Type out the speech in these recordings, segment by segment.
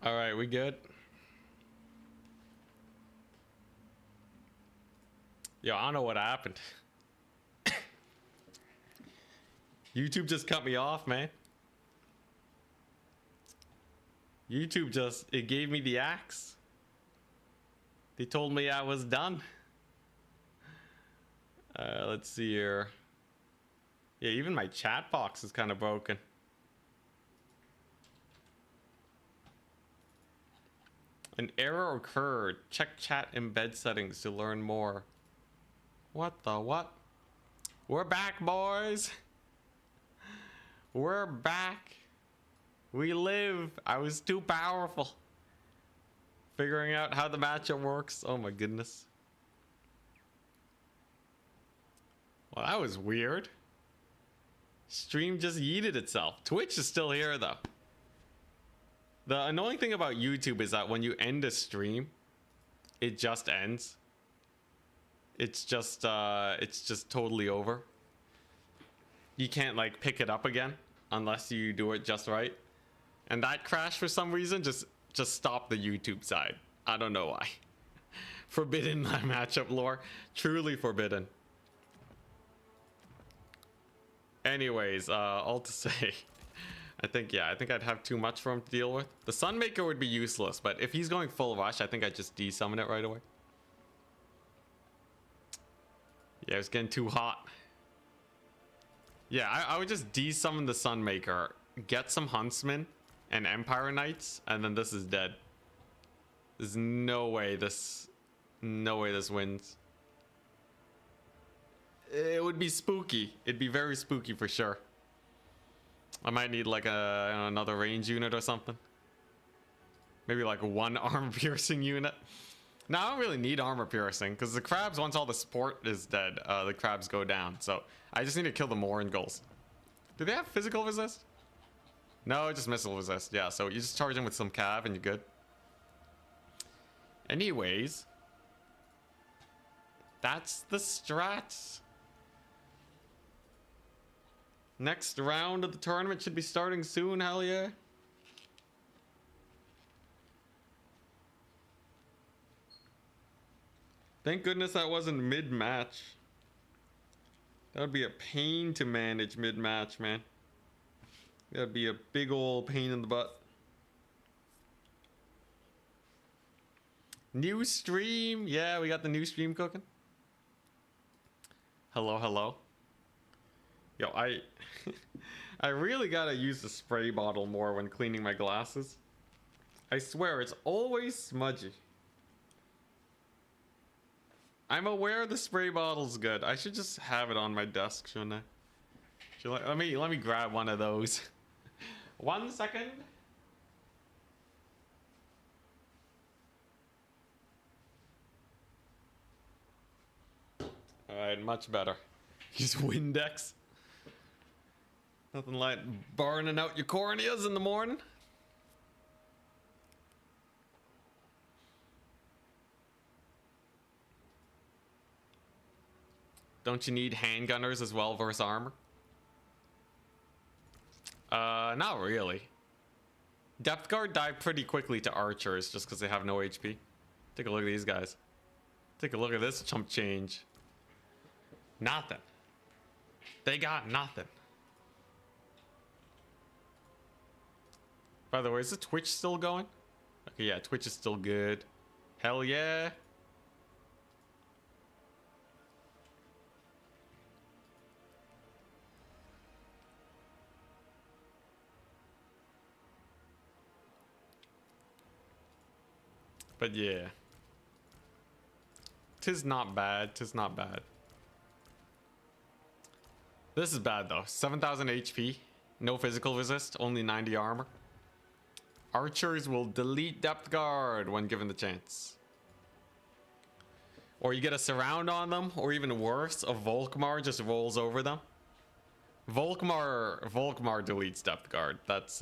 All right, we good? Yo, I don't know what happened. YouTube just cut me off, man. YouTube just, it gave me the axe. They told me I was done. Let's see here. Yeah, even my chat box is kind of broken. An error occurred. Check chat embed settings to learn more. What the what? We're back, boys. We're back. We live. I was too powerful. Figuring out how the matchup works. Oh my goodness. Well, that was weird. Stream just yeeted itself. Twitch is still here though. The annoying thing about YouTube is that when you end a stream, it just ends. It's just totally over. You can't like pick it up again unless you do it just right. And that crash for some reason just stopped the YouTube side. I don't know why. Forbidden matchup lore. Truly forbidden. Anyways, all to say, I think I'd have too much for him to deal with. The Sunmaker would be useless, but if he's going full rush, I think I'd just desummon it right away. Yeah, it's getting too hot. Yeah, I would just desummon the Sunmaker, get some Huntsmen and Empire Knights, and then this is dead. There's no way this wins. It would be spooky. It'd be very spooky for sure. I might need like another range unit or something. Maybe like one armor piercing unit. No, I don't really need armor piercing because the crabs, once all the support is dead, the crabs go down. So I just need to kill the Morin goals. Do they have physical resist? No, just missile resist. Yeah, so you just charge them with some cav and you're good. Anyways, that's the strats. Next round of the tournament should be starting soon, hell yeah. Thank goodness that wasn't mid-match. That would be a pain to manage mid-match, man. That would be a big old pain in the butt. New stream. Yeah, we got the new stream cooking. Hello, hello. Yo, I really gotta use the spray bottle more when cleaning my glasses. I swear, it's always smudgy. I'm aware the spray bottle's good. I should just have it on my desk, shouldn't I? Let me grab one of those. 1 second. Alright, much better. Use Windex. Nothing like burning out your corneas in the morning. Don't you need handgunners as well versus armor? Not really. Depth guard die pretty quickly to archers just because they have no HP. Take a look at these guys. Take a look at this chump change. Nothing. They got nothing. By the way, is the Twitch still going? Okay, yeah, Twitch is still good. Hell yeah. But yeah. Tis not bad, tis not bad. This is bad though. 7,000 HP. No physical resist, only 90 armor. Archers will delete depth guard when given the chance. Or you get a surround on them, or even worse, a Volkmar just rolls over them. Volkmar deletes depth guard. That's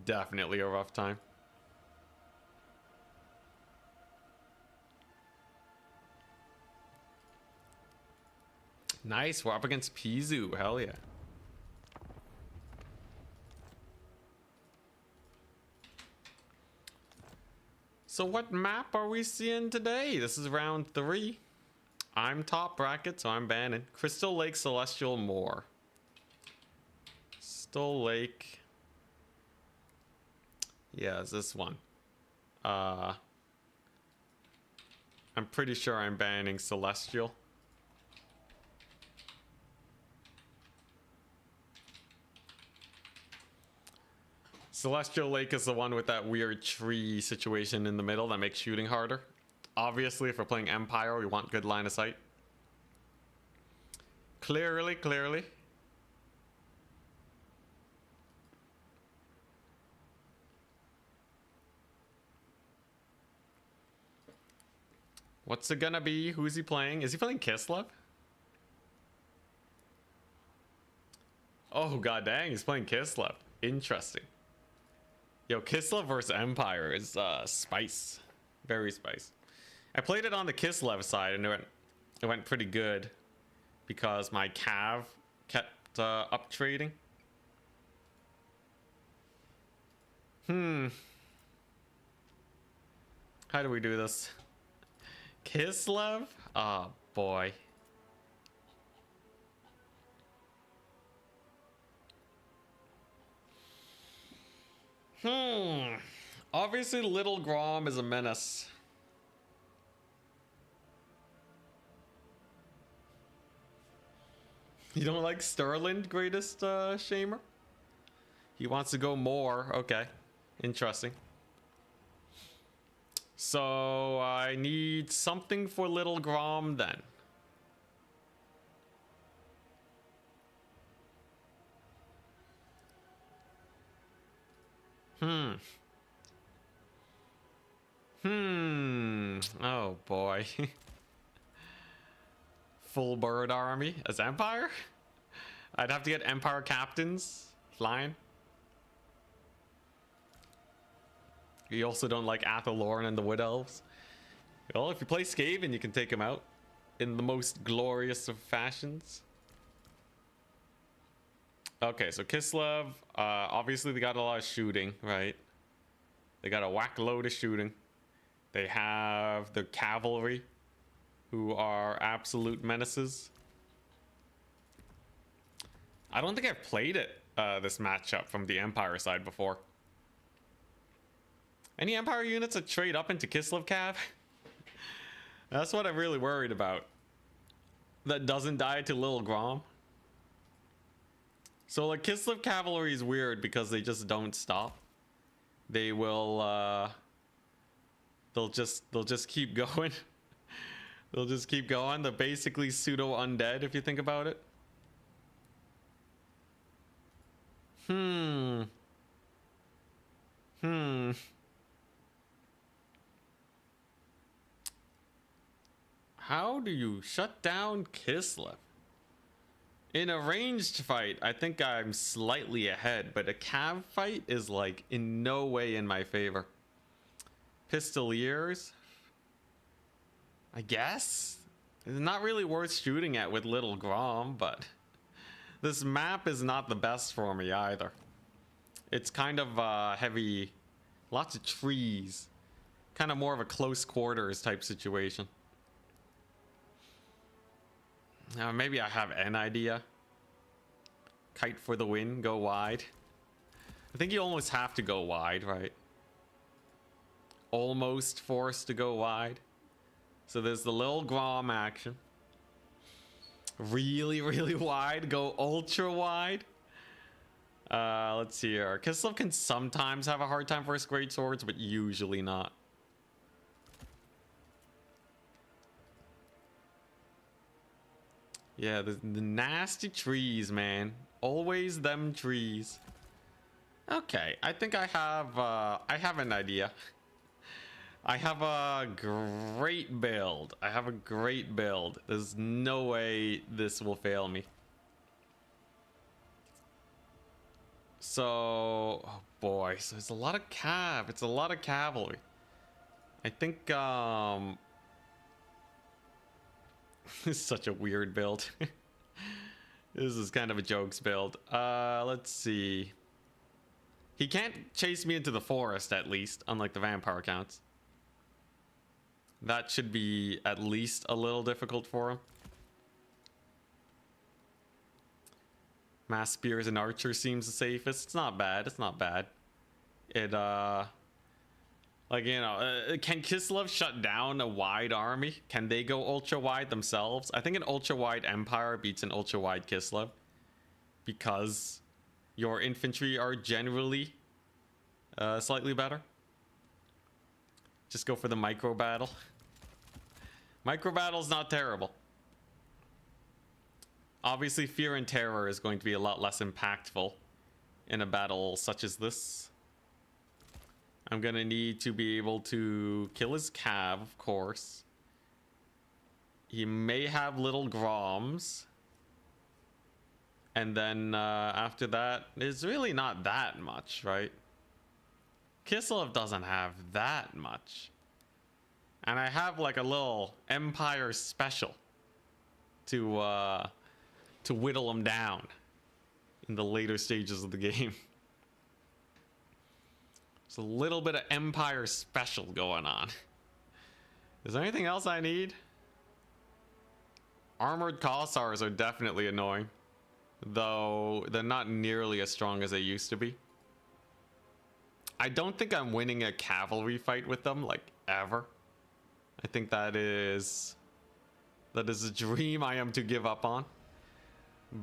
definitely a rough time. Nice, we're up against Pizu, hell yeah. So what map are we seeing today? This is round 3. I'm top bracket, so I'm banning. Crystal Lake Celestial Moor. Crystal Lake. Yeah, it's this one. I'm pretty sure I'm banning Celestial. Celestial Lake is the one with that weird tree situation in the middle that makes shooting harder. Obviously, if we're playing Empire, we want good line of sight. Clearly. What's it gonna be? Who's he playing? Is he playing Kislev? Oh, god dang, he's playing Kislev. Interesting. Yo, Kislev versus Empire is spice. Very spice. I played it on the Kislev side and it went pretty good because my Cav kept up trading. How do we do this? Kislev? Oh boy. Obviously, Little Grom is a menace. You don't like Sterling, greatest shamer? He wants to go more. Okay. Interesting. So, I need something for Little Grom then. Oh boy. Full bird army as Empire? I'd have to get Empire captains flying. You also don't like Athelorn and the Wood Elves? Well, if you play Skaven, you can take him out in the most glorious of fashions. Okay, so Kislev, obviously they got a lot of shooting, right? They got a whack load of shooting. They have the cavalry, who are absolute menaces. I don't think I've played it, this matchup from the Empire side before. Any Empire units that trade up into Kislev Cav? That's what I'm really worried about. That doesn't die to Little Grom. So like Kislev Cavalry is weird because they just don't stop. They will they'll just keep going. They'll just keep going. They're basically pseudo undead if you think about it. How do you shut down Kislev? In a ranged fight, I think I'm slightly ahead, but a cav fight is like in no way in my favor. Pistoliers? I guess? It's not really worth shooting at with Little Grom, but this map is not the best for me either. It's kind of heavy, lots of trees. Kind of more of a close quarters type situation. Maybe I have an idea. Kite for the win, go wide. I think you almost have to go wide, right? Almost forced to go wide. So there's the Little Grom action. Really, really wide, go ultra wide. Let's see here. Kislev can sometimes have a hard time versus great swords, but usually not. Yeah, the nasty trees, man. Always them trees. Okay, I think I have an idea. I have a great build. There's no way this will fail me. So, oh boy, so it's a lot of cav. It's a lot of cavalry. I think, this is such a weird build. This is kind of a jokes build. Let's see. He can't chase me into the forest, at least, unlike the vampire counts. That should be at least a little difficult for him. Mass spears and archer seems the safest. It's not bad. It's not bad. It like, you know, can Kislev shut down a wide army? Can they go ultra wide themselves? I think an ultra wide empire beats an ultra wide Kislev, because your infantry are generally slightly better. Just go for the micro battle. Micro battle's not terrible. Obviously, fear and terror is going to be a lot less impactful in a battle such as this. I'm gonna need to be able to kill his cav, of course. He may have little groms. And then after that, it's really not that much, right? Kislev doesn't have that much. And I have like a little empire special to whittle him down in the later stages of the game. There's a little bit of empire special going on. Is there anything else I need? Armored Cossars are definitely annoying, though they're not nearly as strong as they used to be. I don't think I'm winning a cavalry fight with them, like, ever. I think that is a dream I am to give up on.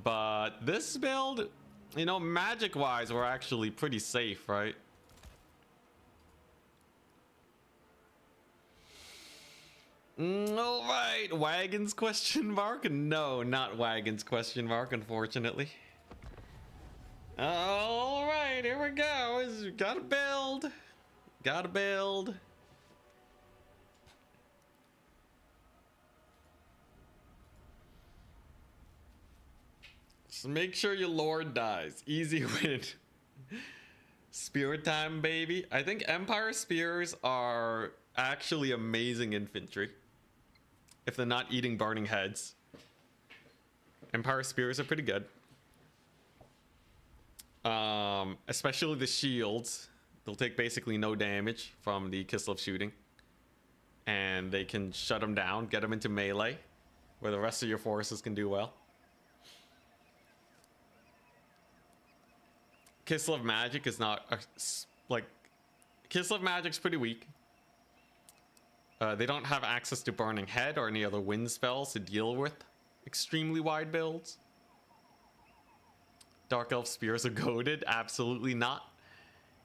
But this build, you know, magic wise, we're actually pretty safe, right? All right, wagons question mark? No, not wagons question mark, unfortunately. All right, here we go. Gotta build. Gotta build. Just make sure your lord dies. Easy win. Spear time, baby. I think Empire Spears are actually amazing infantry, if they're not eating burning heads. Empire Spears are pretty good. Especially the shields. They'll take basically no damage from the Kislev shooting. And they can shut them down, get them into melee, where the rest of your forces can do well. Kislev magic is not, like, Kislev magic's pretty weak. They don't have access to Burning Head or any other wind spells to deal with extremely wide builds. Dark Elf Spears are goated? Absolutely not.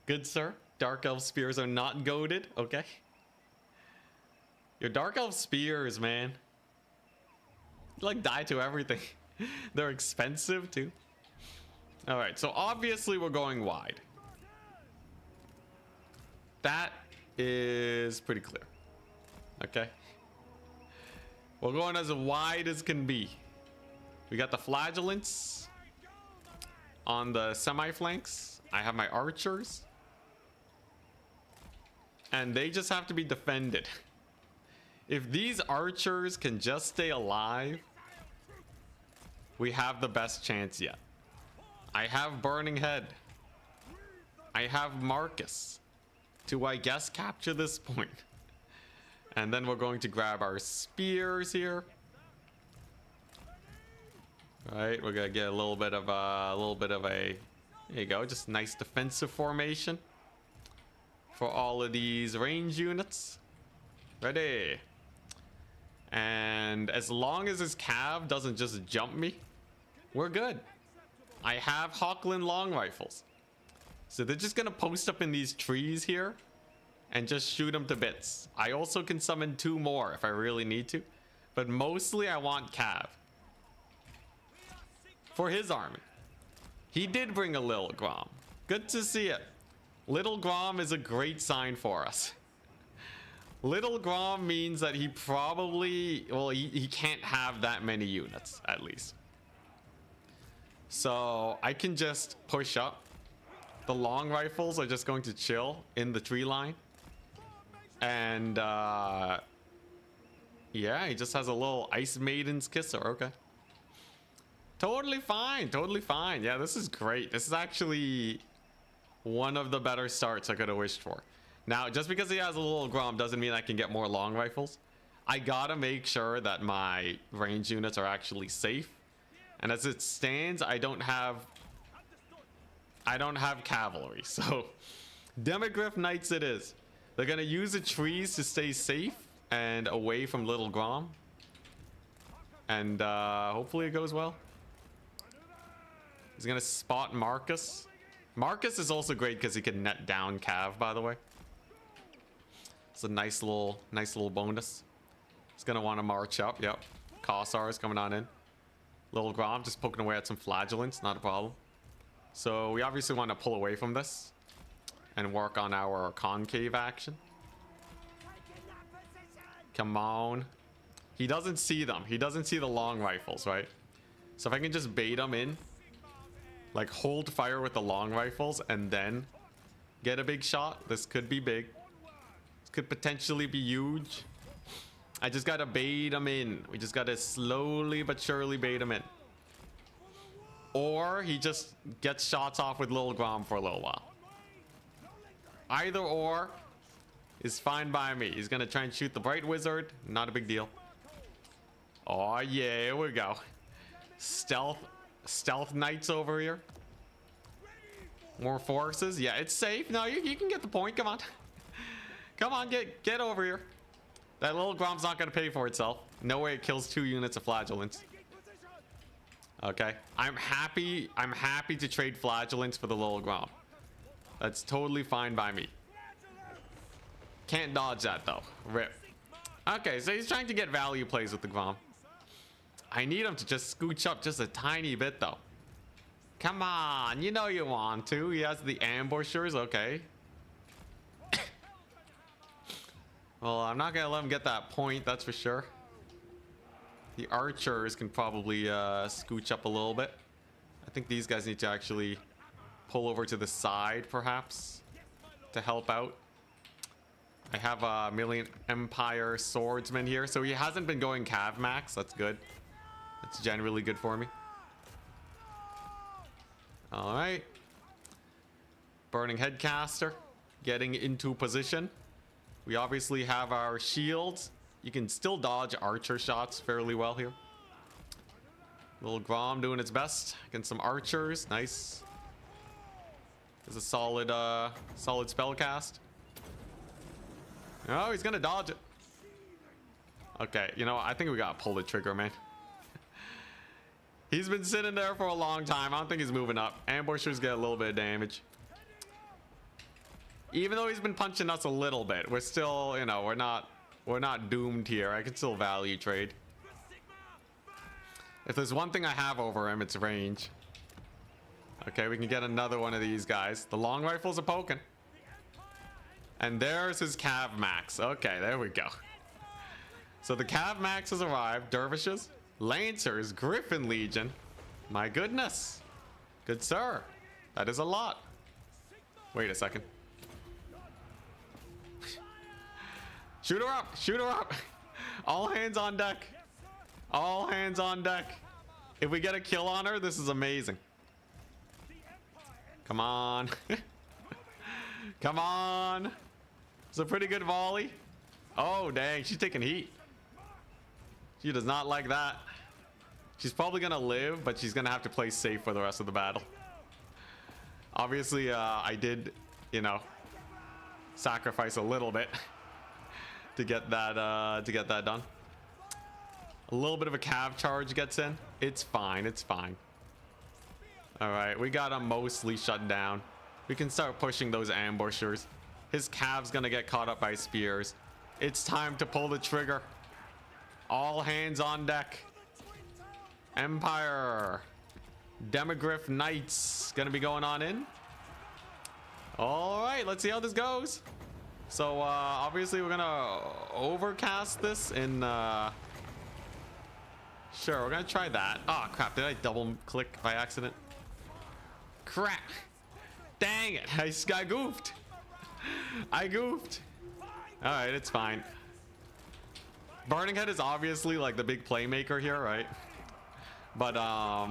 Good sir. Dark Elf Spears are not goated. Okay. Your Dark Elf Spears, man. Like, die to everything. They're expensive too. Alright, so obviously we're going wide. That is pretty clear. Okay. We're going as wide as can be. We got the flagellants on the semi-flanks. I have my archers. And they just have to be defended. If these archers can just stay alive, we have the best chance yet. I have Burning Head. I have Marcus to, I guess, capture this point. And then we're going to grab our spears here. All right, we're gonna get a little bit of a, there you go, just nice defensive formation for all of these range units. Ready. And as long as his cav doesn't just jump me, we're good. I have Hawkland long rifles. So they're just gonna post up in these trees here and just shoot them to bits. I also can summon 2 more if I really need to, but mostly I want cav for his army. He did bring a little Grom. Good to see it. Little Grom is a great sign for us. Little Grom means that he probably, well, he can't have that many units, at least. So I can just push up. The long rifles are just going to chill in the tree line. And yeah, he just has a little Ice Maiden's Kisser. Okay. Totally fine. Totally fine. Yeah, this is great. This is actually one of the better starts I could have wished for. Now, just because he has a little Grom doesn't mean I can get more long rifles. I gotta make sure that my range units are actually safe. And as it stands, I don't have cavalry. So, Demogryph Knights it is. They're gonna use the trees to stay safe and away from little Grom. And hopefully it goes well. He's gonna spot Marcus. Marcus is also great because he can net down Cav, by the way. It's a nice little bonus. He's gonna want to march up. Yep. Kossar is coming on in. Little Grom just poking away at some flagellants, not a problem. So we obviously want to pull away from this and work on our concave action. Come on. He doesn't see them. He doesn't see the long rifles, right? So if I can just bait them in, like hold fire with the long rifles and then get a big shot, this could be big. This could potentially be huge. I just gotta bait them in. We just gotta slowly but surely bait them in. Or he just gets shots off with little Grom for a little while. Either or is fine by me. He's gonna try and shoot the Bright Wizard. Not a big deal. Oh yeah, here we go. Stealth Knights over here. More forces. Yeah, it's safe. No, you can get the point. Come on. Come on, get over here. That little Grom's not gonna pay for itself. No way it kills 2 units of flagellants. Okay. I'm happy to trade flagellants for the little Grom. That's totally fine by me. Can't dodge that though. Rip. Okay, so he's trying to get value plays with the Grom. I need him to just scooch up just a tiny bit though. Come on, you know you want to. He has the ambushers, okay. Well, I'm not gonna let him get that point, that's for sure. The archers can probably scooch up a little bit. I think these guys need to actually pull over to the side, perhaps, to help out. I have a million Empire swordsmen here, so he hasn't been going Cav max. That's good. That's generally good for me. All right. Burning Headcaster getting into position. We obviously have our shields. You can still dodge archer shots fairly well here. Little Grom doing its best against some archers. Nice. There's a solid spell cast. Oh, he's gonna dodge it. Okay, you know, I think we gotta pull the trigger, man. He's been sitting there for a long time. I don't think he's moving up. Ambushers get a little bit of damage. Even though he's been punching us a little bit, we're still, you know, we're not doomed here. I can still value trade. If there's one thing I have over him, it's range. Okay, we can get another one of these guys. The long rifles are poking. And there's his Cav max. Okay, there we go. So the Cav max has arrived. Dervishes, Lancers, Griffin Legion. My goodness. Good sir. That is a lot. Wait a second. Shoot her up! Shoot her up! All hands on deck. All hands on deck. If we get a kill on her, this is amazing. Come on. Come on. It's a pretty good volley. Oh, dang. She's taking heat. She does not like that. She's probably going to live, but she's going to have to play safe for the rest of the battle. Obviously, I did, you know, sacrifice a little bit to get that done. A little bit of a Cav charge gets in. It's fine. It's fine. All right, we got him mostly shut down. We can start pushing those ambushers. His Cav's gonna get caught up by spears. It's time to pull the trigger. All hands on deck. Empire. Demogryph Knights gonna be going on in. All right, let's see how this goes. So obviously we're gonna overcast this in sure, we're gonna try that. Oh crap, did I double click by accident? Crap. Dang it, I goofed. I goofed. All right, it's fine. Burning Head is obviously like the big playmaker here, right? But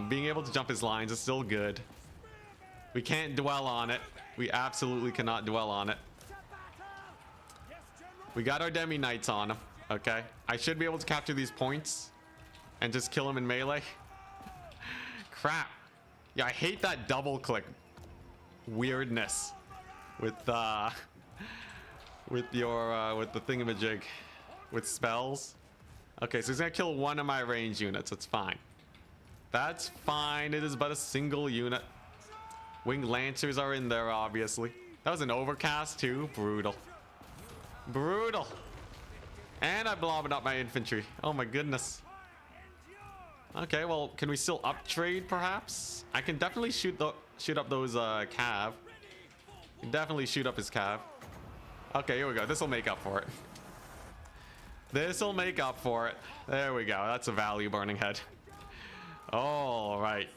being able to jump his lines is still good. We can't dwell on it. We absolutely cannot dwell on it. We got our Demi Knights on him. Okay. I should be able to capture these points and just kill him in melee. Crap. Yeah, I hate that double click weirdness with the thingamajig with spells. Okay, so he's gonna kill one of my range units. That's fine. That's fine. It is but a single unit. Winged Lancers are in there, obviously. That was an overcast too. Brutal. Brutal. And I blobbed up my infantry. Oh my goodness. Okay, well, can we still uptrade perhaps? I can definitely shoot up those cav. Can definitely shoot up his cav. Okay, here we go. This will make up for it. This will make up for it. There we go. That's a value burning head. All right.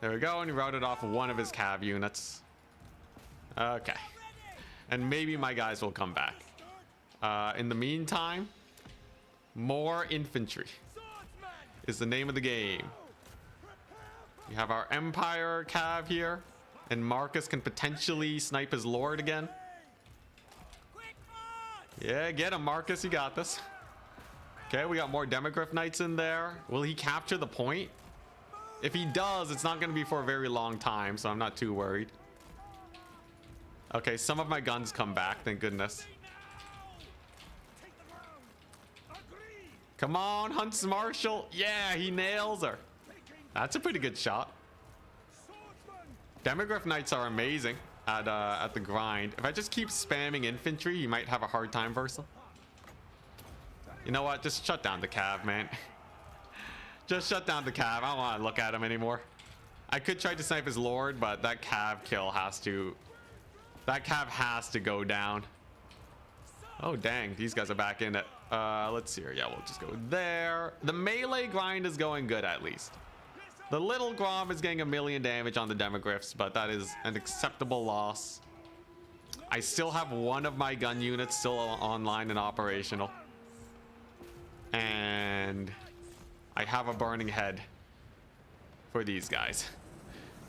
There we go. And he routed off one of his cav units. Okay. And maybe my guys will come back. In the meantime, more infantry is the name of the game. We have our Empire cav here. And Marcus can potentially snipe his Lord again. Yeah, get him, Marcus. You got this. Okay, we got more Demogryph Knights in there. Will he capture the point? If he does, it's not going to be for a very long time, so I'm not too worried. Okay, some of my guns come back, thank goodness. Come on, Hunts Marshal. Yeah, he nails her. That's a pretty good shot. Demogryph Knights are amazing at the grind. If I just keep spamming infantry, you might have a hard time versus them. You know what? Just shut down the cav, man. Just shut down the cav. I don't want to look at him anymore. I could try to snipe his Lord, but that cav kill has to... That cav has to go down. Oh, dang. These guys are back in it. Let's see here. Yeah, we'll just go there. The melee grind is going good, at least. The little Grom is getting 1,000,000 damage on the Demogryphs, but that is an acceptable loss. I still have one of my gun units still online and operational. And I have a burning head for these guys.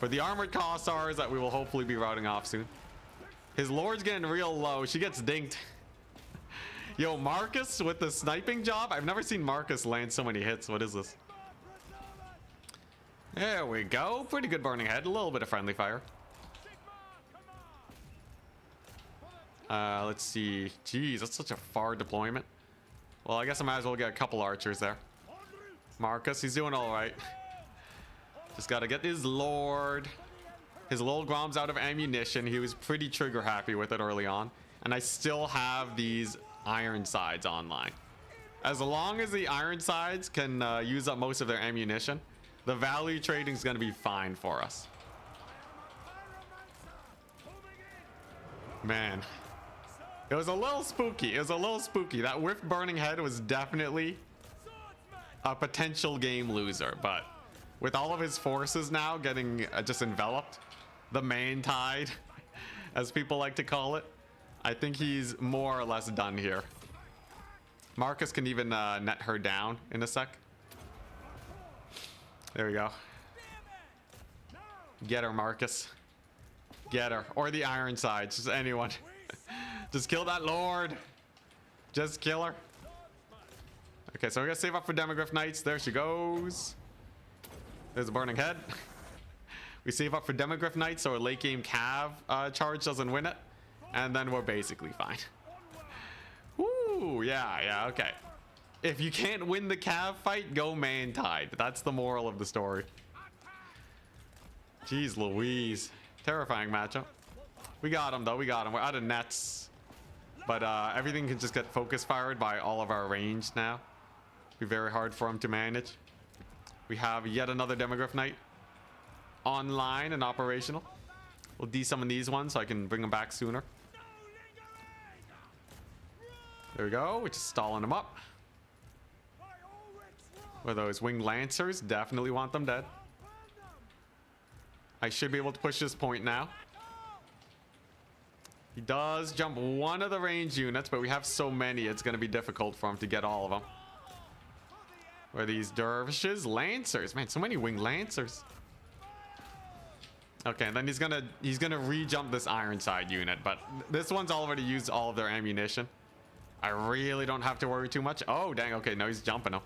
For the armored Cossars that we will hopefully be routing off soon. His Lord's getting real low. She gets dinked. Yo, Marcus with the sniping job. I've never seen Marcus land so many hits. What is this? There we go. Pretty good burning head. A little bit of friendly fire. Let's see. Jeez, that's such a far deployment. Well, I guess I might as well get a couple archers there. Marcus, he's doing all right. Just got to get his Lord. His little Grom's out of ammunition. He was pretty trigger happy with it early on. And I still have these Ironsides online. As long as the Ironsides can use up most of their ammunition, the value trading is going to be fine for us. Man. It was a little spooky. It was a little spooky. That whiff burning head was definitely a potential game loser. But with all of his forces now getting just enveloped, the man tide, as people like to call it, I think he's more or less done here. Marcus can even net her down in a sec. There we go. Get her, Marcus. Get her. Or the Ironsides. Just anyone. Just kill that Lord. Just kill her. Okay, so we're going to save up for Demogryph Knights. There she goes. There's a burning head. We save up for Demogryph Knights so our late game Cav charge doesn't win it. And then we're basically fine. Woo, yeah, okay. If you can't win the Cav fight, go man tide. That's the moral of the story. Jeez Louise. Terrifying matchup. We got him though, we got him. We're out of nets. But everything can just get focus fired by all of our range now. Be very hard for him to manage. We have yet another Demogryph Knight online and operational. We'll de-summon these ones so I can bring them back sooner. There we go. We're just stalling them up. Where those Winged Lancers? Definitely want them dead. I should be able to push this point now. He does jump one of the range units, but we have so many, it's going to be difficult for him to get all of them. Where are these dervishes? Lancers. Man, so many Winged Lancers. Okay, and then he's gonna re-jump this Ironside unit, but this one's already used all of their ammunition. I really don't have to worry too much. Oh, dang. Okay, no, he's jumping him.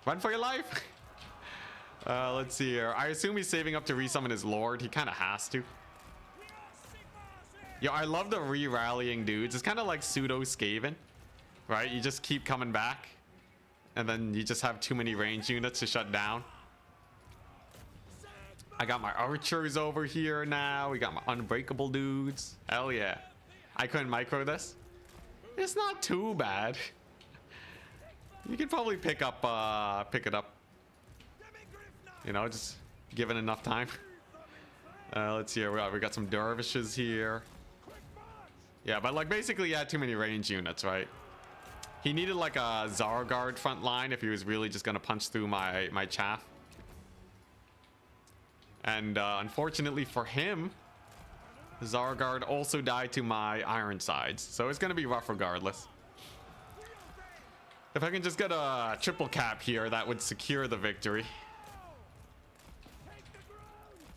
Run for your life. Let's see here. I assume he's saving up to resummon his Lord. He kind of has to. Yo, I love the re-rallying dudes. It's kind of like pseudo Skaven, right? You just keep coming back, and then you just have too many range units to shut down. I got my archers over here now. We got my unbreakable dudes. Hell yeah. I couldn't micro this. It's not too bad. You could probably pick it up. You know, just given enough time. Let's see here. We got some dervishes here. Yeah, but like basically he had too many range units, right? He needed like a Zargard front line if he was really just gonna punch through my chaff. And unfortunately for him, Zargard also died to my Ironsides, so it's gonna be rough regardless. If I can just get a triple cap here, that would secure the victory.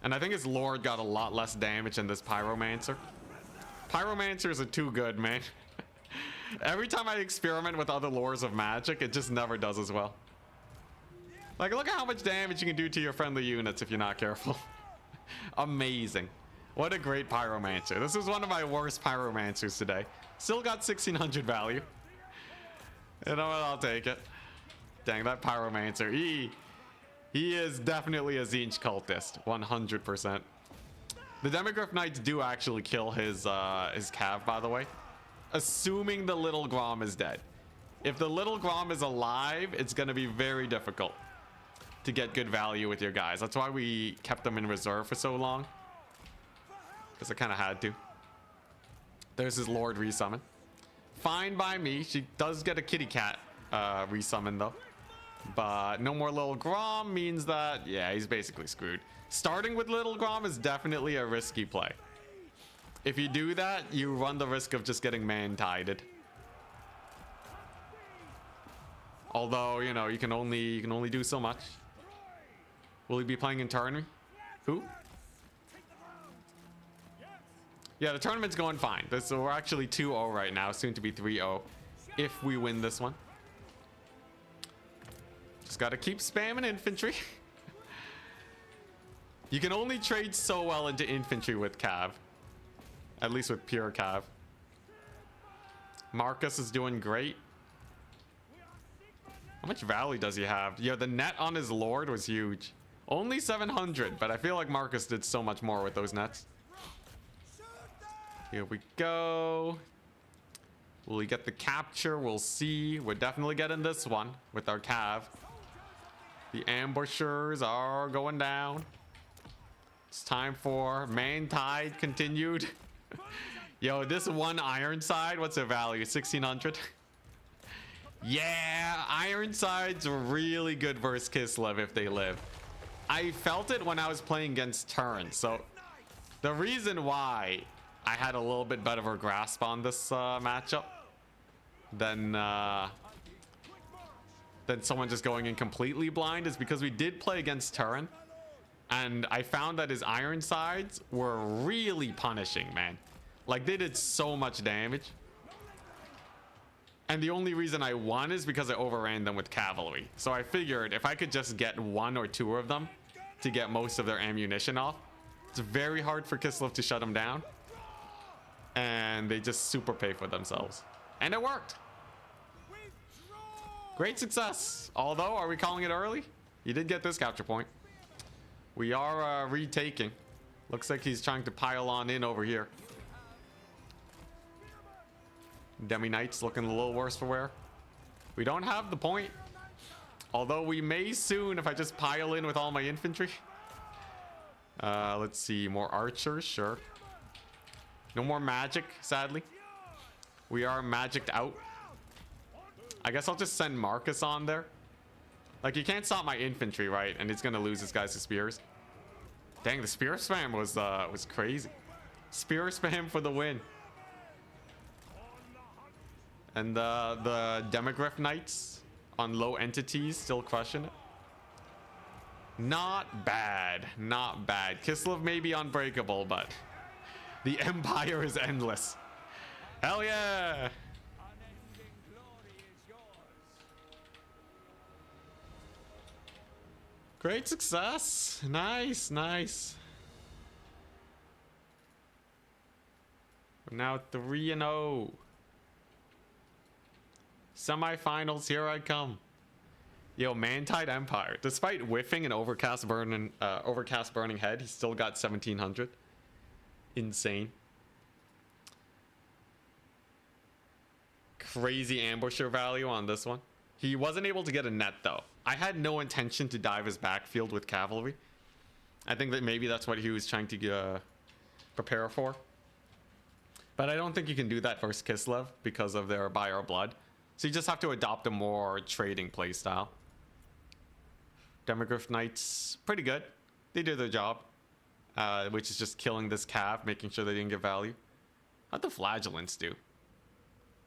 And I think his Lord got a lot less damage than this Pyromancer. Pyromancers are too good, man. Every time I experiment with other lores of magic, it just never does as well. Like, look at how much damage you can do to your friendly units if you're not careful. Amazing. What a great Pyromancer. This is one of my worst Pyromancers today. Still got 1600 value. You know what? I'll take it. Dang, that Pyromancer. He is definitely a Tzeentch cultist. 100%. The Demigryph Knights do actually kill his Cav, by the way. Assuming the Little Grom is dead. If the Little Grom is alive, it's going to be very difficult to get good value with your guys. That's why we kept them in reserve for so long. Because I kind of had to. There's his Lord resummon. Fine by me. She does get a kitty cat resummon though. But no more Little Grom means that, yeah, he's basically screwed. Starting with Little Grom is definitely a risky play. If you do that, you run the risk of just getting man-tided. Although, you know, you can only do so much. Will he be playing in tournament? Who? Yeah, the tournament's going fine. So we're actually 2-0 right now, soon to be 3-0 if we win this one. Just gotta keep spamming infantry. You can only trade so well into infantry with Cav. At least with pure Cav. Marcus is doing great. How much value does he have? Yeah, the net on his Lord was huge. Only 700, but I feel like Marcus did so much more with those nets. Here we go. Will he get the capture? We'll see. We're definitely getting this one with our Cav. The ambushers are going down. It's time for Man-Tide continued. Yo, this one Ironside, what's their value? 1600? Yeah, Ironside's really good versus Kislev if they live. I felt it when I was playing against Turin. So the reason why I had a little bit better of a grasp on this matchup than someone just going in completely blind is because we did play against Turin. And I found that his Ironsides were really punishing, man. Like, they did so much damage. And the only reason I won is because I overran them with cavalry. So I figured if I could just get 1 or 2 of them to get most of their ammunition off, it's very hard for Kislev to shut them down. And they just super pay for themselves. And it worked. Great success. Although, are we calling it early? You did get this capture point. We are retaking. Looks like he's trying to pile on in over here. Demi Knights looking a little worse for wear. We don't have the point. Although we may soon if I just pile in with all my infantry. Let's see. More archers, sure. No more magic, sadly. We are magicked out. I guess I'll just send Marcus on there. Like, you can't stop my infantry, right? And he's gonna lose his guys to spears. Dang, the spear spam was crazy. Spear spam for the win. And the Demigryph Knights on low entities still crushing it. Not bad. Not bad. Kislev may be unbreakable, but the Empire is endless. Hell yeah! Great success. Nice, nice. We're now 3-0. Semifinals, here I come. Yo, Mantide Empire. Despite whiffing an overcast burning head, he still got 1700. Insane. Crazy ambusher value on this one. He wasn't able to get a net though. I had no intention to dive his backfield with cavalry. I think that maybe that's what he was trying to prepare for. But I don't think you can do that versus Kislev because of their Buy Our Blood. So you just have to adopt a more trading playstyle. Demogryph Knights, pretty good. They did their job. Which is just killing this cav, making sure they didn't get value. How'd the Flagellants do?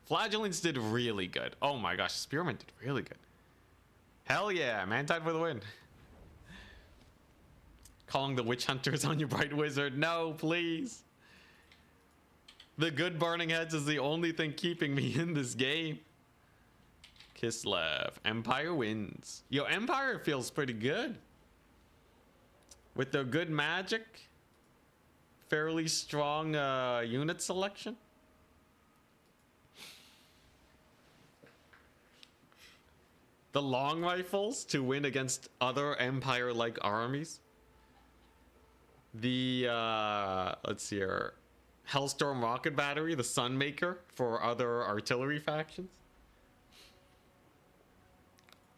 Flagellants did really good. Oh my gosh, Spearmen did really good. Hell yeah, Mantide for the win. Calling the Witch Hunters on your Bright Wizard. No, please. The good Burning Heads is the only thing keeping me in this game. Kislev. Empire wins. Yo, Empire feels pretty good. With their good magic. Fairly strong unit selection. The long rifles to win against other Empire-like armies. The, let's see here. Hellstorm Rocket Battery, the Sunmaker for other artillery factions.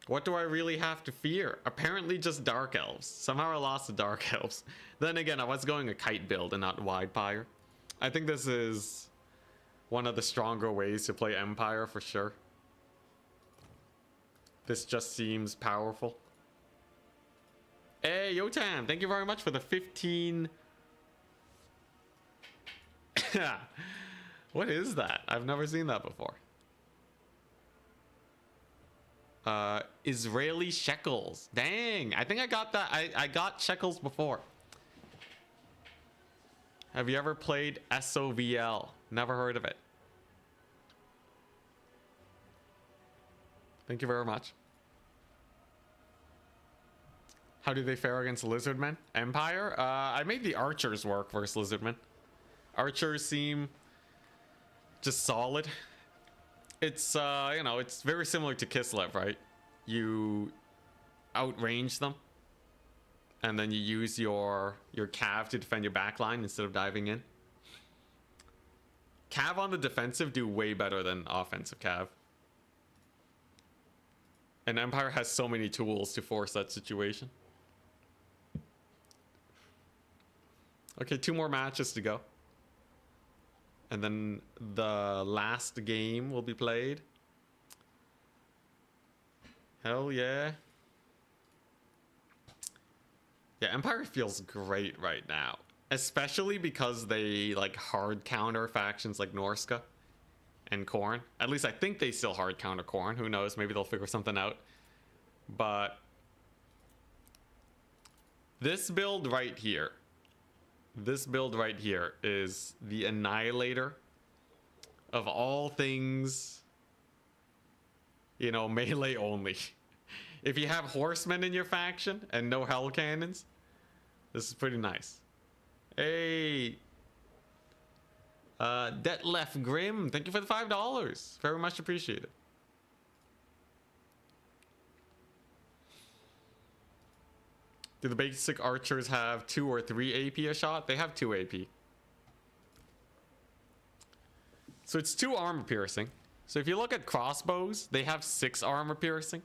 What do I really have to fear? Apparently just Dark Elves. Somehow I lost the Dark Elves. Then again, I was going a kite build and not Widepire. I think this is one of the stronger ways to play Empire for sure. This just seems powerful. Hey, Yotam, thank you very much for the 15... What is that? I've never seen that before. Israeli shekels. Dang, I think I got that. I got shekels before. Have you ever played SOVL? Never heard of it. Thank you very much. How do they fare against Lizardmen? Empire? I made the archers work versus Lizardmen. Archers seem just solid. It's, you know, it's very similar to Kislev, right? You outrange them. And then you use your cav to defend your backline instead of diving in. Cav on the defensive do way better than offensive cav. And Empire has so many tools to force that situation. Okay, 2 more matches to go. And then the last game will be played. Hell yeah. Yeah, Empire feels great right now. Especially because they like hard counter factions like Norska and Khorne. At least I think they still hard counter Khorne. Who knows? Maybe they'll figure something out. But this build right here. This build right here is the annihilator of all things, you know, melee only. If you have horsemen in your faction and no hell cannons, this is pretty nice. Hey, Detlef Grim, thank you for the $5. Very much appreciated. Do the basic archers have 2 or 3 AP a shot? They have 2 AP. So it's 2 armor piercing. So if you look at crossbows, they have 6 armor piercing.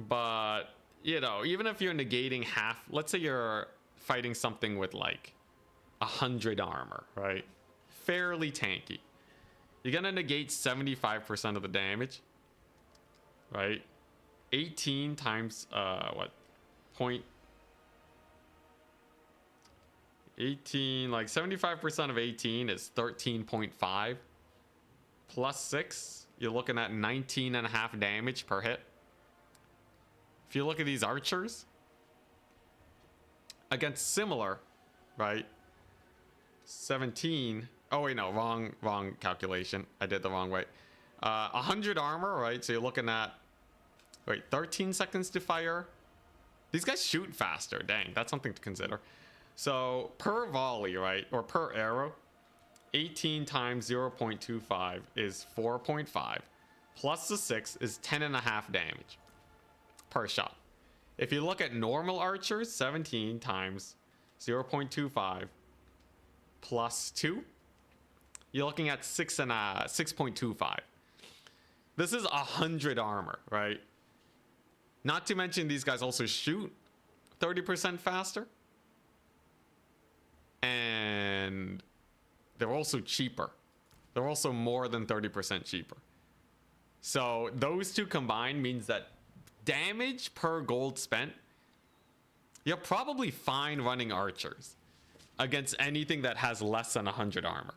But, you know, even if you're negating half, let's say you're fighting something with like 100 armor, right? Fairly tanky. You're gonna negate 75% of the damage, right? 18 times, what? 18, like 75% of 18 is 13.5 plus 6. You're looking at 19.5 damage per hit. If you look at these archers, against similar, right? 17. Oh wait, no, wrong calculation. I did the wrong way. 100 armor, right? So you're looking at, wait, 13 seconds to fire. These guys shoot faster. Dang, that's something to consider. So per volley, right, or per arrow, 18 times 0.25 is 4.5, plus the 6 is 10.5 damage per shot. If you look at normal archers, 17 times 0.25 plus 2, you're looking at 6.25. This is 100 armor, right? Not to mention these guys also shoot 30% faster. And they're also cheaper. They're also more than 30% cheaper. So those two combined means that damage per gold spent, you're probably fine running archers against anything that has less than 100 armor.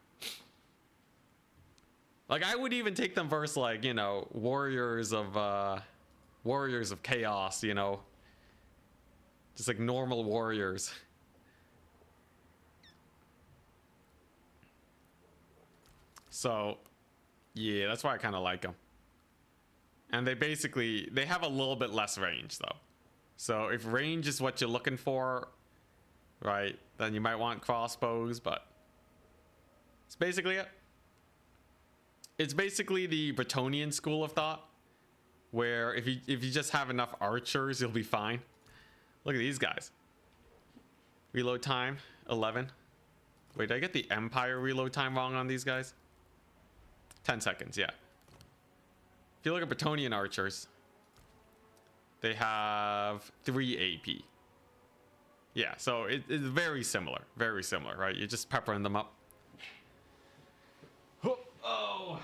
Like, I would even take them versus, like, you know, warriors of chaos, you know, just like normal warriors. So yeah, that's why I kind of like them. And they have a little bit less range though. So if range is what you're looking for, right, then you might want crossbows, but it's basically it. It's basically the Bretonnian school of thought, where if you just have enough archers, you'll be fine. Look at these guys. Reload time 11. Wait, did I get the Empire reload time wrong on these guys? 10 seconds, yeah. If you look at Bretonnian archers, they have 3 AP. Yeah, so it's very similar, right? You're just peppering them up. Oh.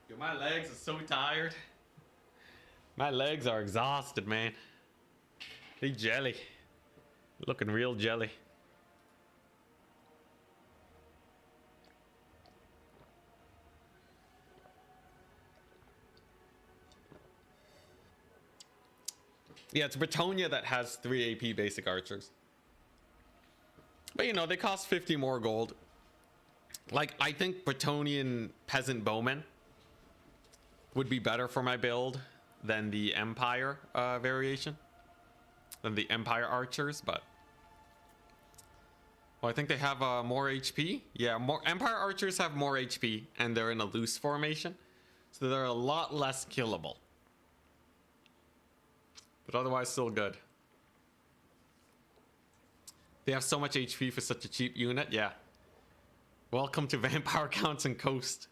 Yo, my legs are so tired. My legs are exhausted, man. They jelly. Looking real jelly. Yeah, it's Bretonnia that has 3 AP basic archers. But you know, they cost 50 more gold. Like, I think Bretonnian peasant bowmen would be better for my build than the Empire variation. Than the Empire archers, but... Well, I think they have more HP. Yeah, more Empire archers have more HP, and they're in a loose formation. So they're a lot less killable. But otherwise, still good. They have so much HP for such a cheap unit, yeah. Welcome to Vampire Counts and Coast.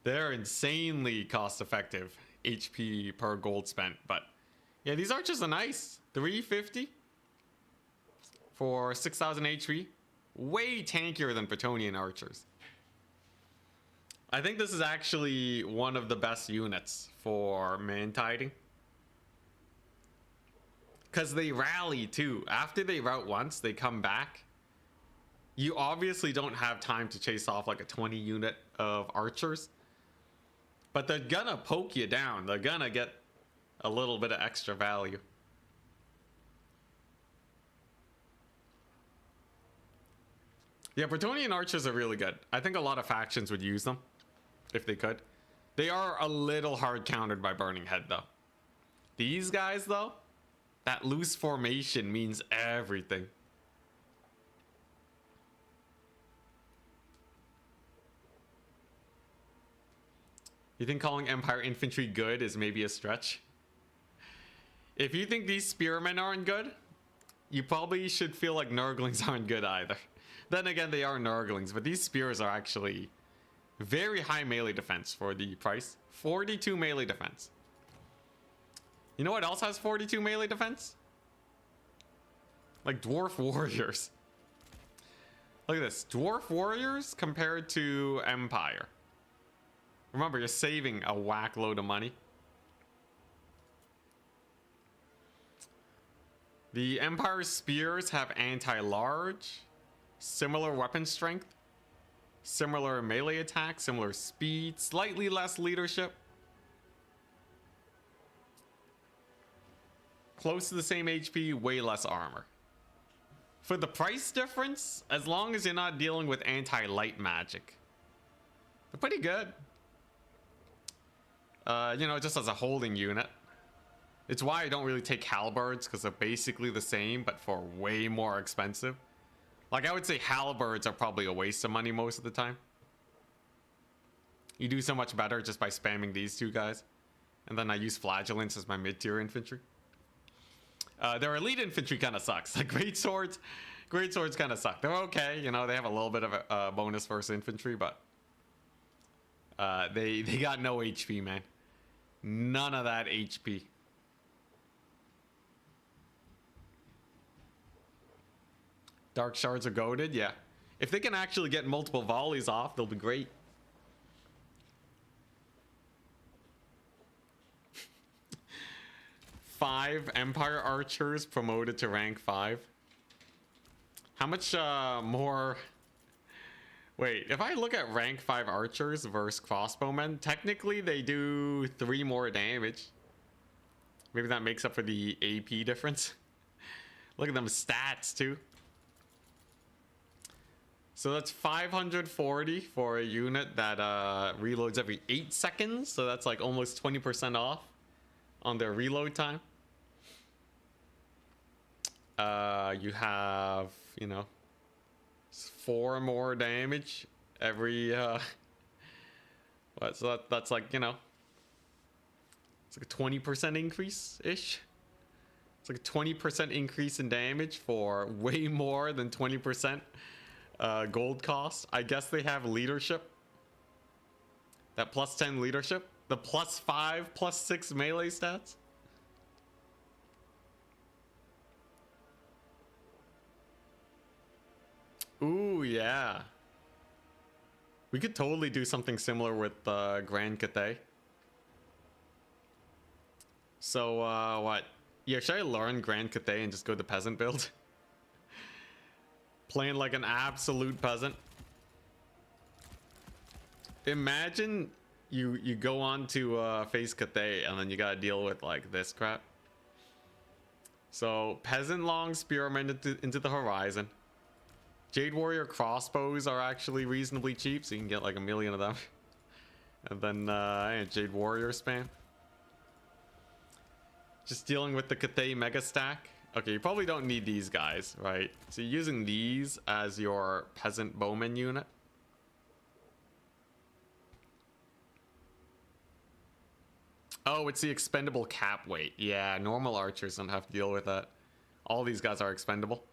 They're insanely cost-effective HP per gold spent, but... Yeah, these archers are nice. 350 for 6,000 HP. Way tankier than Bretonnian archers. I think this is actually one of the best units for man-tiding. Because they rally too. After they rout once, they come back. You obviously don't have time to chase off like a 20 unit of archers. But they're gonna poke you down. They're gonna get a little bit of extra value. Yeah, Bretonnian archers are really good. I think a lot of factions would use them if they could. They are a little hard countered by Burning Head though. These guys though, that loose formation means everything. You think calling Empire infantry good is maybe a stretch? If you think these spearmen aren't good, you probably should feel like Nurglings aren't good either. Then again, they are Nurglings, but these spears are actually very high melee defense for the price. 42 melee defense. You know what else has 42 melee defense? Like Dwarf Warriors. Look at this. Dwarf Warriors compared to Empire. Remember, you're saving a whack load of money. The Empire's spears have anti-large, similar weapon strength. Similar melee attack, similar speed, slightly less leadership. Close to the same HP, way less armor. For the price difference, as long as you're not dealing with anti-light magic, they're pretty good. You know, just as a holding unit. It's why I don't really take halberds, because they're basically the same, but for way more expensive. Like, I would say halberds are probably a waste of money most of the time. You do so much better just by spamming these two guys. And then I use flagellants as my mid-tier infantry. Their elite infantry kind of sucks. Like, great swords kind of suck. They're okay, you know, they have a little bit of a bonus versus infantry, but they got no HP, man. None of that HP. Dark shards are goated, yeah. If they can actually get multiple volleys off, they'll be great. Five Empire archers promoted to rank 5. How much more? Wait, if I look at rank 5 archers versus crossbowmen, technically they do 3 more damage. Maybe that makes up for the AP difference. Look at them stats too. So that's 540 for a unit that reloads every 8 seconds. So that's like almost 20% off on their reload time. You have, you know, 4 more damage every what, so that's like, you know, it's like a 20% increase ish. It's like a 20% increase in damage for way more than 20% gold cost. I guess they have leadership, that plus 10 leadership, the plus 5 plus 6 melee stats. Ooh, yeah. We could totally do something similar with Grand Cathay. So, what? Yeah, should I learn Grand Cathay and just go the peasant build? Playing like an absolute peasant. Imagine you go on to face Cathay and then you gotta deal with like this crap. So, peasant long spearmen into the horizon. Jade Warrior crossbows are actually reasonably cheap, so you can get like 1 million of them. And then Jade Warrior spam. Just dealing with the Cathay Mega Stack. Okay, you probably don't need these guys, right? So you're using these as your peasant bowman unit. Oh, it's the expendable cap weight. Yeah, normal archers don't have to deal with that. All these guys are expendable.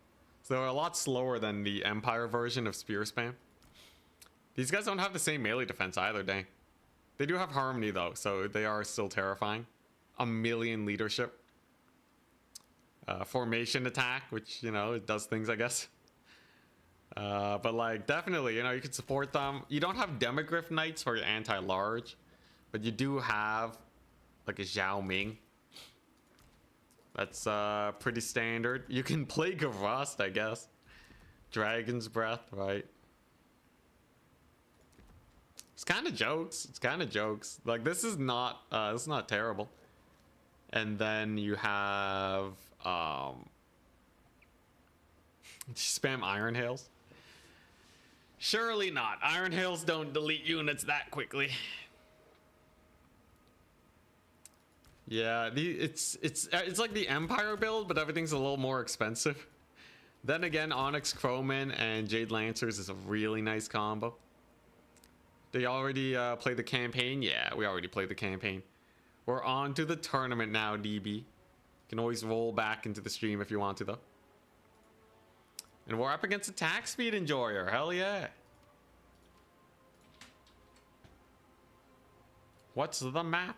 So they're a lot slower than the Empire version of spear spam. These guys don't have the same melee defense either, dang. They do have harmony though, so they are still terrifying. 1 million leadership. Formation attack, which, you know, it does things, I guess. But like, definitely, you know, you can support them. You don't have Demogryph Knights for your anti-large, but you do have like a Zhao Ming. That's pretty standard. You can play Gavrast, I guess. Dragon's Breath, right? It's kind of jokes. It's kind of jokes. Like, this is not terrible. And then you have spam Iron Hails. Surely not. Iron Hails don't delete units that quickly. Yeah, it's like the Empire build, but everything's a little more expensive. Then again, Onyx Crowmen and Jade Lancers is a really nice combo. They already played the campaign? Yeah, we already played the campaign. We're on to the tournament now, DB. You can always roll back into the stream if you want to, though. And we're up against Attack Speed Enjoyer. Hell yeah. What's the map?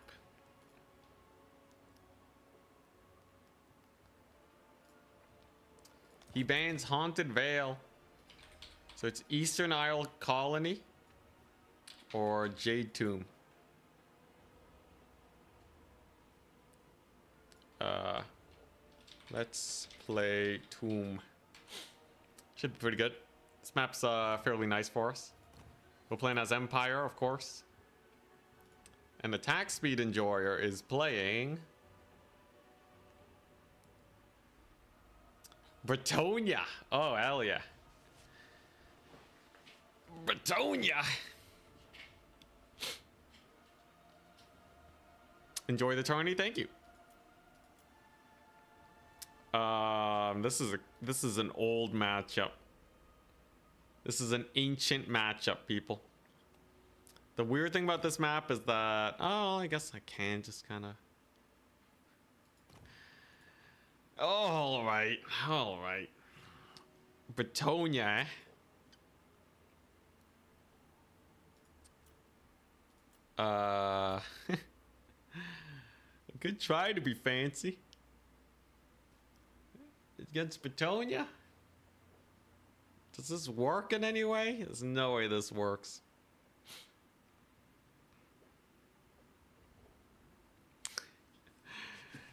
He bans Haunted Vale. So it's Eastern Isle Colony or Jade Tomb. Let's play Tomb. Should be pretty good. This map's fairly nice for us. We're playing as Empire, of course. And Attack Speed Enjoyer is playing Bretonnia. Oh, hell yeah. Bretonnia. Enjoy the tourney, thank you. This is an old matchup. This is an ancient matchup, people. The weird thing about this map is that, oh, I guess I can just kind of. Oh, all right, all right. Bretonnia. Good try to be fancy. Against Bretonnia? Does this work in any way? There's no way this works.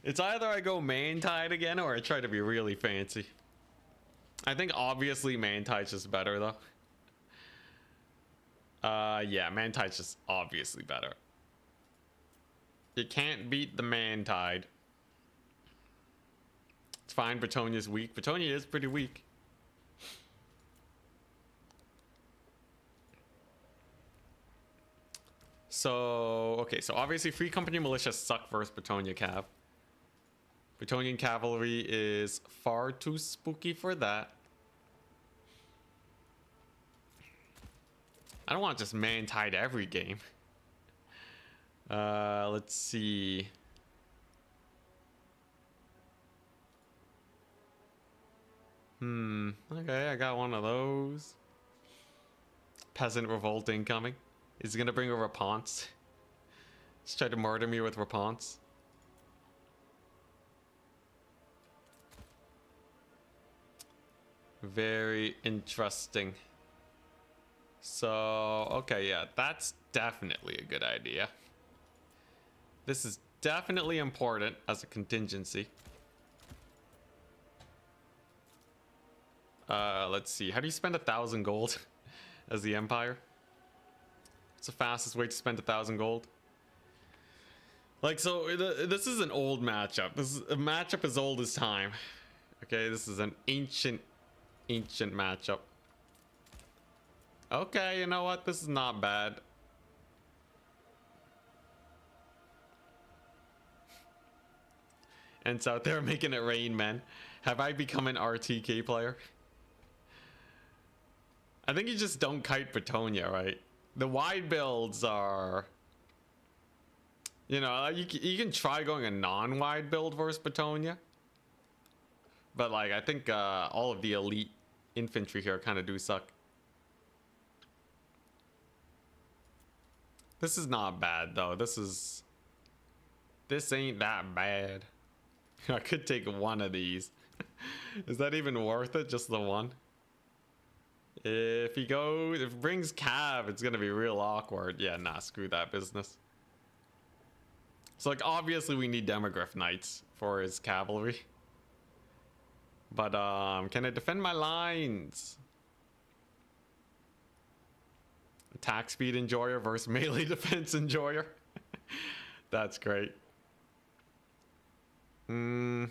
It's either I go man-tied again or I try to be really fancy. I think obviously man-tied's just better though. Yeah, man-tied's just obviously better. You can't beat the man-tied. It's fine, Bretonnia's weak. Bretonnia is pretty weak. So, okay, so obviously Free Company Militia suck versus Bretonnia Cav. Bretonnian Cavalry is far too spooky for that. I don't want to just man-tied every game. Let's see. Okay, I got one of those. Peasant Revolt incoming. Is he gonna bring a Raponce? He's trying to murder me with Raponce. Very interesting. So, okay, yeah, that's definitely a good idea. This is definitely important as a contingency. Let's see. How do you spend 1,000 gold as the Empire? It's the fastest way to spend 1,000 gold. Like, so this is an old matchup. This is a matchup as old as time. Okay, this is an ancient matchup. Okay, you know what? This is not bad. And so out there making it rain, man. Have I become an RTK player? I think you just don't kite Bretonnia, right? The wide builds are, you know, you can try going a non-wide build versus Bretonnia. But like, I think all of the elite infantry here kind of do suck. This is not bad though. This ain't that bad. I could take one of these. Is that even worth it? Just the one? If it brings Cav, it's gonna be real awkward. Yeah, nah, screw that business. So like, obviously we need Demogryph Knights for his cavalry. But can I defend my lines? Attack Speed Enjoyer versus Melee Defense Enjoyer. That's great. So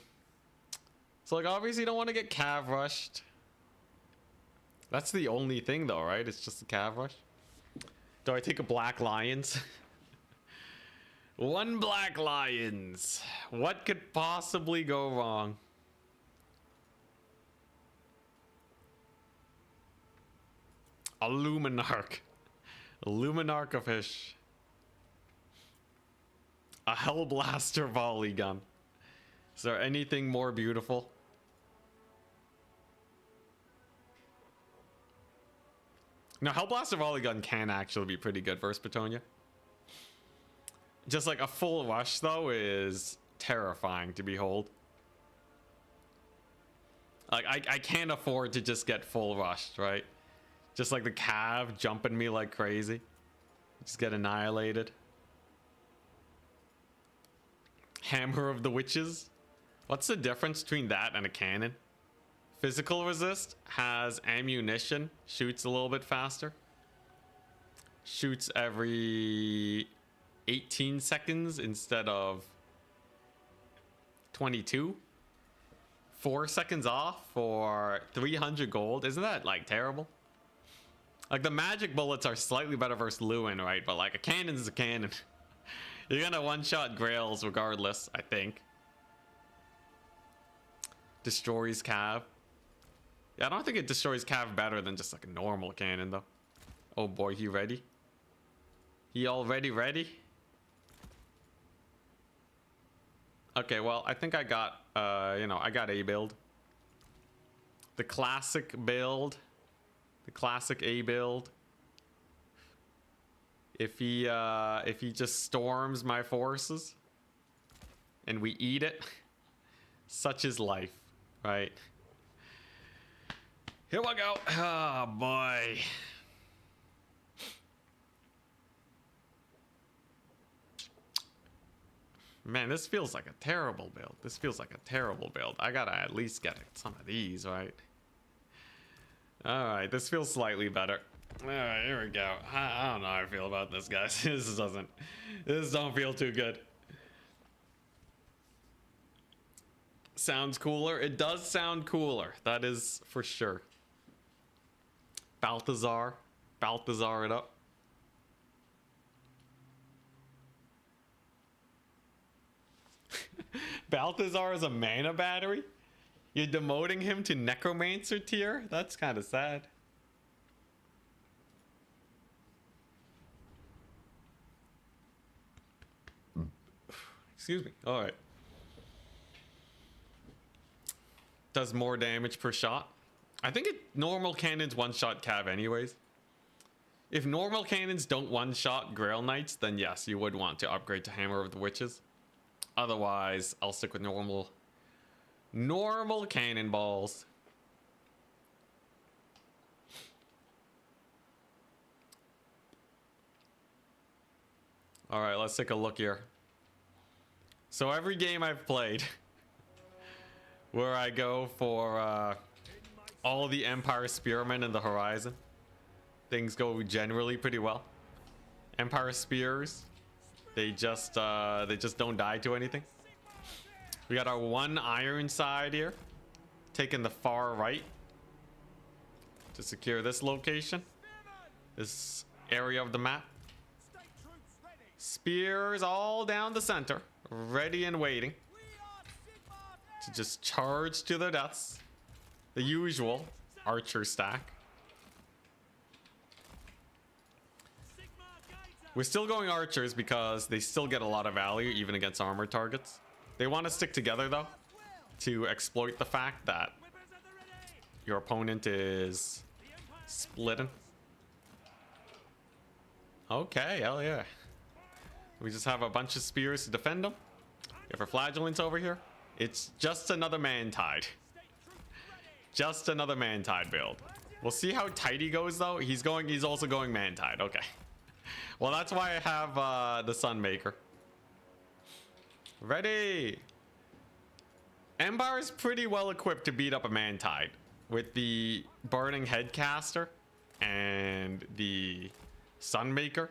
like, obviously you don't want to get Cav rushed. That's the only thing though, right? It's just a Cav rush. Do I take a Black Lions? One Black Lions. What could possibly go wrong? A Luminarch. A Luminarch of Hish. A Hellblaster volley gun. Is there anything more beautiful? No, Hellblaster volley gun can actually be pretty good versus Bretonnia. Just like a full rush though is terrifying to behold. Like I can't afford to just get full rushed, right? Just like the Cav jumping me like crazy. Just get annihilated. Hammer of the Witches. What's the difference between that and a cannon? Physical resist, has ammunition, shoots a little bit faster. Shoots every 18 seconds instead of 22. 4 seconds off for 300 gold. Isn't that like terrible? Like the magic bullets are slightly better versus Lewin, right? But like a cannon is a cannon. You're gonna one-shot Grails regardless, I think. Destroys Cav. Yeah, I don't think it destroys Cav better than just like a normal cannon though. Oh boy, he ready? He already ready? Okay, well, I think I got, you know, I got a build. The classic build. The classic A build. If he just storms my forces and we eat it, such is life, right? Here we go. Oh boy. Man, this feels like a terrible build. This feels like a terrible build. I gotta at least get some of these, right? Alright, this feels slightly better. Alright, here we go. I don't know how I feel about this, guys. This don't feel too good. Sounds cooler. It does sound cooler. That is for sure. Balthazar it up. Balthazar is a mana battery? You're demoting him to Necromancer tier? That's kind of sad. Excuse me. All right. Does more damage per shot. I think normal cannons one-shot Cav anyways. If normal cannons don't one-shot Grail Knights, then yes, you would want to upgrade to Hammer of the Witches. Otherwise, I'll stick with normal cannonballs. All right, let's take a look here. So every game I've played where I go for all the Empire Spearmen in the horizon, things go generally pretty well. Empire Spears, they just don't die to anything. We got our one iron side here, taking the far right to secure this location, this area of the map. Spears all down the center, ready and waiting to just charge to their deaths. The usual archer stack. We're still going archers because they still get a lot of value even against armor targets. They want to stick together though to exploit the fact that your opponent is splitting. Okay, hell yeah. We just have a bunch of spears to defend them. If our flagellants over here, it's just another man-tide. Just another man-tide build. We'll see how tight he goes though. He's also going man-tide. Okay. Well, that's why I have the Sunmaker. Ready. Embar is pretty well equipped to beat up a man-tide with the Burning Headcaster and the Sunmaker.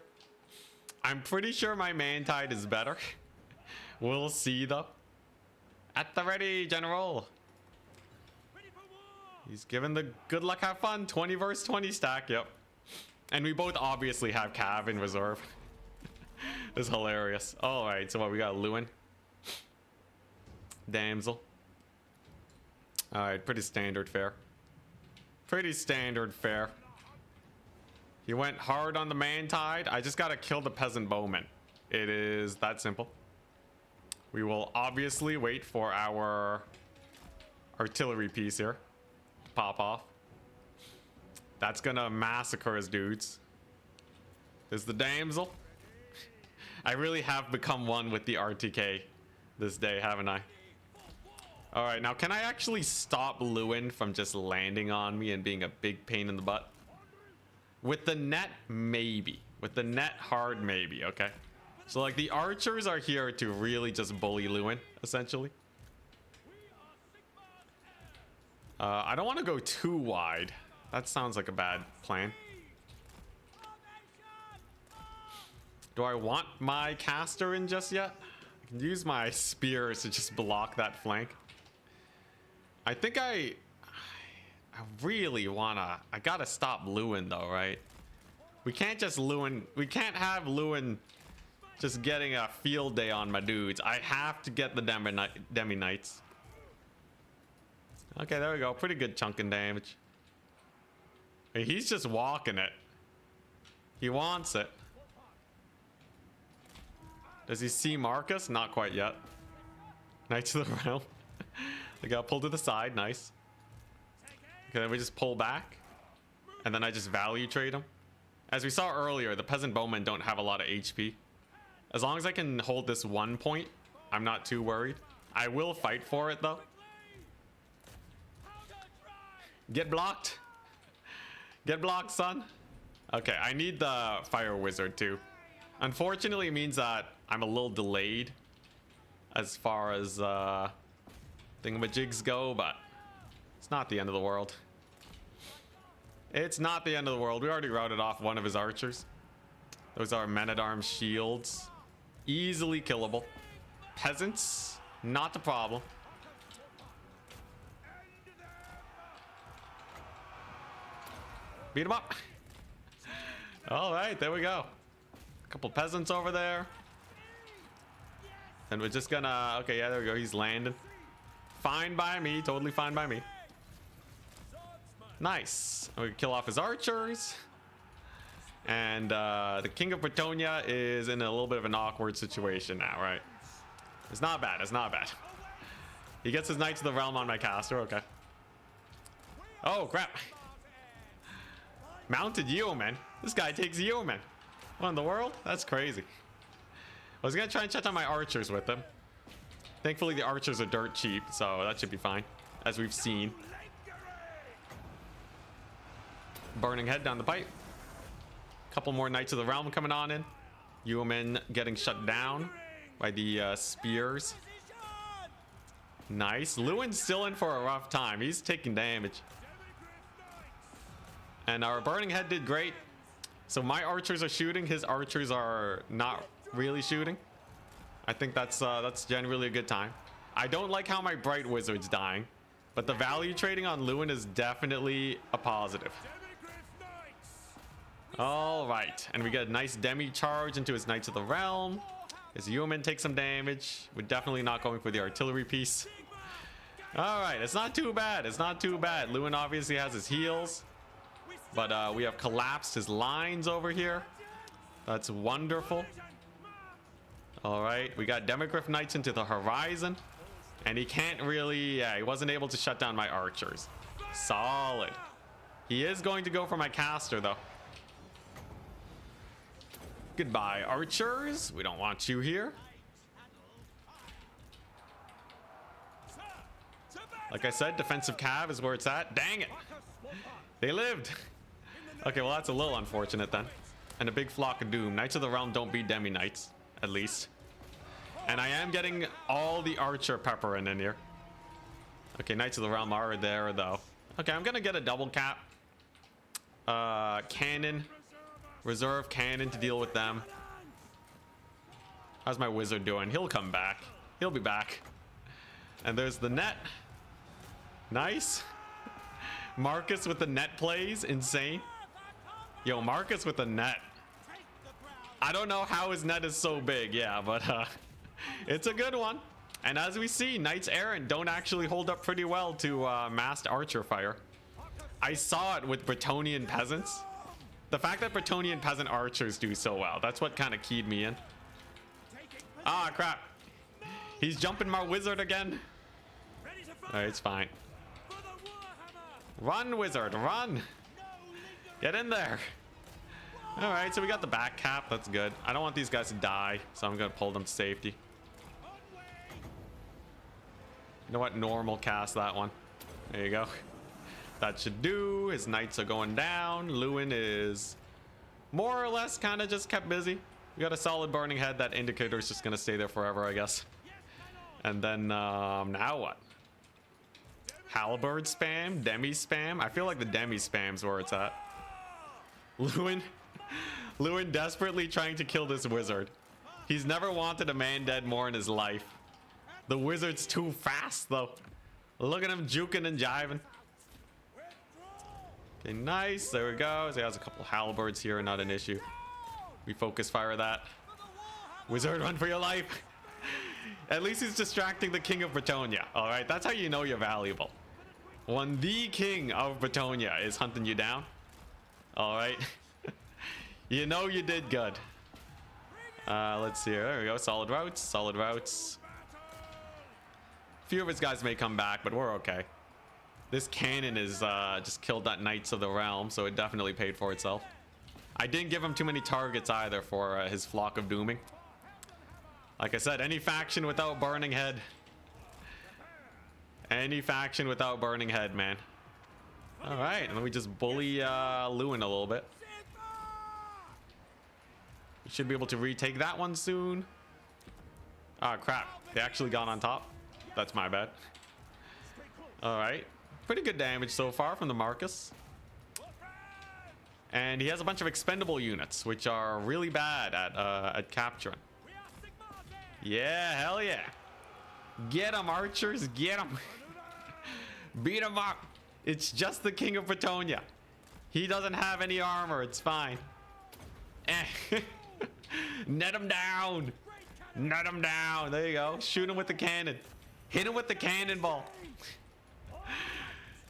I'm pretty sure my man-tide is better. We'll see though. At the ready, General. He's given the good luck, have fun. 20 versus 20 stack, yep. And we both obviously have Cav in reserve. It's hilarious. All right, so what, we got Lewin. Damsel. All right, pretty standard fare. Pretty standard fare. He went hard on the man-tide. I just gotta kill the peasant bowman. It is that simple. We will obviously wait for our artillery piece here to pop off. That's gonna massacre his dudes. There's the damsel. I really have become one with the RTK this day, haven't I? All right, now can I actually stop Lewin from just landing on me and being a big pain in the butt? With the net, maybe. With the net, hard maybe, okay? So like the archers are here to really just bully Lewin, essentially. I don't want to go too wide. That sounds like a bad plan. Do I want my caster in just yet? I can use my spears to just block that flank. I think I really wanna... I gotta stop Lewin though, right? We can't just Lewin... We can't have Lewin just getting a field day on my dudes. I have to get the Demi Knights. Okay, there we go. Pretty good chunking damage. Hey, he's just walking it. He wants it. Does he see Marcus? Not quite yet. Knights of the Realm. They got pulled to the side. Nice. Okay, then we just pull back. And then I just value trade him. As we saw earlier, the peasant bowmen don't have a lot of HP. As long as I can hold this 1 point, I'm not too worried. I will fight for it though. Get blocked. Get blocked, son. Okay, I need the fire wizard too. Unfortunately, it means that I'm a little delayed as far as thingamajigs go, but it's not the end of the world. It's not the end of the world. We already routed off one of his archers. Those are men-at-arms shields. Easily killable. Peasants, not a problem. Beat him up. All right, there we go. A couple peasants over there. And we're just gonna... Okay, yeah, there we go. He's landing. Fine by me. Totally fine by me. Nice. We can kill off his archers. And the King of Bretonnia is in a little bit of an awkward situation now, right? It's not bad. It's not bad. He gets his Knights of the Realm on my caster. Okay. Oh, crap. Mounted yeoman. This guy takes yeoman. What in the world? That's crazy. I was going to try and check on my archers with them. Thankfully, the archers are dirt cheap, so that should be fine, as we've seen. Burning head down the pipe. Couple more Knights of the Realm coming on in. Yeoman getting shut down by the spears. Nice. Lewin's still in for a rough time. He's taking damage. And our burning head did great. So my archers are shooting. His archers are not really shooting. I think that's generally a good time. I don't like how my bright wizard's dying, but the value trading on Lewin is definitely a positive. All right, and we get a nice demi charge into his Knights of the Realm. His yeoman takes some damage. We're definitely not going for the artillery piece. All right, it's not too bad. It's not too bad. Lewin obviously has his heals, but we have collapsed his lines over here. That's wonderful. All right, we got Demigryph Knights into the horizon, and he can't really, he wasn't able to shut down my archers. Solid. He is going to go for my caster though. Goodbye, archers. We don't want you here. Like I said, defensive cav is where it's at. Dang it. They lived. Okay, well, that's a little unfortunate then. And a big flock of doom. Knights of the Realm don't beat Demi Knights, at least. And I am getting all the archer pepper in here. Okay, Knights of the Realm are there, though. Okay, I'm going to get a double cap. Cannon. Reserve cannon to deal with them. How's my wizard doing? He'll come back. He'll be back. And there's the net. Nice. Marcus with the net plays. Insane. Yo, Marcus with the net. I don't know how his net is so big. Yeah, but it's a good one. And as we see, Knights Errant don't actually hold up pretty well to massed archer fire. I saw it with Bretonnian peasants. The fact that Bretonnian peasant archers do so well, that's what kind of keyed me in. Ah, crap. He's jumping my wizard again. Alright, it's fine. Run, wizard, run. Get in there. Alright, so we got the back cap. That's good. I don't want these guys to die, so I'm going to pull them to safety. You know what? Normal cast that one. There you go. That should do. His knights are going down. Lewin is more or less kind of just kept busy. We got a solid burning head. That indicator is just going to stay there forever, I guess. And then now what? Halberd spam? Demi spam? I feel like the demi spam's where it's at. Lewin Lewin desperately trying to kill this wizard. He's never wanted a man dead more in his life. The wizard's too fast, though. Look at him juking and jiving. Okay, nice. There we go. So he has a couple halberds here, not an issue. We focus fire that. Wizard, run for your life. At least he's distracting the king of Bretonnia. All right, that's how you know you're valuable. When the king of Bretonnia is hunting you down. All right. You know you did good. Let's see here. There we go. Solid routes. Solid routes. A few of his guys may come back, but we're okay. This cannon is just killed that Knights of the Realm, so it definitely paid for itself. I didn't give him too many targets either for his flock of dooming. Like I said, any faction without burning head. Any faction without burning head, man. All right, and then we just bully Lewin a little bit. We should be able to retake that one soon. Oh, crap. They actually got on top. That's my bad. All right. Pretty good damage so far from the Marcus. And he has a bunch of expendable units, which are really bad at capturing. Yeah, hell yeah. Get them, archers. Get them. Beat them up. It's just the king of Bretonnia. He doesn't have any armor. It's fine. Net him down. Net him down. There you go. Shoot him with the cannon. Hit him with the cannonball.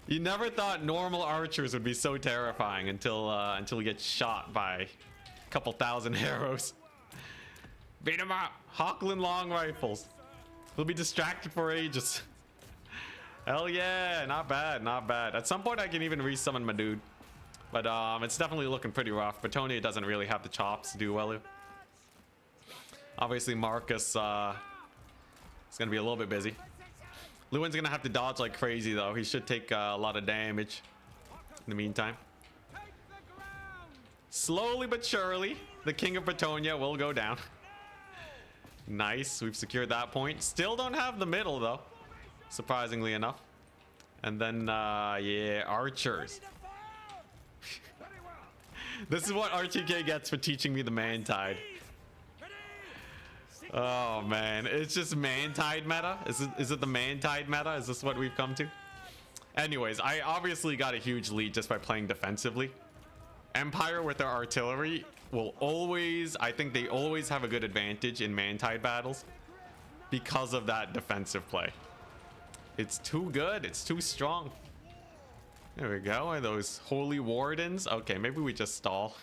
You never thought normal archers would be so terrifying until you get shot by a couple thousand arrows. Beat him up. Hochland long rifles. He'll be distracted for ages. Hell yeah. Not bad. Not bad. At some point I can even resummon my dude. But it's definitely looking pretty rough. Bretonnia doesn't really have the chops to do well. Obviously Marcus is going to be a little bit busy. Lewin's going to have to dodge like crazy though. He should take a lot of damage in the meantime. Slowly but surely, the king of Bretonnia will go down. Nice. We've secured that point. Still don't have the middle though, surprisingly enough. And then, yeah, archers. This is what RTK gets for teaching me the man-tide. Oh man, it's just man-tide meta. Is it the man-tide meta? Is this what we've come to? Anyways, I obviously got a huge lead just by playing defensively. Empire with their artillery will always, I think they always have a good advantage in man-tide battles because of that defensive play. It's too good. It's too strong. There we go. Are those holy wardens? Okay, maybe we just stall.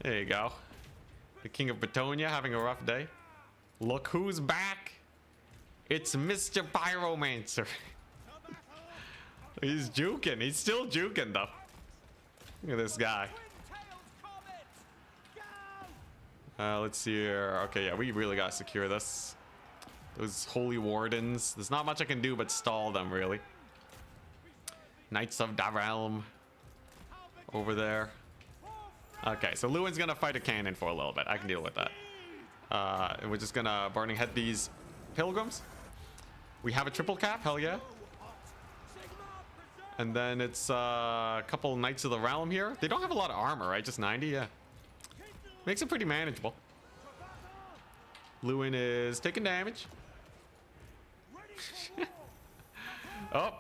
There you go. The king of Bretonnia having a rough day. Look who's back. It's Mr. Pyromancer. He's juking. He's still juking though. Look at this guy. Let's see here. Okay, yeah, we really gotta secure this. Those holy wardens. There's not much I can do but stall them, really. Knights of the Realm over there. Okay, so Lewin's gonna fight a cannon for a little bit. I can deal with that. And we're just gonna burning head these pilgrims. We have a triple cap, hell yeah. And then it's a couple Knights of the Realm here. They don't have a lot of armor, right? Just 90, yeah. Makes it pretty manageable. Lewin is taking damage. Oh.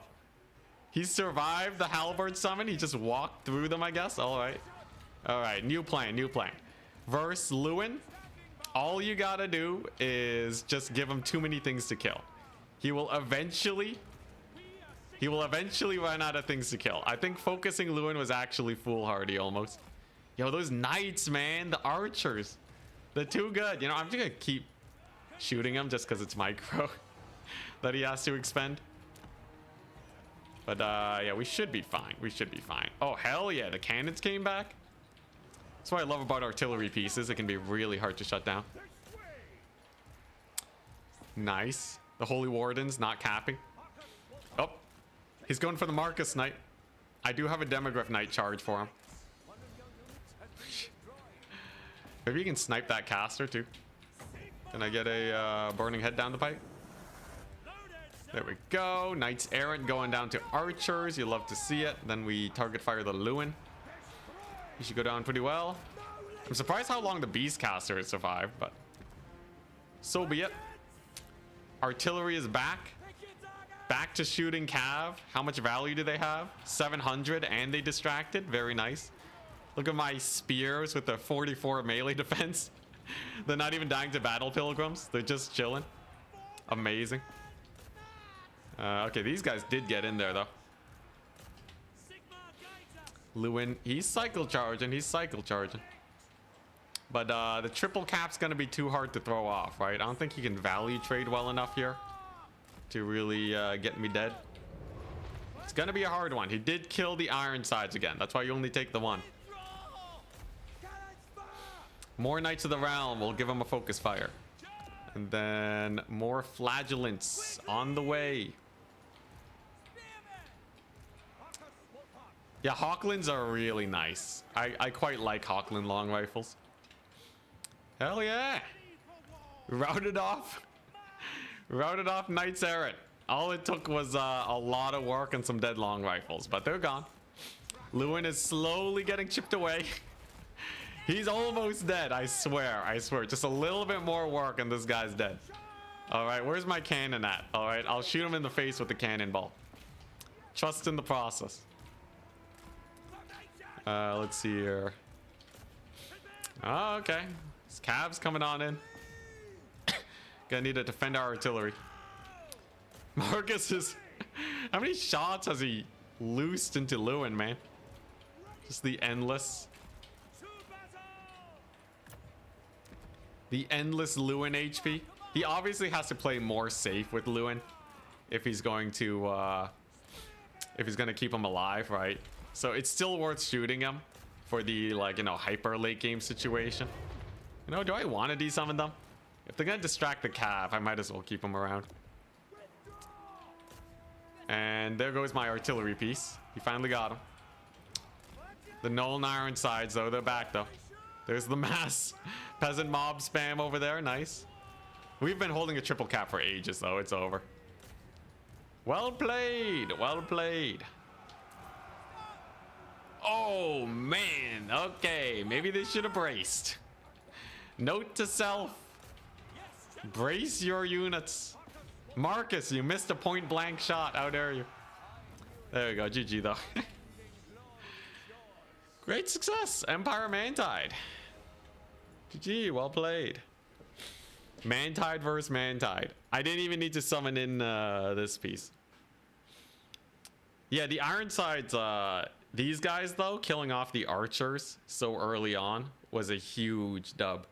He survived the halberd summon. He just walked through them, I guess. All right. All right. New plan. New plan. Verse Lewin. All you gotta do is just give him too many things to kill. He will eventually run out of things to kill. I think focusing Lewin was actually foolhardy almost. Yo, those knights, man. The archers. They're too good. You know, I'm just gonna keep shooting him just because it's micro that he has to expend. But yeah, we should be fine. We should be fine. Oh, hell yeah. The cannons came back. That's what I love about artillery pieces. It can be really hard to shut down. Nice. The Holy Wardens not capping. Oh, he's going for the Marcus Knight. I do have a Demogryph Knight charge for him. Maybe you can snipe that caster too. Can I get a burning head down the pipe? There we go. Knights Errant going down to archers. You love to see it. Then we target fire the Lewin. He should go down pretty well. I'm surprised how long the Beastcaster has survived, but so be it. Artillery is back. Back to shooting Cav. How much value do they have? 700, and they distracted. Very nice. Look at my spears with the 44 melee defense. They're not even dying to battle pilgrims. They're just chilling. Amazing. Okay, these guys did get in there, though. Lewin, he's cycle charging. He's cycle charging. But the triple cap's going to be too hard to throw off, right? I don't think he can value trade well enough here to really get me dead. It's going to be a hard one. He did kill the Ironsides again. That's why you only take the one. More Knights of the Realm will give him a focus fire. And then more Flagellants on the way. Yeah, Hawklands are really nice. I quite like Hawkland long rifles. Hell yeah. Routed off. Routed off Knights Errant. All it took was a lot of work and some dead long rifles, but they're gone. Lewin is slowly getting chipped away. He's almost dead, I swear. I swear. Just a little bit more work and this guy's dead. All right, where's my cannon at? All right, I'll shoot him in the face with the cannonball. Trust in the process. Let's see here. Oh, okay. This Cav's coming on in. Gonna need to defend our artillery. Marcus is... How many shots has he loosed into Lewin, man? Just the endless... The endless Lewin HP. He obviously has to play more safe with Lewin if he's going to keep him alive, right? So it's still worth shooting him for the, like, you know, hyper late game situation. You know, do I want to desummon them? If they're gonna distract the Cav, I might as well keep them around. And there goes my artillery piece. He finally got him. The Nolan Ironsides, though, they're back, though. There's the mass peasant mob spam over there. Nice. We've been holding a triple cap for ages, though. It's over. Well played. Well played. Oh, man. Okay. Maybe they should have braced. Note to self. Brace your units. Marcus, you missed a point blank shot. How dare you? There we go. GG, though. Great success. Empire Mantide. GG, well played. Mantide versus Mantide. I didn't even need to summon in this piece. Yeah, the Ironsides, these guys, though, killing off the archers so early on was a huge dub.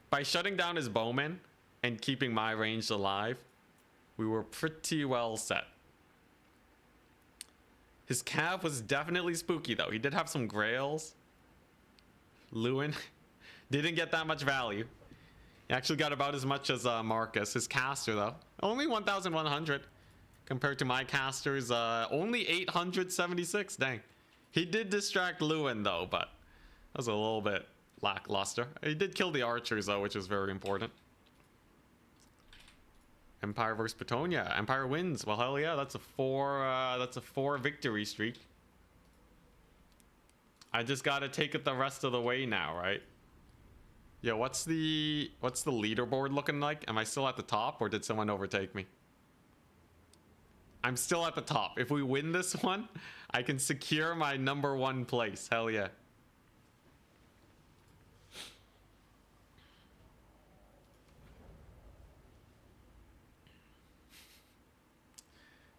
By shutting down his bowmen and keeping my range alive, we were pretty well set. His Cav was definitely spooky, though. He did have some grails. Lewin didn't get that much value. He actually got about as much as Marcus. His caster, though, only 1,100 compared to my caster's only 876. Dang. He did distract Lewin, though, but that was a little bit lackluster. He did kill the archers, though, which was very important. Empire versus Bretonnia. Empire wins. Well, hell yeah, that's a four victory streak. I just gotta take it the rest of the way now, right? Yo, what's the leaderboard looking like? Am I still at the top, or did someone overtake me? I'm still at the top. If we win this one, I can secure my #1 place. Hell yeah.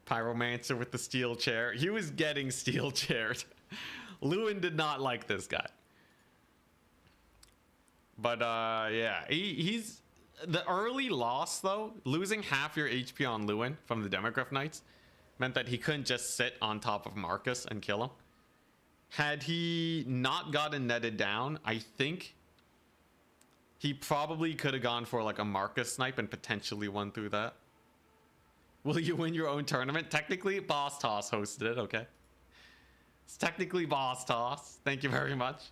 Pyromancer with the steel chair. He was getting steel chaired. Lewin did not like this guy. But yeah, he's the early loss, though. Losing half your HP on Lewin from the Demograph Knights meant that he couldn't just sit on top of Marcus and kill him. Had he not gotten netted down, I think he probably could have gone for like a Marcus snipe and potentially won through that. Will you win your own tournament? Technically, Boss Toss hosted it, okay. It's technically Boss Toss. Thank you very much.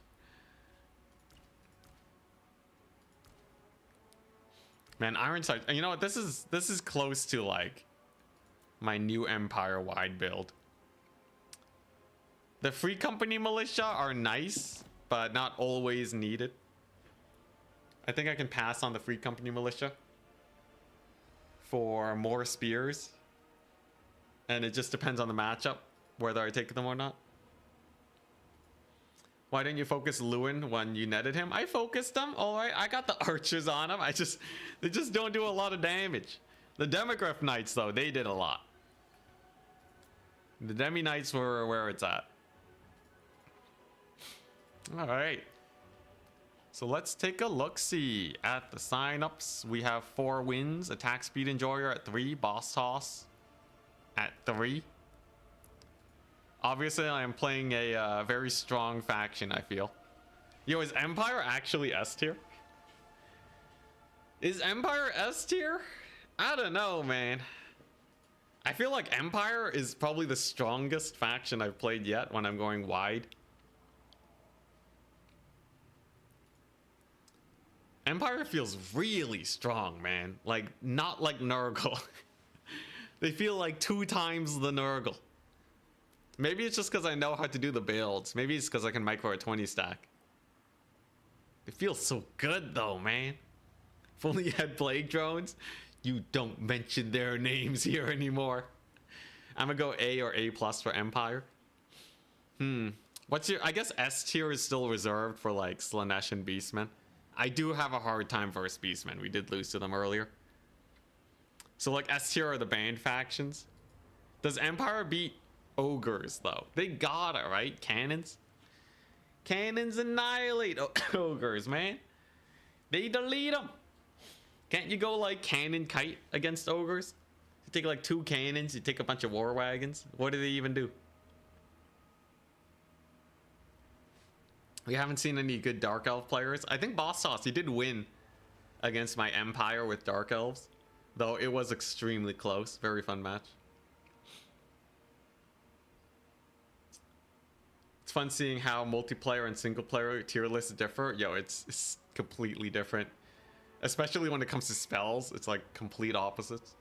Man, Ironside, you know what? This is close to like my new Empire wide build. The Free Company Militia are nice, but not always needed. I think I can pass on the Free Company Militia for more spears. And it just depends on the matchup, whether I take them or not. Why didn't you focus Lewin when you netted him? I focused them, alright. I got the archers on him. They just don't do a lot of damage. The Demigryph Knights, though, they did a lot. The Demi Knights were where it's at. Alright. So let's take a look-see at the sign-ups. We have 4 wins. Attack Speed Enjoyer at 3. Boss Toss at 3. Obviously, I am playing a very strong faction, I feel. Yo, is Empire actually S tier? Is Empire S tier? I don't know, man. I feel like Empire is probably the strongest faction I've played yet when I'm going wide. Empire feels really strong, man. Like, not like Nurgle. They feel like 2 times the Nurgle. Maybe it's just because I know how to do the builds. Maybe it's because I can micro a 20 stack. It feels so good though, man. If only you had Plague Drones. You don't mention their names here anymore. I'm gonna go A or A+ for Empire. What's your... I guess S tier is still reserved for like Slanesh and Beastmen. I do have a hard time versus Beastmen. We did lose to them earlier. So like S tier are the banned factions. Does Empire beat Ogres though? They got it, right? Cannons? Cannons annihilate Ogres, man. They delete them. Can't you go like Cannon Kite against Ogres? You take like 2 cannons, you take a bunch of war wagons. What do they even do? We haven't seen any good Dark Elf players. I think Boss Toss, he did win against my Empire with Dark Elves. Though it was extremely close. Very fun match. It's fun seeing how multiplayer and single player tier lists differ. Yo, it's completely different. Especially when it comes to spells. It's like complete opposites.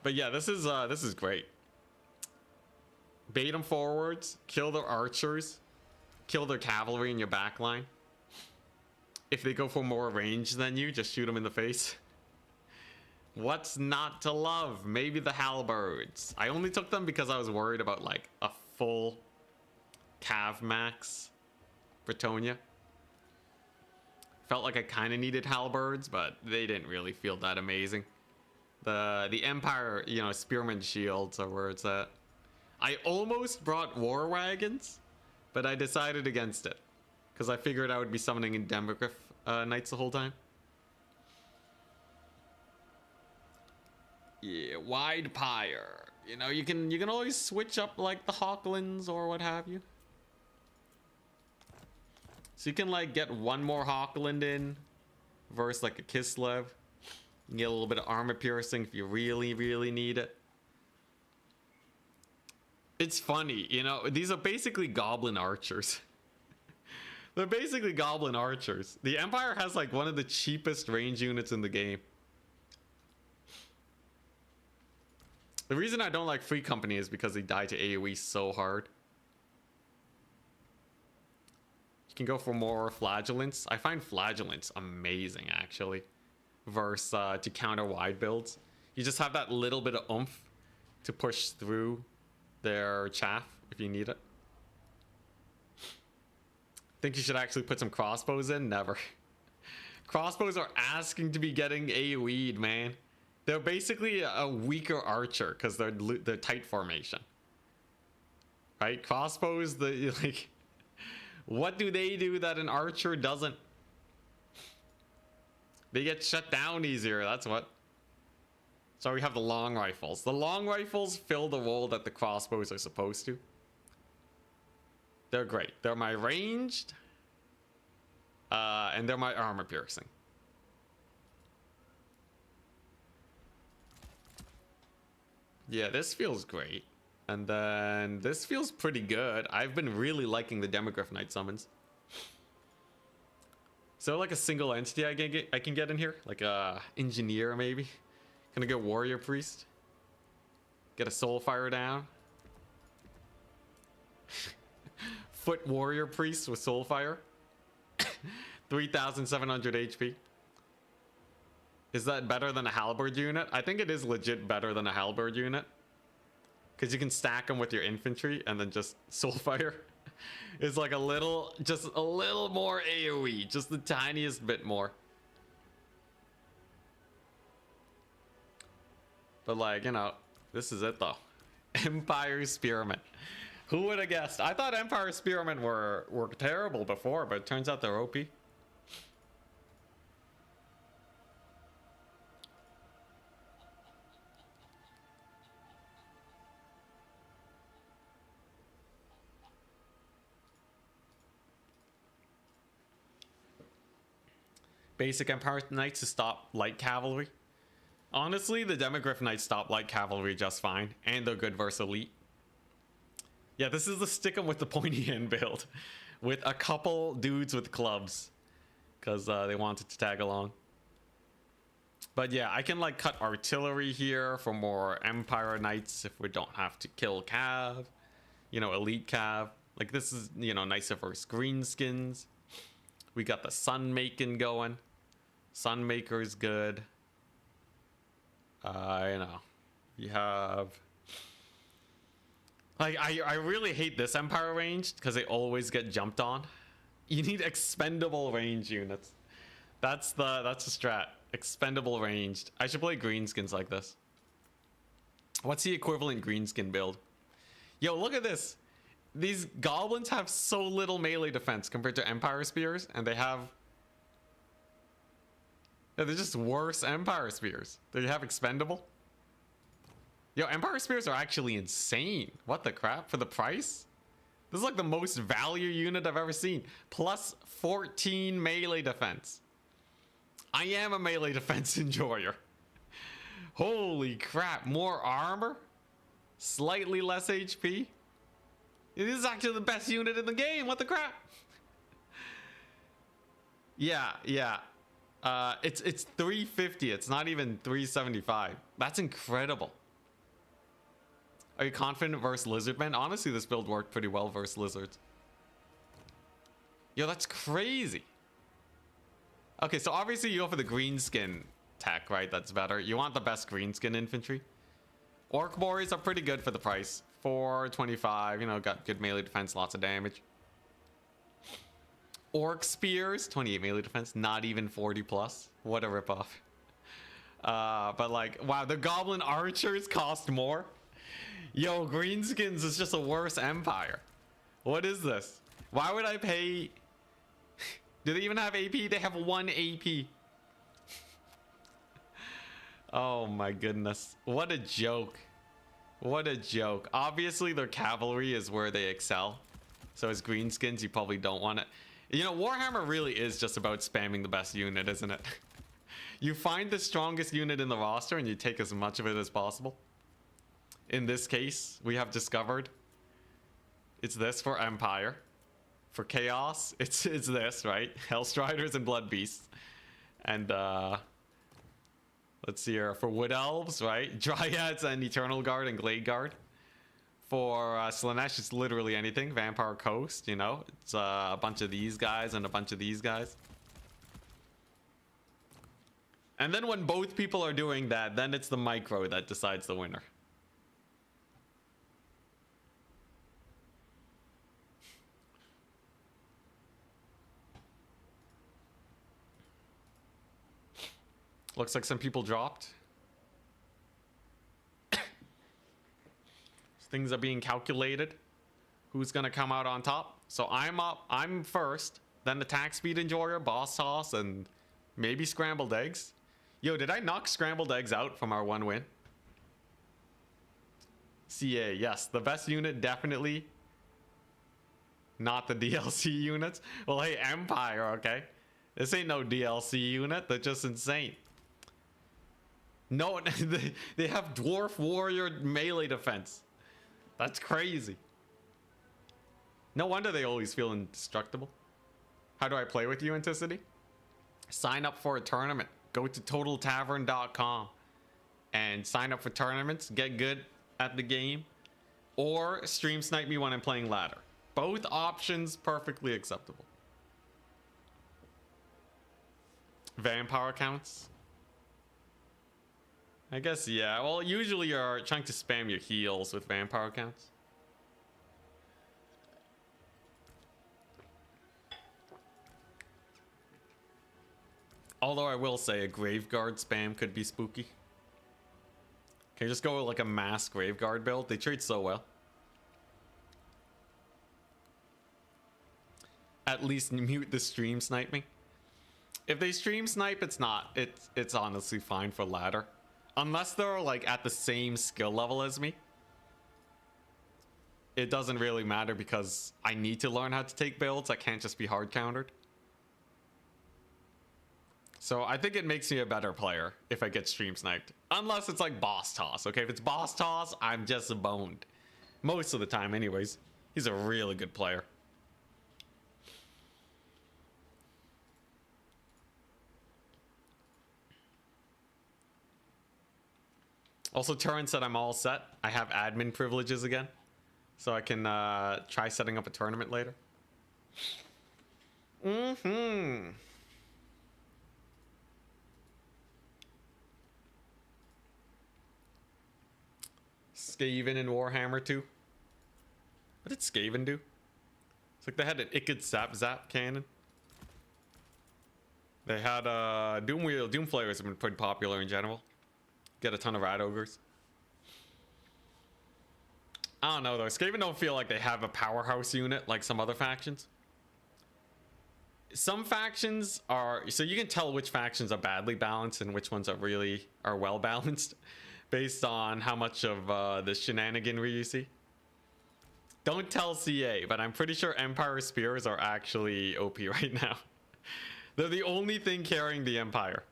But yeah, this is great. Bait them forwards, kill their archers, kill their cavalry in your backline. If they go for more range than you, just shoot them in the face. What's not to love? Maybe the halberds. I only took them because I was worried about like a full cav max Bretonnia. Felt like I kind of needed halberds, but they didn't really feel that amazing. The Empire, you know, spearman shields are where it's at. I almost brought war wagons, but I decided against it because I figured I would be summoning in Demigryph Knights the whole time. Yeah, wide pyre. You know, you can always switch up like the Hawklands or what have you. So you can like get 1 more Hawkland in versus like a Kislev. You can get a little bit of armor piercing if you really, really need it. It's funny, you know, these are basically goblin archers. They're basically goblin archers. The Empire has like one of the cheapest range units in the game. The reason I don't like Free Company is because they die to AoE so hard. You can go for more Flagellants. I find Flagellants amazing, actually. Versus to counter wide builds. You just have that little bit of oomph to push through their chaff if you need it. Think you should actually put some crossbows in? Never. Crossbows are asking to be getting AoE'd, man. They're basically a weaker archer because they're tight formation. Right? Crossbows, like, what do they do that an archer doesn't? They get shut down easier, that's what. So we have the long rifles. The long rifles fill the role that the crossbows are supposed to. They're great. They're my ranged. And they're my armor piercing. Yeah, this feels great. And then this feels pretty good. I've been really liking the Demigryph Knight summons. So like a single entity I can get in here? Like a engineer maybe? Gonna get warrior priest? Get a Soulfire down. Foot Warrior Priest with Soulfire. 3,700 HP. Is that better than a Halberd unit? I think it is legit better than a Halberd unit. Because you can stack them with your infantry and then just Soulfire. It's like a little, just a little more AoE. Just the tiniest bit more. But like, you know, this is it though. Empire Spearmen. Who would have guessed? I thought Empire Spearmen were terrible before, but it turns out they're OP. Basic Empire Knights to stop light cavalry. Honestly, the Demogryph Knights stop light cavalry just fine, and they're good versus elite. Yeah, this is the stick 'em with the pointy end build, with a couple dudes with clubs, because they wanted to tag along. But yeah, I can like cut artillery here for more Empire Knights if we don't have to kill Cav, you know, elite Cav. Like this is, you know, nicer versus greenskins. We got the Sunmaking going. Sunmaker is good. You know, you have like I really hate this Empire ranged because they always get jumped on. You need expendable range units. That's the strat. Expendable ranged. I should play greenskins like this. What's the equivalent greenskin build? Yo, look at this. These goblins have so little melee defense compared to Empire Spears, and they have... They're just worse Empire Spears. They have expendable. Yo, Empire Spears are actually insane. What the crap? For the price? This is like the most value unit I've ever seen. Plus 14 melee defense. I am a melee defense enjoyer. Holy crap. More armor? Slightly less HP? This is actually the best unit in the game. What the crap? Yeah. It's 350. It's not even 375. That's incredible. Are you confident versus Lizardmen? Honestly, this build worked pretty well versus Lizards. Yo, that's crazy. Okay, so obviously you go for the greenskin tech, right? That's better. You want the best greenskin infantry. Orc Warriors are pretty good for the price. 425, you know, got good melee defense, lots of damage. Orc Spears, 28 melee defense, not even 40 plus. What a ripoff. But like, wow, the Goblin Archers cost more. Yo, greenskins is just a worse empire. What is this? Why would I pay... Do they even have AP? They have 1 AP. Oh my goodness. What a joke. What a joke. Obviously, their cavalry is where they excel. So as greenskins, you probably don't want it. You know, Warhammer really is just about spamming the best unit, isn't it? You find the strongest unit in the roster and you take as much of it as possible. In this case, we have discovered it's this for Empire. For Chaos, it's this, right? Hellstriders and Blood Beasts. And let's see here. For Wood Elves, right? Dryads and Eternal Guard and Glade Guard. For Slaanesh, it's literally anything. Vampire Coast, you know? It's a bunch of these guys and a bunch of these guys. And then when both people are doing that, then it's the micro that decides the winner. Looks like some people dropped. Things are being calculated. Who's gonna come out on top? So I'm up. I'm first. Then Attack Speed Enjoyer, Boss Toss, and maybe Scrambled Eggs. Yo, did I knock Scrambled Eggs out from our 1 win? CA, yes. The best unit, definitely. Not the DLC units. Well, hey, Empire, okay? This ain't no DLC unit. They're just insane. No, they have Dwarf Warrior melee defense. That's crazy. No wonder they always feel indestructible. How do I play with you, Anticity? Sign up for a tournament. Go to totaltavern.com and sign up for tournaments. Get good at the game, or stream snipe me when I'm playing ladder. Both options perfectly acceptable. Vampire accounts? I guess, yeah. Well, usually you're trying to spam your heals with vampire accounts. Although I will say a Graveguard spam could be spooky. Can you just go with like a mass Graveguard build? They trade so well. At least mute the stream sniping. If they stream snipe, it's not. It's honestly fine for ladder. Unless they're like at the same skill level as me. It doesn't really matter because I need to learn how to take builds. I can't just be hard countered. So I think it makes me a better player if I get stream sniped. Unless it's like boss toss. Okay, if it's boss toss, I'm just boned. Most of the time anyways. He's a really good player. Also, Turin said I'm all set. I have admin privileges again. So I can try setting up a tournament later. Mm-hmm. Skaven in Warhammer 2. What did Skaven do? It's like they had an Ikid Zap cannon. They had Doom Flayers have been pretty popular in general. Get a ton of Rat Ogres. I don't know though. Skaven don't feel like they have a powerhouse unit like some other factions. Some factions are, so you can tell which factions are badly balanced and which ones are well balanced based on how much of the shenaniganry you see. Don't tell CA, but I'm pretty sure Empire Spears are actually OP right now. They're the only thing carrying the Empire.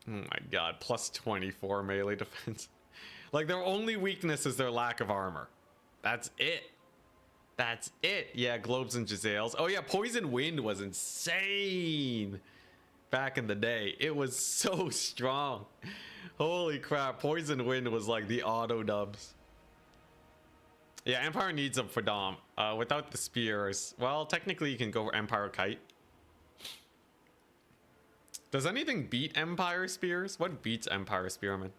Oh my god, plus 24 melee defense. Like, their only weakness is their lack of armor. That's it. That's it. Yeah, Globes and Giselles. Oh yeah, Poison Wind was insane back in the day. It was so strong. Holy crap, Poison Wind was like the auto dubs. Yeah, Empire needs them for Dom. Without the spears, well, technically you can go for Empire Kite. Does anything beat Empire Spears? What beats Empire Spearmen?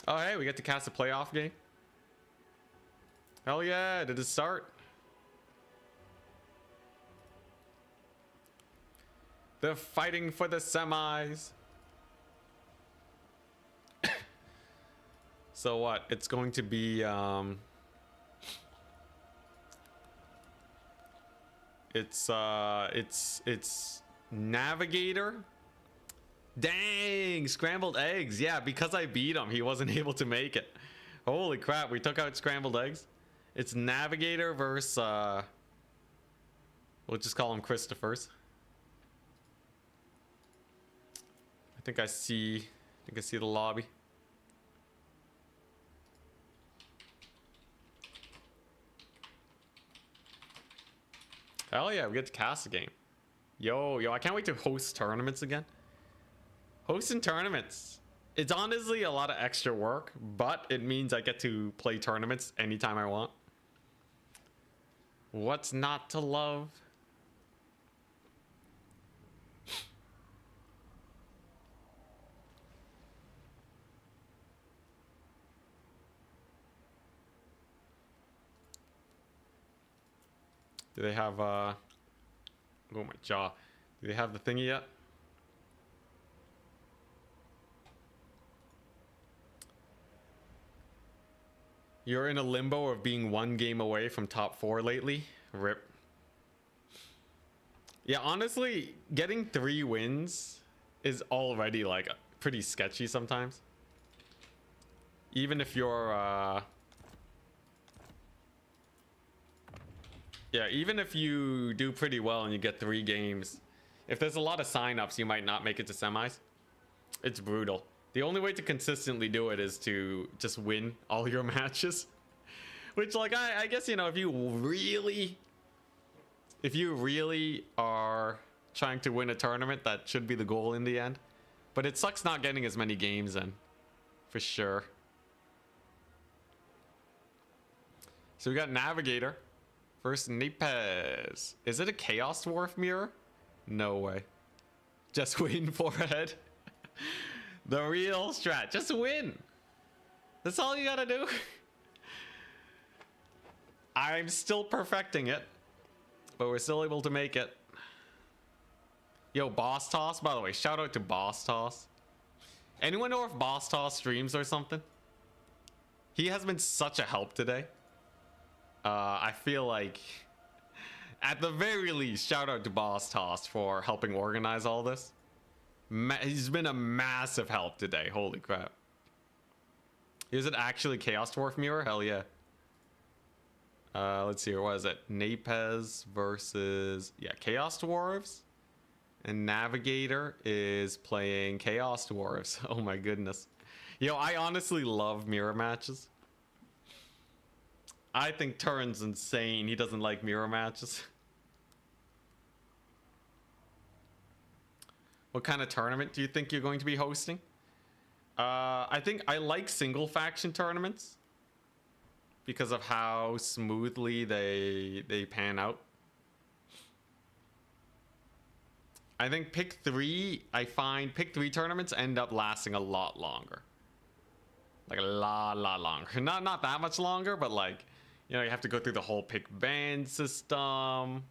Oh, hey, we get to cast a playoff game. Hell yeah, did it start? They're fighting for the semis. So what? It's going to be, it's Navigator. Dang, scrambled eggs. Yeah, because I beat him, he wasn't able to make it. Holy crap, we took out scrambled eggs. It's Navigator versus we'll just call him Christopher's. I think I see the lobby. Hell yeah, we get to cast a game. Yo, I can't wait to host tournaments again. Hosting tournaments. It's honestly a lot of extra work, but it means I get to play tournaments anytime I want. What's not to love? Do they have oh my jaw. Do they have the thingy yet? You're in a limbo of being one game away from top 4 lately. RIP. Yeah, honestly, getting 3 wins is already like pretty sketchy sometimes. Even if you're yeah, even if you do pretty well and you get 3 games, if there's a lot of signups, you might not make it to semis. It's brutal. The only way to consistently do it is to just win all your matches. Which, like, I guess, you know, if you really are trying to win a tournament. That should be the goal in the end. But it sucks not getting as many games in. For sure. So we got Navigator. First Nepes. Is it a Chaos Dwarf mirror? No way. Just win forehead. The real strat. Just win. That's all you gotta do. I'm still perfecting it. But we're still able to make it. Yo, Boss Toss, by the way, shout out to Boss Toss. Anyone know if Boss Toss streams or something? He has been such a help today. I feel like, at the very least, shout out to Boss Toss for helping organize all this. He's been a massive help today. Holy crap. Is it actually Chaos Dwarf mirror? Hell yeah. Let's see here. What is it? Nepes versus... yeah, Chaos Dwarves. And Navigator is playing Chaos Dwarves. Oh my goodness. Yo, I honestly love mirror matches. I think Turin's insane. He doesn't like mirror matches. What kind of tournament do you think you're going to be hosting? I think I like single faction tournaments because of how smoothly they pan out. I think pick 3, I find pick 3 tournaments end up lasting a lot longer. Like a lot longer. Not that much longer, but like, you know, you have to go through the whole pick ban system.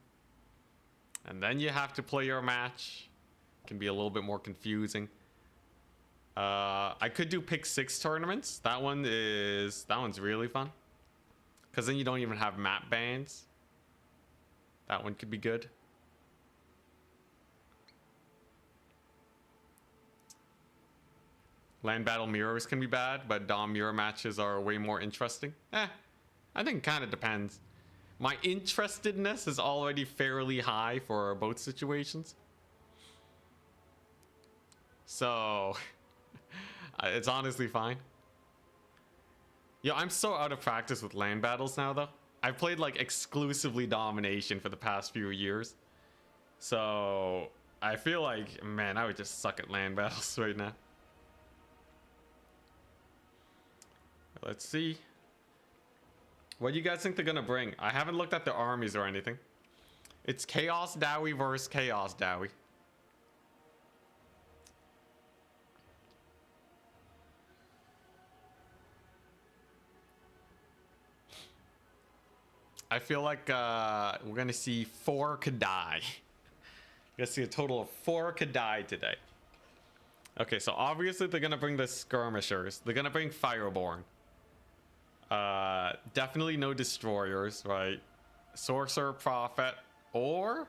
And then you have to play your match. It can be a little bit more confusing. I could do pick 6 tournaments. That one's really fun. Because then you don't even have map bans. That one could be good. Land battle mirrors can be bad, but Dom mirror matches are way more interesting. I think it kind of depends. My interestedness is already fairly high for both situations. So, it's honestly fine. Yo, I'm so out of practice with land battles now, though. I've played, like, exclusively domination for the past few years. So, I feel like, man, I would just suck at land battles right now. Let's see. What do you guys think they're gonna bring? I haven't looked at the armies or anything. It's Chaos Dowie versus Chaos Dowie. I feel like we're gonna see 4 Kadai. We're gonna see a total of 4 Kadai today. Okay, so obviously they're gonna bring the skirmishers. They're gonna bring Fireborn. Definitely no destroyers, right? Sorcerer, Prophet, or,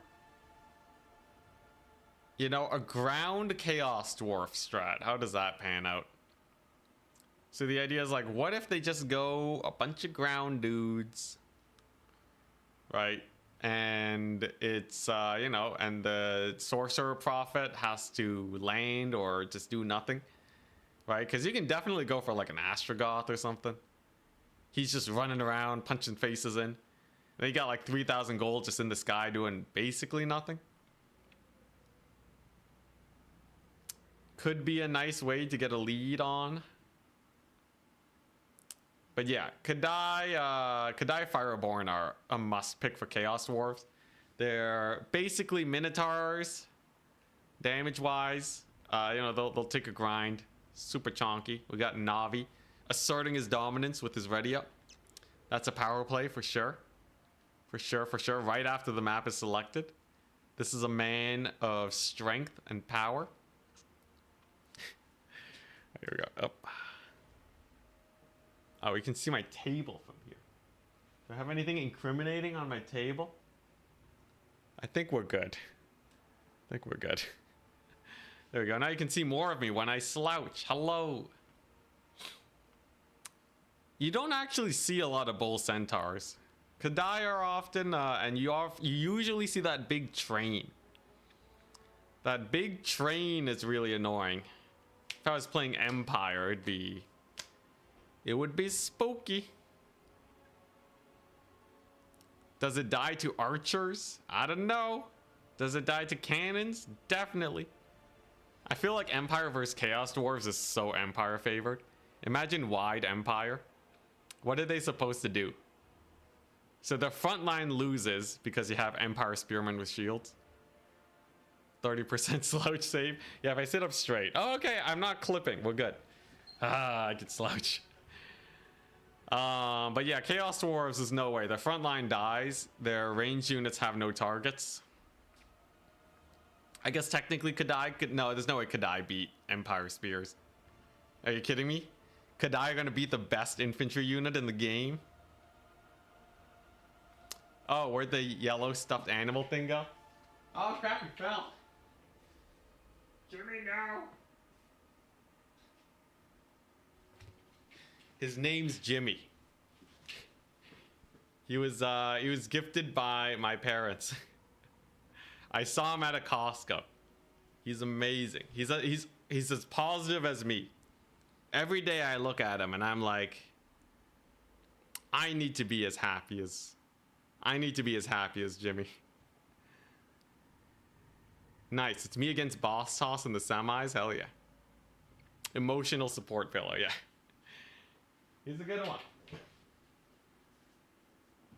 you know, a ground Chaos Dwarf strat. How does that pan out? So the idea is like, what if they just go a bunch of ground dudes, right? And it's, you know, and the Sorcerer Prophet has to land or just do nothing, right? Because you can definitely go for like an Astrogoth or something. He's just running around, punching faces in. And he got like 3,000 gold just in the sky doing basically nothing. Could be a nice way to get a lead on. But yeah, Kadai Fireborn are a must pick for Chaos Dwarves. They're basically Minotaurs, damage-wise. You know, they'll take a grind. Super chonky. We got Navi asserting his dominance with his ready up. That's a power play for sure. For sure. Right after the map is selected. This is a man of strength and power. Here we go. Up. Oh, you can see my table from here. Do I have anything incriminating on my table? I think we're good. There we go. Now you can see more of me when I slouch. Hello. You don't actually see a lot of bull centaurs. Kadai are often, and you usually see that big train. That big train is really annoying. If I was playing Empire, it would be spooky. Does it die to archers? I don't know. Does it die to cannons? Definitely. I feel like Empire versus Chaos Dwarves is so Empire favored. Imagine wide Empire. What are they supposed to do? So the front line loses because you have Empire Spearmen with shields. 30% slouch save. Yeah, if I sit up straight. Oh, okay, I'm not clipping. We're good. I can slouch. But yeah, Chaos Dwarves is no way. The front line dies. Their ranged units have no targets. I guess technically Kadai could... No, there's no way Kadai beat Empire Spears. Are you kidding me? Kadai are going to beat the best infantry unit in the game? Oh, where'd the yellow stuffed animal thing go? Oh crap, he fell. Jimmy, no. His name's Jimmy. He was gifted by my parents. I saw him at a Costco. He's amazing. He's as positive as me. Every day I look at him and I'm like, I need to be as happy as Jimmy. Nice. It's me against Boss Toss in the semis. Hell yeah. Emotional support pillow. Yeah. He's a good one.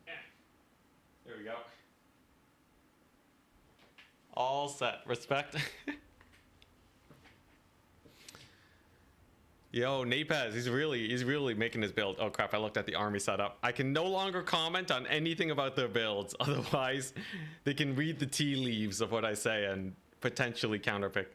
Yeah. There we go. All set. Respect. Yo, Napaz, he's really making his build. Oh crap, I looked at the army setup. I can no longer comment on anything about their builds. Otherwise, they can read the tea leaves of what I say and potentially counterpick.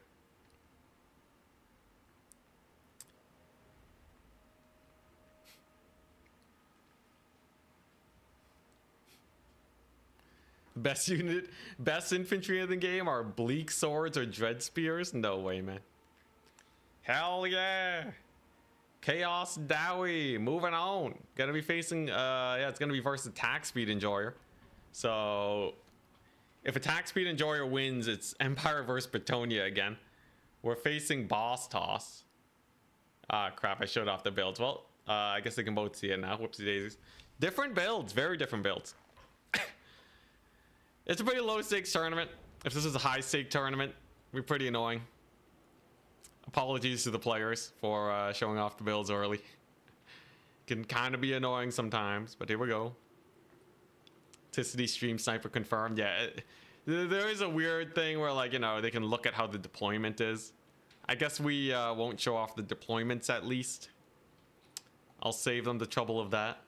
Best unit, best infantry in the game are bleak swords or dread spears? No way, man. Hell yeah. Chaos Dowie, moving on. Gonna be facing, yeah, it's gonna be versus Attack Speed Enjoyer. So, if Attack Speed Enjoyer wins, it's Empire versus Bretonnia again. We're facing Boss Toss. Ah, crap, I showed off the builds. Well, I guess they can both see it now. Whoopsie daisies. Different builds, very different builds. It's a pretty low stakes tournament. If this was a high stake tournament, it'd be pretty annoying. Apologies to the players for showing off the builds early. Can kind of be annoying sometimes, but here we go. Ticity Stream Sniper confirmed. Yeah, there is a weird thing where, like, you know, they can look at how the deployment is. I guess we won't show off the deployments at least. I'll save them the trouble of that.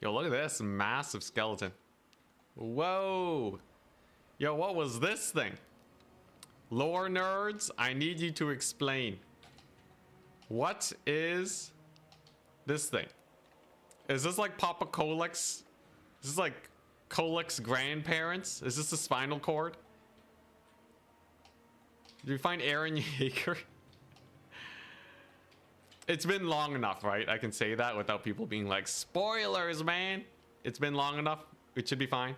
Yo, look at this massive skeleton. Whoa. Yo, what was this thing? Lore nerds, I need you to explain. What is this thing? Is this like Papa Kolek's? Is this like Kolek's grandparents? Is this the spinal cord? Did you find Aaron Yeager? It's been long enough, right? I can say that without people being like, spoilers, man. It's been long enough. It should be fine.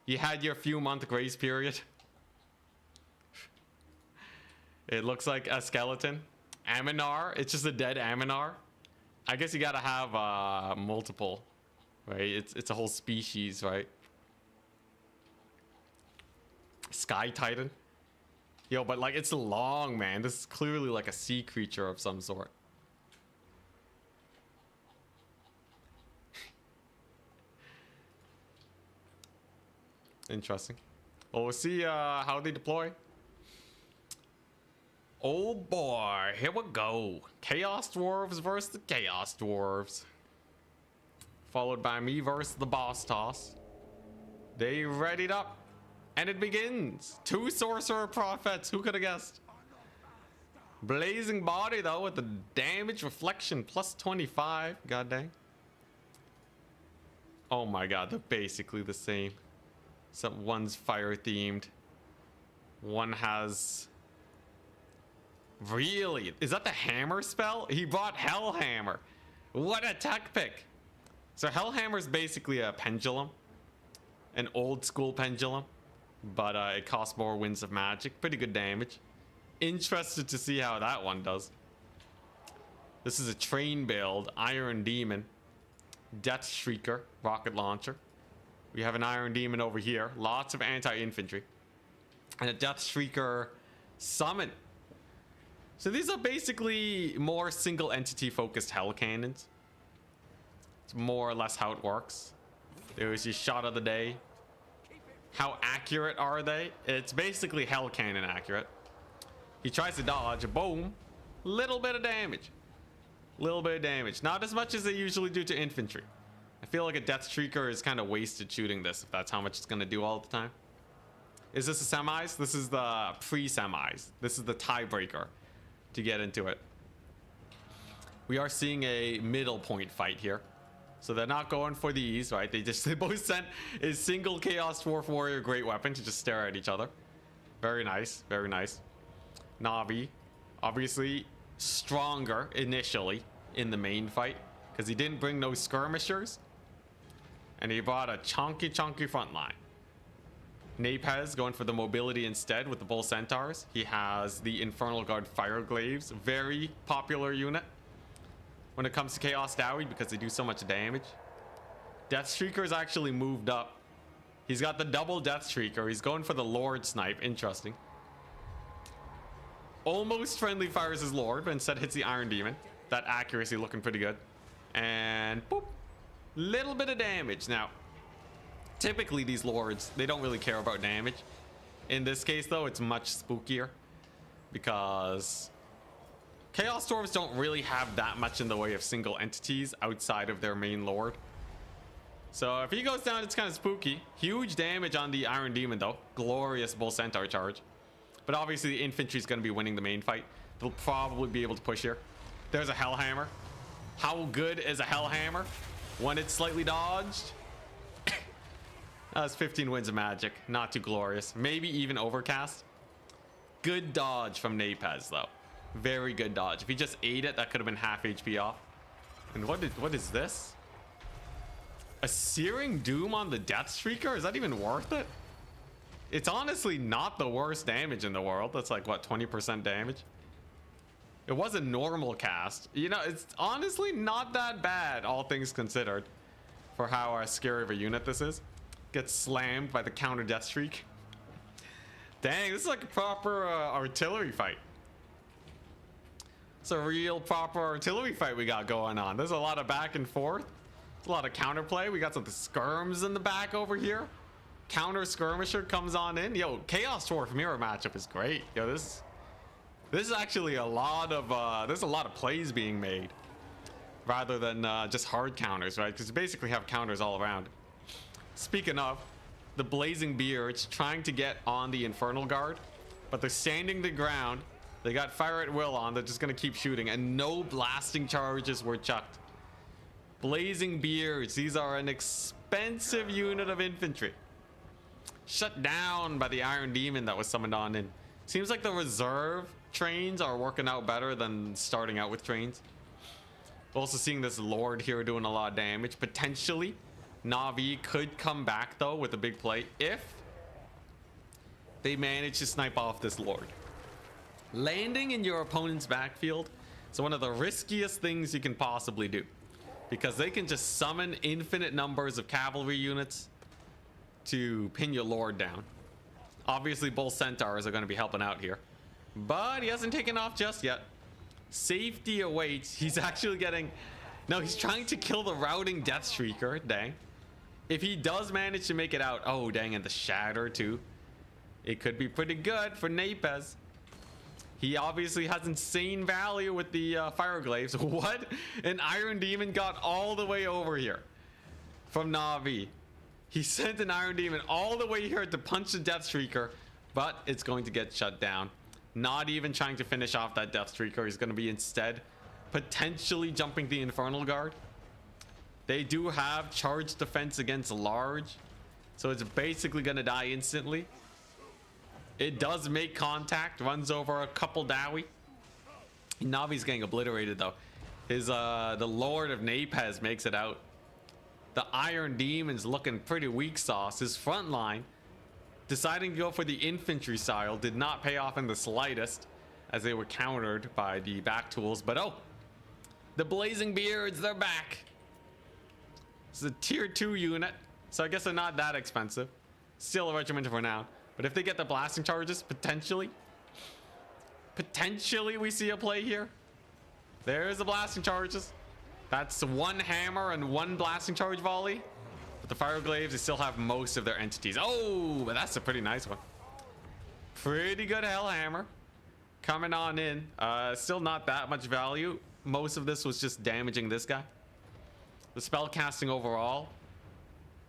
You had your few month grace period. It looks like a skeleton. Aminar. It's just a dead Aminar. I guess you gotta have multiple, right? It's a whole species, right? Sky Titan. Yo, but like it's long, man. This is clearly like a sea creature of some sort. Interesting. Well, we'll see how they deploy. Oh boy, here we go. Chaos Dwarves versus the Chaos Dwarves. Followed by me versus the Boss Toss. They readied up. And it begins. 2 Sorcerer Prophets. Who could have guessed? Blazing Body, though, with the damage reflection plus 25. God dang. Oh my god, they're basically the same. Except one's fire themed. One has... Really? Is that the hammer spell? He brought Hellhammer. What a tech pick. So Hellhammer's basically a pendulum. An old school pendulum. But it costs more Winds of Magic. Pretty good damage. Interested to see how that one does. This is a train build. Iron Demon. Death Shrieker. Rocket Launcher. We have an Iron Demon over here. Lots of anti-infantry. And a Death Shrieker summon. So these are basically more single entity focused hell cannons. It's more or less how it works. There's your shot of the day. How accurate are they? It's basically hell cannon accurate. He tries to dodge, boom, little bit of damage. Little bit of damage. Not as much as they usually do to infantry. I feel like a Death Shrieker is kind of wasted shooting this if that's how much it's going to do all the time. Is this a semis? This is the pre-semis. This is the tiebreaker to get into it. We are seeing a middle point fight here. So they're not going for these, right? They both sent a single Chaos Dwarf Warrior Great Weapon to just stare at each other. Very nice, very nice. Navi, obviously stronger initially in the main fight because he didn't bring no skirmishers. And he brought a chunky front line. Napez going for the mobility instead with the Bull Centaurs. He has the Infernal Guard Fire Glaives, very popular unit when it comes to Chaos Dowie because they do so much damage. Death Shrieker's actually moved up. He's got the double Death Shrieker. He's going for the Lord Snipe. Interesting. Almost friendly fires his Lord, but instead hits the Iron Demon. That accuracy looking pretty good. And boop. Little bit of damage. Now, typically these Lords, they don't really care about damage. In this case, though, it's much spookier because Chaos Dwarves don't really have that much in the way of single entities outside of their main Lord. So if he goes down, it's kind of spooky. Huge damage on the Iron Demon, though. Glorious Bull Centaur charge. But obviously the infantry is going to be winning the main fight. They'll probably be able to push here. There's a Hellhammer. How good is a Hellhammer when it's slightly dodged? That's 15 wins of magic. Not too glorious. Maybe even overcast. Good dodge from Napez, though. Very good dodge. If he just ate it, that could have been half HP off. And what is this? A Searing Doom on the Death Shrieker? Is that even worth it? It's honestly not the worst damage in the world. That's like, what, 20% damage? It was a normal cast. You know, it's honestly not that bad, all things considered, for how scary of a unit this is. Gets slammed by the counter Death Streak. Dang, this is like a proper artillery fight. It's a real proper artillery fight we got going on. There's a lot of back and forth. There's a lot of counterplay. We got some skirms in the back over here. Counter skirmisher comes on in. Yo, Chaos Dwarf mirror matchup is great. Yo, this is actually a lot of there's a lot of plays being made rather than just hard counters, right? Because you basically have counters all around. Speaking of, the Blazing Beards trying to get on the Infernal Guard, but they're standing the ground. They got fire at will on. They're just gonna keep shooting, and no blasting charges were chucked. Blazing Beards, these are an expensive unit of infantry. Shut down by the Iron Demon that was summoned on in. Seems like the reserve trains are working out better than starting out with trains. Also seeing this Lord here doing a lot of damage. Potentially, Na'vi could come back though with a big play if they manage to snipe off this Lord. Landing in your opponent's backfield is one of the riskiest things you can possibly do, because they can just summon infinite numbers of cavalry units to pin your Lord down. Obviously, Bull Centaurs are going to be helping out here, but he hasn't taken off just yet. Safety awaits. He's actually getting... No, he's trying to kill the routing Death Shrieker. Dang. If he does manage to make it out... Oh, dang, and the Shatter, too. It could be pretty good for Napez. He obviously has insane value with the Fire Glaives. What? An Iron Demon got all the way over here from Na'vi. He sent an Iron Demon all the way here to punch the Death Shrieker, but it's going to get shut down. Not even trying to finish off that Death Shrieker. He's going to be instead potentially jumping the Infernal Guard. They do have charge defense against large, so it's basically going to die instantly. It does make contact, runs over a couple Dowie. Navi's getting obliterated though. His the Lord of Napez makes it out. The Iron Demon's looking pretty weak sauce. His front line, deciding to go for the infantry style, did not pay off in the slightest, as they were countered by the back tools. But oh, the Blazing Beards, they're back. It's a tier 2 unit. So I guess they're not that expensive. Still a regiment for now. But if they get the blasting charges, potentially we see a play here. There's the blasting charges. That's one hammer and one blasting charge volley. But the fire glaives, they still have most of their entities. Oh, but that's a pretty nice one. Pretty good hellhammer coming on in. Still not that much value. Most of this was just damaging this guy. The spell casting overall,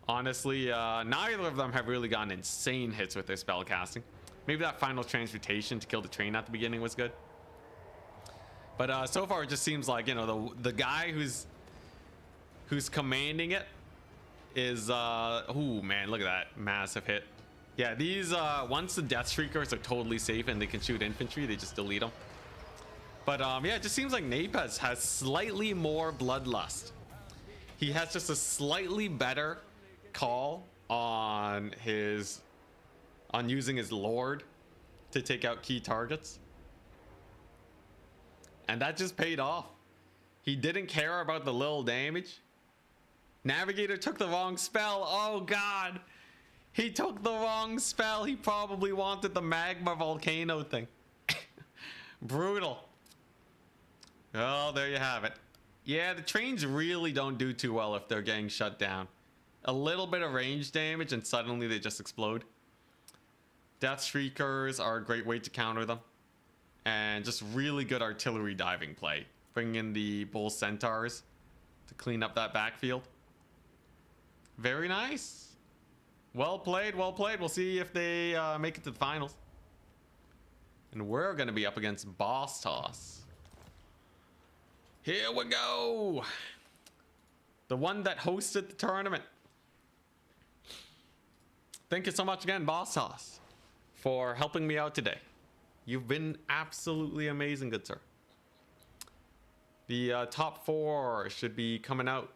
honestly, neither of them have really gotten insane hits with their spell casting. Maybe that final transmutation to kill the train at the beginning was good. But so far it just seems like, you know, the guy who's commanding it is oh man, look at that massive hit. Yeah, these once the death shriekers are totally safe and they can shoot infantry, they just delete them. But yeah, it just seems like Napez has slightly more bloodlust. He has just a slightly better call on using his lord to take out key targets. And that just paid off. He didn't care about the little damage. Navigator took the wrong spell. Oh god. He took the wrong spell. He probably wanted the magma volcano thing. Brutal. Oh, there you have it. Yeah, the trains really don't do too well if they're getting shut down. A little bit of range damage and suddenly they just explode. Death Shriekers are a great way to counter them. And just really good artillery diving play. Bringing in the Bull Centaurs to clean up that backfield. Very nice. Well played, well played. We'll see if they make it to the finals. And we're going to be up against Boss Toss. Here we go. The one that hosted the tournament. Thank you so much again, Boss Toss, for helping me out today. You've been absolutely amazing, good sir. The top 4 should be coming out.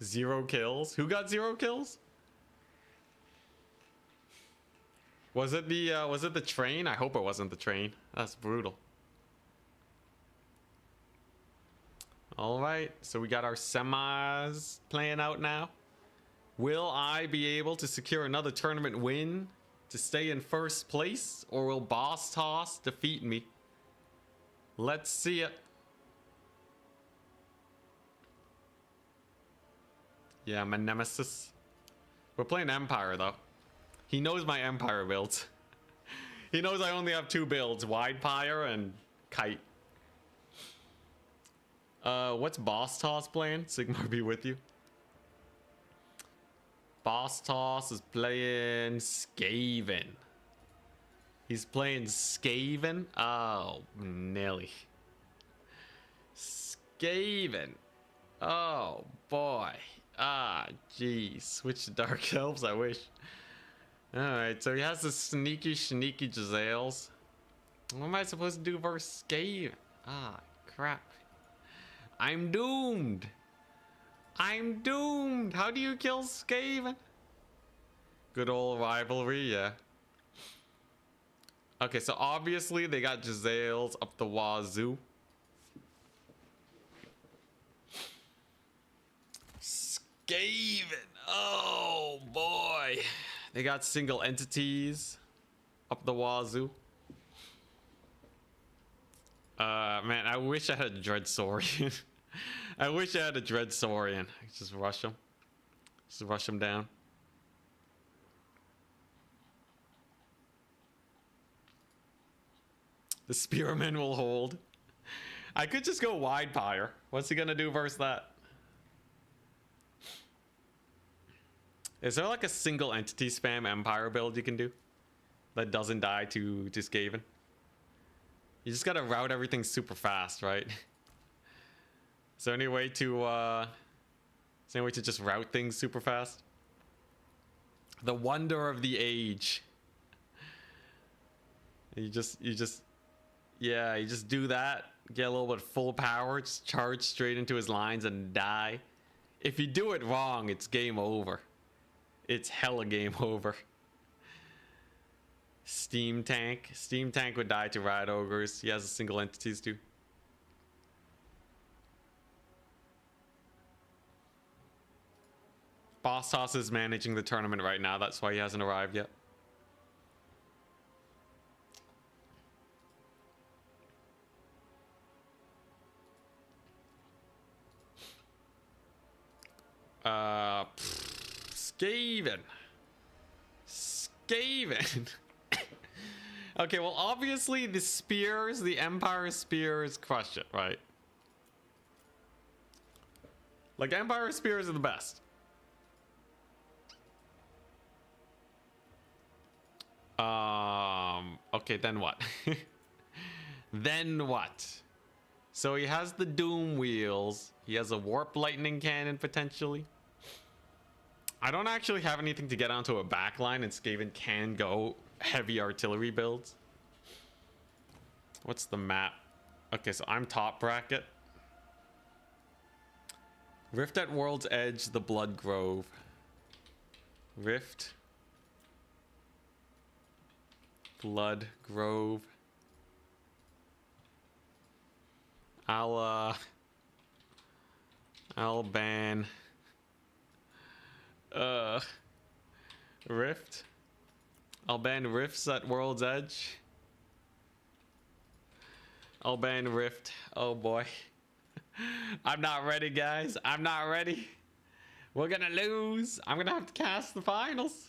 0 kills. Who got 0 kills? Was it the train? I hope it wasn't the train. That's brutal. All right, so we got our semis playing out now. Will I be able to secure another tournament win to stay in first place, or will Boss Toss defeat me? Let's see it. Yeah, my nemesis. We're playing Empire though. He knows my Empire builds. He knows I only have 2 builds, Wide Pyre and Kite. What's Boss Toss playing? Sigmar be with you. Boss Toss is playing Skaven. He's playing Skaven? Oh, Nelly. Skaven. Oh, boy. Ah, geez. Switch to Dark Elves, I wish. Alright, so he has the sneaky Giselles. What am I supposed to do versus Skaven? Ah, crap. I'm doomed. I'm doomed. How do you kill Skaven? Good old rivalry, yeah. Okay, so obviously they got Giselles up the wazoo. Skaven. Oh boy. They got single entities up the wazoo. Man, I wish I had a Dread Saurian. I wish I had a Dread Saurian. I could just rush him. Just rush him down. The Spearman will hold. I could just go Wide Pyre. What's he gonna do versus that? Is there like a single entity spam Empire build you can do that doesn't die to Skaven? You just gotta route everything super fast, right? Is there any way to just route things super fast? The wonder of the age. You just do that, get a little bit full power, just charge straight into his lines and die. If you do it wrong, it's game over. It's hella game over. Steam Tank. Steam Tank would die to Riot Ogres. He has a single entities too. Boss Toss is managing the tournament right now. That's why he hasn't arrived yet. Skaven. Skaven. Okay, well, obviously the spears, the Empire spears crush it, right? Like, Empire spears are the best. Okay, then what? Then what? So he has the Doom wheels. He has a warp lightning cannon potentially. I don't actually have anything to get onto a backline, and Skaven can go heavy artillery builds. What's the map? Okay, so I'm top bracket. Rift at World's Edge, the Blood Grove. Rift. Blood Grove. I'll ban Rift. I'll ban Rifts at World's Edge. I'll ban Rift. Oh boy. I'm not ready, guys. I'm not ready. We're gonna lose. I'm gonna have to cast the finals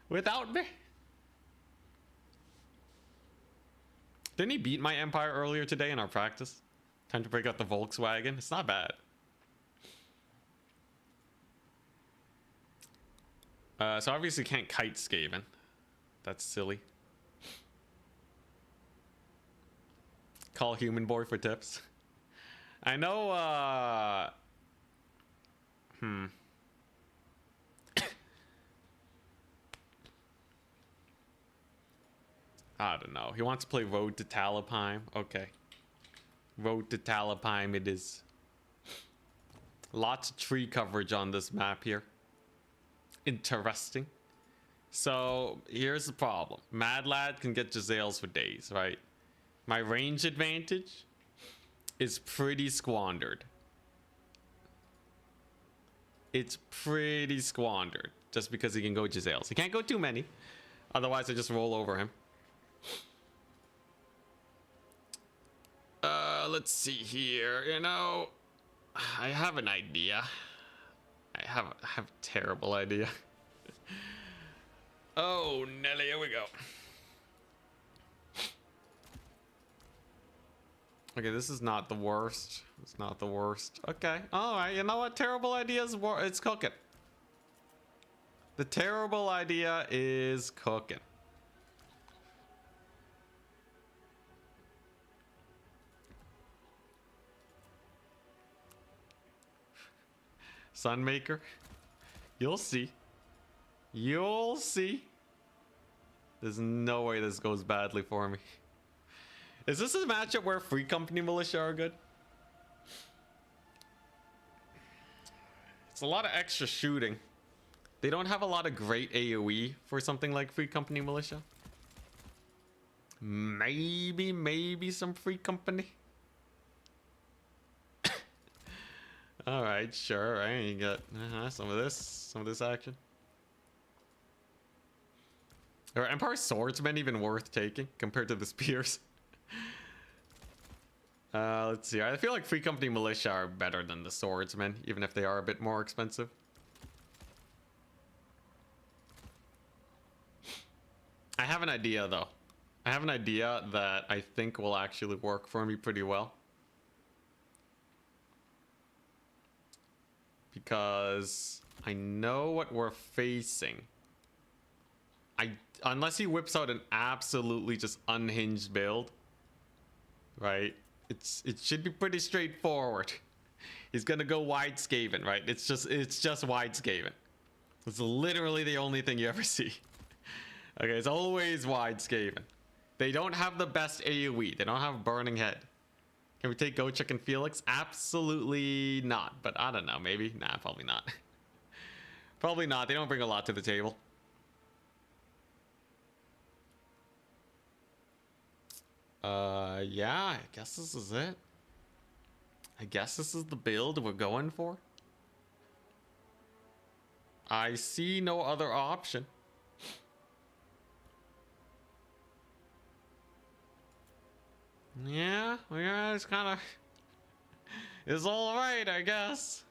without me. Didn't he beat my Empire earlier today in our practice? Time to break out the Volkswagen. It's not bad. So obviously can't kite Skaven. That's silly. Call Human Boy for tips. I know, I don't know. He wants to play Road to Talabheim. Okay. Road to Talabheim it is. Lots of tree coverage on this map here. Interesting. So, here's the problem. Mad Lad can get Giselles for days, right? My range advantage is pretty squandered. It's pretty squandered. Just because he can go Giselles. He can't go too many. Otherwise, I just roll over him. Let's see here. You know, I have an idea. I have a terrible idea. Oh, Nelly, here we go. Okay, this is not the worst. It's not the worst. Okay, all right. You know what? Terrible ideas. It's cooking. The terrible idea is cooking. Sunmaker. You'll see. You'll see. There's no way this goes badly for me. Is this a matchup where Free Company Militia are good? It's a lot of extra shooting. They don't have a lot of great AoE for something like Free Company Militia. Maybe some Free Company. All right, sure. Right, you got some of this action. Are Empire Swordsmen even worth taking compared to the spears? Let's see. I feel like Free Company Militia are better than the Swordsmen, even if they are a bit more expensive. I have an idea, though. I have an idea that I think will actually work for me pretty well. Because I know what we're facing. Unless he whips out an absolutely just unhinged build, right? It should be pretty straightforward. He's gonna go wide Skaven, right? It's just wide Skaven. It's literally the only thing you ever see. Okay, it's always wide Skaven. They don't have the best AoE. They don't have Burning Head. Can we take Gochek and Felix? Absolutely not. But I don't know. Maybe. Nah, probably not. Probably not. They don't bring a lot to the table. Yeah, I guess this is it. I guess this is the build we're going for. I see no other option. Yeah, it's kind of... It's alright, I guess.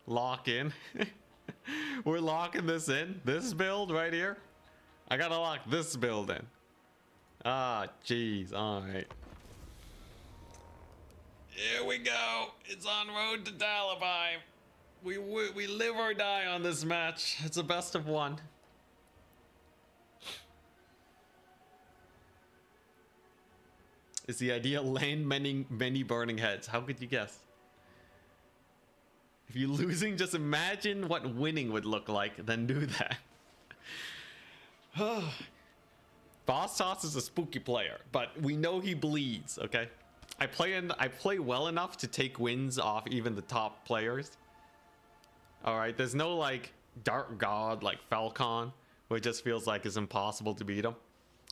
Lock in. We're locking this in. This build right here. I gotta lock this build in. Ah, jeez. Alright. Here we go. It's on road to Dalibime. We live or die on this match. It's a best of one. It's the ideal lane, many burning heads. How could you guess? If you're losing, just imagine what winning would look like, then do that. Boss Toss is a spooky player, but we know he bleeds, okay? I play well enough to take wins off even the top players. Alright, there's no like Dark God like Falcon, where it just feels like it's impossible to beat him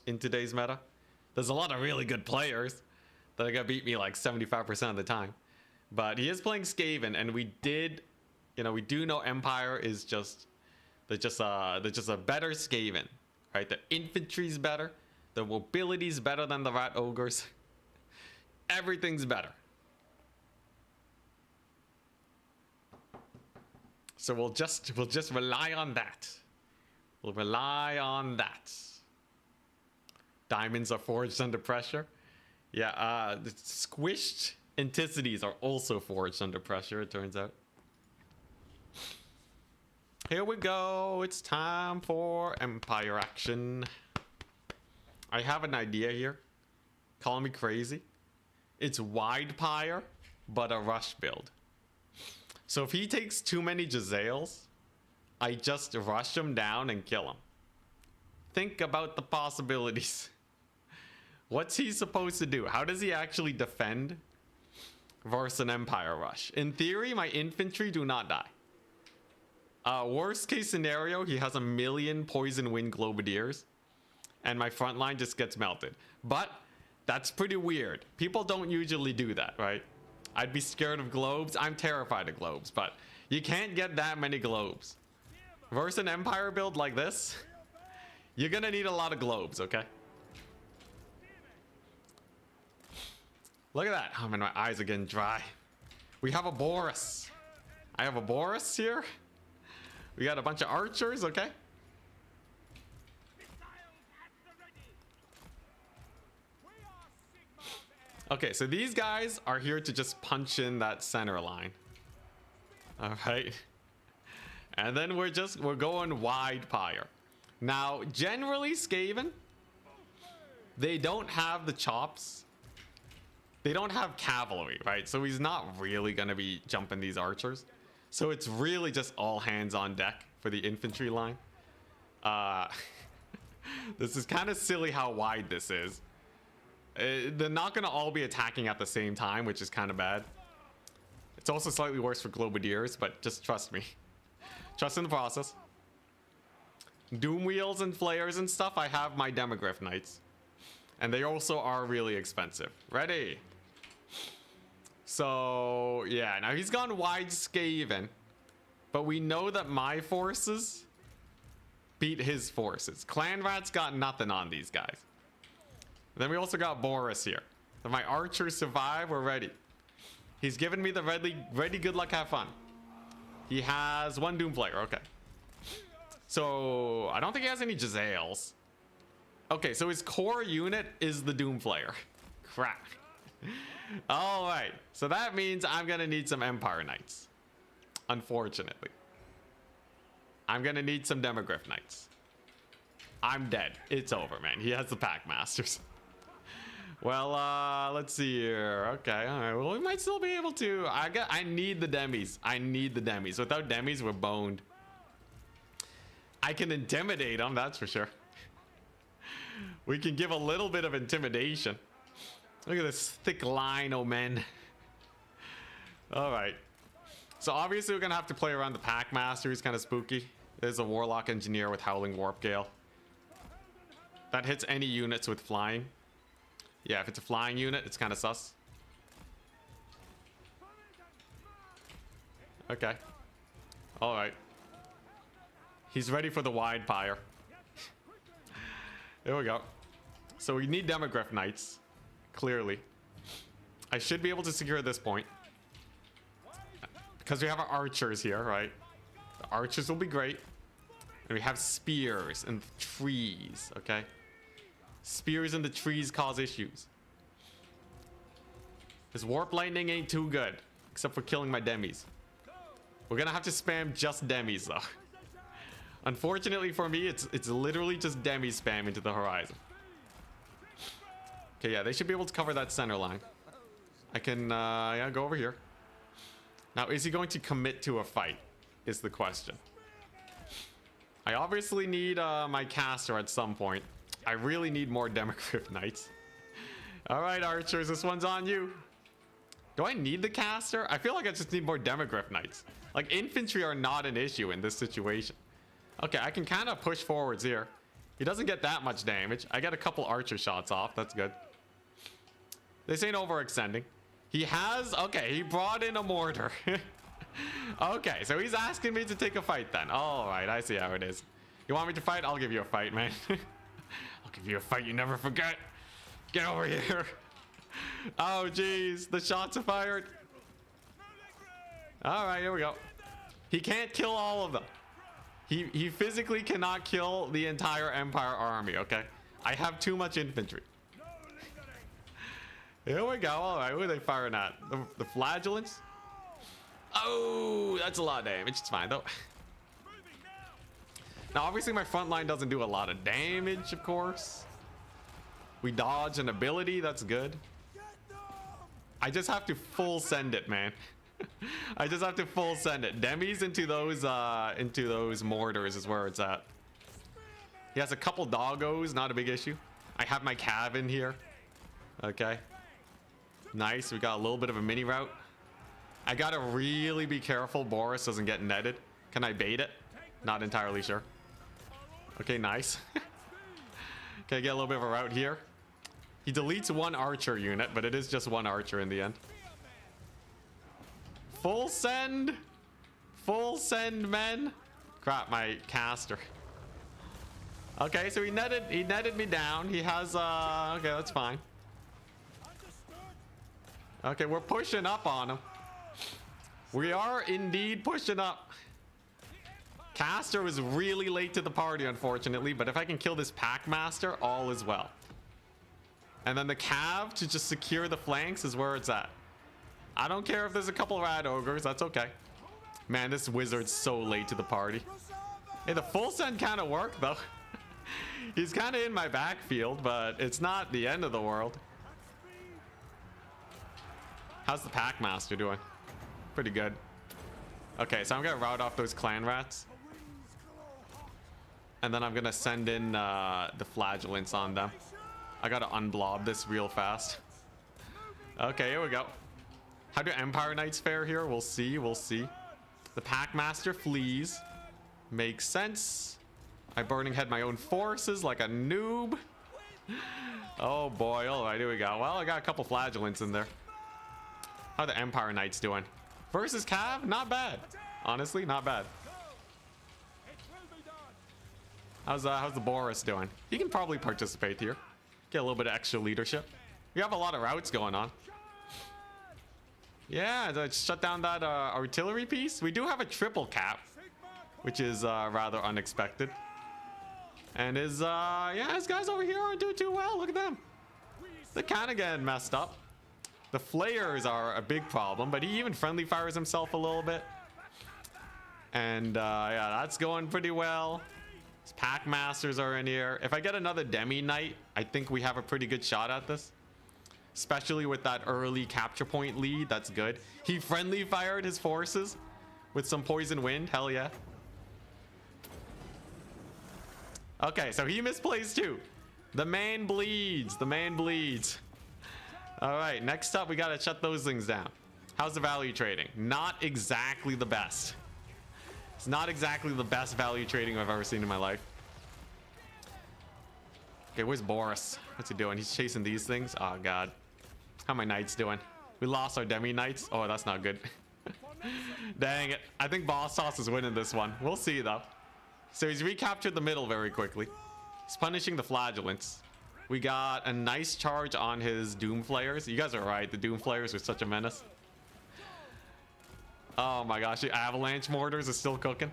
in today's meta. There's a lot of really good players that are gonna beat me like 75% of the time. But he is playing Skaven, and we do know Empire is they're just a better Skaven, right? The infantry's better, the mobility's better than the Rat Ogres. Everything's better. So we'll just rely on that. We'll rely on that. Diamonds are forged under pressure. Yeah, the squished Anticities are also forged under pressure, it turns out. Here we go. It's time for Empire action. I have an idea here. Call me crazy. It's Wide Pyre, but a rush build. So if he takes too many Jezzails, I just rush him down and kill him. Think about the possibilities. What's he supposed to do? How does he actually defend versus an Empire rush? In theory, my infantry do not die. Worst case scenario, he has 1,000,000 Poison Wind Globadiers, and my front line just gets melted. But that's pretty weird. People don't usually do that, right? I'd be scared of globes. I'm terrified of globes, but you can't get that many globes. Versus an Empire build like this, you're gonna need a lot of globes, okay? Look at that. Oh man, my eyes are getting dry. We have a Boris. I have a Boris here. We got a bunch of archers, okay? Okay, so these guys are here to just punch in that center line. All right. And then we're going Wide Pyre. Now, generally Skaven, they don't have the chops. They don't have cavalry, right? So he's not really gonna be jumping these archers. So it's really just all hands on deck for the infantry line. This is kind of silly how wide this is. They're not gonna all be attacking at the same time, which is kind of bad. It's also slightly worse for Globadiers, but just trust me. Trust in the process. Doom Wheels and Flayers and stuff, I have my Demogryph Knights. And they also are really expensive. Ready? So, yeah, now he's gone Wide Skaven. But we know that my forces beat his forces. Clan Rat's got nothing on these guys. And then we also got Boris here. If my archers survive, we're ready. He's given me the ready, good luck, have fun. He has 1 Doomflayer, okay. So, I don't think he has any Jezzails. Okay, so his core unit is the Doomflayer. Crap. Alright, so that means I'm gonna need some Empire Knights. Unfortunately. I'm gonna need some Demogryph Knights. I'm dead. It's over, man. He has the Packmasters. Well, let's see here. Okay, alright. Well, we might still be able to. I need the demis. I need the demis. Without demis, we're boned. I can intimidate them, that's for sure. We can give a little bit of intimidation. Look at this thick line, oh men. Alright. So obviously we're gonna have to play around the Packmaster. He's kind of spooky. There's a Warlock Engineer with Howling Warp Gale. That hits any units with flying. Yeah, if it's a flying unit, it's kind of sus. Okay. Alright. He's ready for the wide pyre. There we go. So we need Demogryph Knights. Clearly. I should be able to secure this point. Because we have our archers here, right? The archers will be great. And we have spears and trees, okay? Spears in the trees cause issues. This warp lightning ain't too good. Except for killing my demis. We're gonna have to spam just demis though. Unfortunately for me, it's literally just demi spam into the horizon. Okay, yeah, they should be able to cover that center line. I can, yeah, go over here. Now, is he going to commit to a fight? Is the question. I obviously need my caster at some point. I really need more Demogryph Knights. All right, archers, this one's on you. Do I need the caster? I feel like I just need more Demogryph Knights. Like, infantry are not an issue in this situation. Okay, I can kind of push forwards here. He doesn't get that much damage. I get a couple archer shots off. That's good. This ain't overextending. He has... Okay, he brought in a mortar. Okay, so he's asking me to take a fight then. All right, I see how it is. You want me to fight? I'll give you a fight, man. I'll give you a fight you never forget. Get over here. Oh, jeez. The shots are fired. All right, here we go. He can't kill all of them. He physically cannot kill the entire Empire army, okay? I have too much infantry. Here we go. All right, who are they firing at? The flagellants? Oh, that's a lot of damage. It's fine, though. Now, obviously, my front line doesn't do a lot of damage, of course. We dodge an ability. That's good. I just have to full send it, man. I just have to full send it. Demis into those mortars is where it's at. He has a couple doggos, not a big issue. I have my cav in here. Okay. Nice. We got a little bit of a mini route. I gotta really be careful Boris doesn't get netted. Can I bait it? Not entirely sure. Okay, nice. Okay, get a little bit of a route here. He deletes one archer unit, but it is just one archer in the end. Full send. Full send, men. Crap, my caster. Okay, so he netted me down. He has okay, that's fine. Okay, we're pushing up on him. We are indeed pushing up. Caster was really late to the party, unfortunately, but if I can kill this Packmaster, all is well. And then the cav to just secure the flanks is where it's at. I don't care if there's a couple rad ogres, that's okay. Man, this wizard's so late to the party. Hey, the full send kind of worked though. He's kind of in my backfield, but it's not the end of the world. How's the Packmaster doing? Pretty good. Okay, so I'm gonna route off those clan rats. And then I'm gonna send in the flagellants on them. I gotta unblob this real fast. Okay, here we go. How do Empire Knights fare here? We'll see, we'll see. The Packmaster flees. Makes sense. I Burning Head my own forces like a noob. Oh boy, alright, here we go. Well, I got a couple flagellants in there. How are the Empire Knights doing? Versus Cav? Not bad. Honestly, not bad. How's the Boris doing? He can probably participate here. Get a little bit of extra leadership. We have a lot of routes going on. Yeah, shut down that artillery piece. We do have a triple cap, which is rather unexpected. And his guys over here aren't doing too well. Look at them. They're kind of getting messed up. The flayers are a big problem, but he even friendly fires himself a little bit. And yeah, that's going pretty well. His Packmasters are in here. If I get another Demi Knight, I think we have a pretty good shot at this. Especially with that early capture point lead, that's good. He friendly fired his forces with some poison wind, hell yeah. Okay, so he misplays too. The man bleeds, the man bleeds. All right, next up, we gotta shut those things down. How's the value trading? Not exactly the best. It's not exactly the best value trading I've ever seen in my life. Okay, where's Boris? What's he doing? He's chasing these things. Oh, God. How my knights doing? We lost our Demi Knights. Oh, that's not good. Dang it. I think Boss Sauce is winning this one. We'll see, though. So he's recaptured the middle very quickly. He's punishing the flagellants. We got a nice charge on his Doom Flayers. You guys are right. The Doom Flayers are such a menace. Oh my gosh, the Avalanche Mortars is still cooking.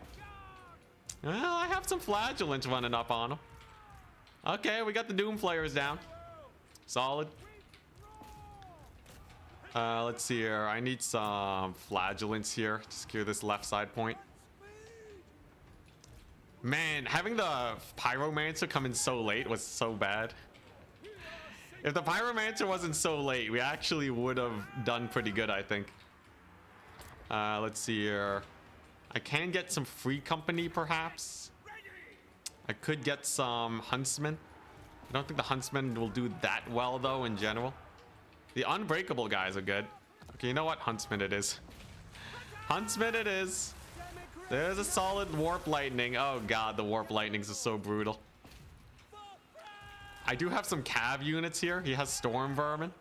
Well, I have some Flagellants running up on them. Okay, we got the Doom Flayers down. Solid. Let's see here. I need some Flagellants here to secure this left side point. Man, having the Pyromancer come in so late was so bad. If the Pyromancer wasn't so late, we actually would have done pretty good, I think. Let's see here. I can get some free company, perhaps. I could get some Huntsmen. I don't think the Huntsmen will do that well, though, in general. The Unbreakable guys are good. Okay, you know what? Huntsman it is. Huntsman it is. There's a solid Warp Lightning. Oh, God, the Warp Lightnings are so brutal. I do have some Cav units here. He has Storm Vermin.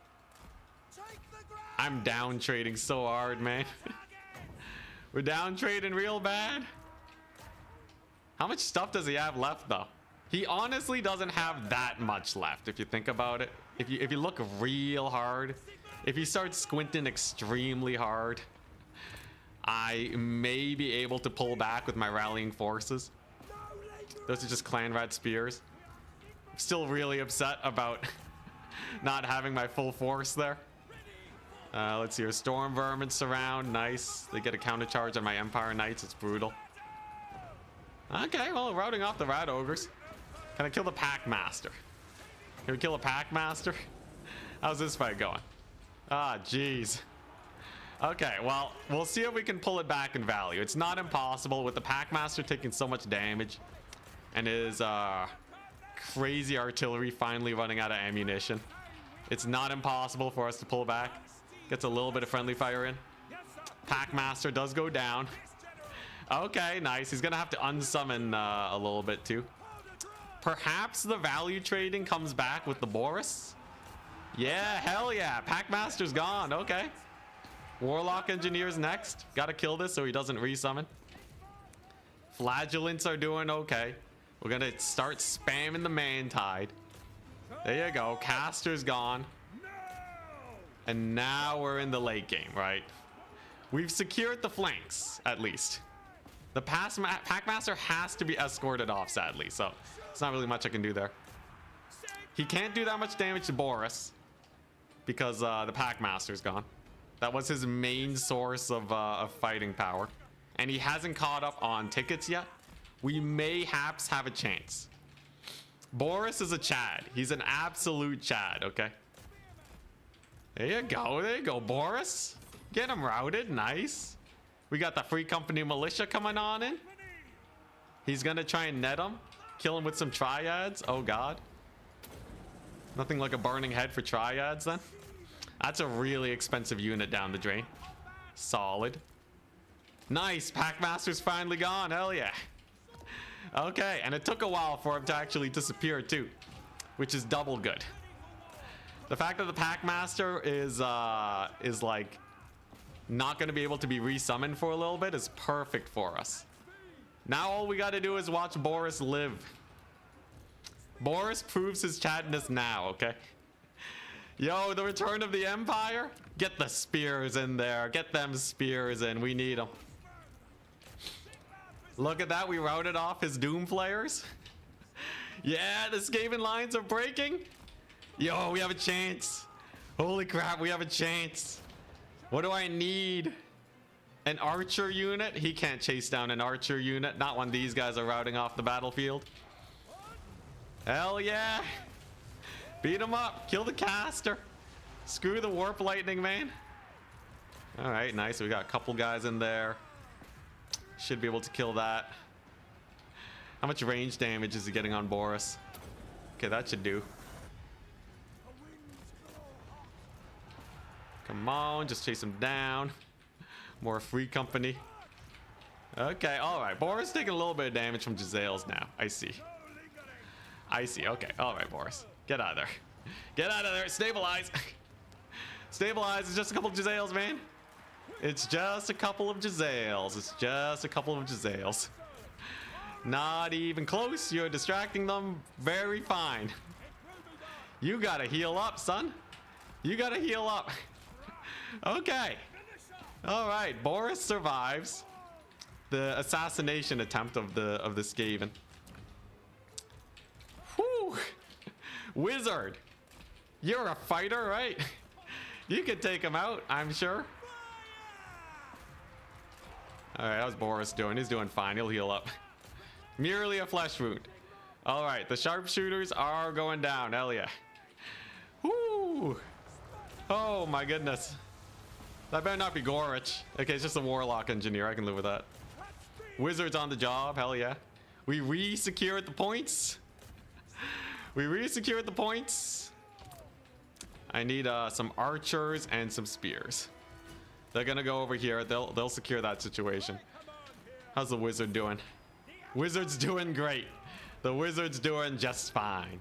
I'm down trading so hard, man. We're down trading real bad. How much stuff does he have left, though? He honestly doesn't have that much left, if you think about it. If you look real hard, if you start squinting extremely hard, I may be able to pull back with my rallying forces. Those are just Clan Rat Spears. I'm still really upset about not having my full force there. Let's see here. Storm Vermin surround. Nice. They get a counter charge on my Empire Knights. It's brutal. Okay, well, routing off the Rat Ogres. Can I kill the Pack Master? Can we kill a Pack Master? How's this fight going? Ah, jeez. Okay, well, we'll see if we can pull it back in value. It's not impossible with the Pack Master taking so much damage and his crazy artillery finally running out of ammunition. It's not impossible for us to pull back. Gets a little bit of friendly fire in. Pack Master does go down. Okay, nice. He's gonna have to unsummon a little bit too. Perhaps the value trading comes back with the Boris. Yeah, hell yeah. Pack Master's gone. Okay. Warlock Engineer's next. Gotta kill this so he doesn't resummon. Flagellants are doing okay. We're gonna start spamming the Mantide. There you go. Caster's gone. And now we're in the late game, right? We've secured the flanks, at least. The Pack Master has to be escorted off, sadly, so it's not really much I can do there. He can't do that much damage to Boris because the Pack Master's gone. That was his main source of fighting power. And he hasn't caught up on tickets yet. We mayhaps have a chance. Boris is a Chad. He's an absolute Chad, okay? There you go. There you go, Boris. Get him routed. Nice. We got the Free Company Militia coming on in. He's going to try and net him. Kill him with some Triads. Oh, God. Nothing like a burning head for Triads, then. That's a really expensive unit down the drain. Solid. Nice. Packmaster's finally gone. Hell yeah. Okay, and it took a while for him to actually disappear, too. Which is double good. The fact that the Packmaster is like not going to be able to be resummoned for a little bit is perfect for us. Now all we got to do is watch Boris live. Boris proves his Chadness now, okay? Yo, the return of the Empire? Get the spears in there. Get them spears in. We need them. Look at that. We routed off his Doom Flayers. Yeah, the Skaven lines are breaking. Yo, we have a chance. Holy crap, we have a chance. What do I need? An archer unit? He can't chase down an archer unit. Not when these guys are routing off the battlefield. Hell yeah. Beat him up. Kill the caster. Screw the Warp Lightning, man. All right, nice. We got a couple guys in there. Should be able to kill that. How much range damage is he getting on Boris? Okay, that should do. Come on, just chase him down. More Free Company. Okay, all right. Boris taking a little bit of damage from Giselles now. I see. I see. Okay, all right, Boris. Get out of there. Get out of there. Stabilize. Stabilize. It's just a couple of Giselles, man. It's just a couple of Giselles. It's just a couple of Giselles. Not even close. You're distracting them very fine. You gotta heal up, son. You gotta heal up. Okay. All right. Boris survives the assassination attempt of the Skaven. Whew. Wizard. You're a fighter, right? You could take him out, I'm sure. All right, how's Boris doing? He's doing fine. He'll heal up. Merely a flesh wound. All right, the sharpshooters are going down. Hell yeah. Woo! Oh my goodness. That better not be Gorich. Okay, it's just a warlock engineer. I can live with that. Wizards on the job. Hell yeah. We re-secured the points. We re-secured the points. I need some archers and some spears. They're gonna go over here. They'll secure that situation. How's the wizard doing? Wizard's doing great. The wizard's doing just fine.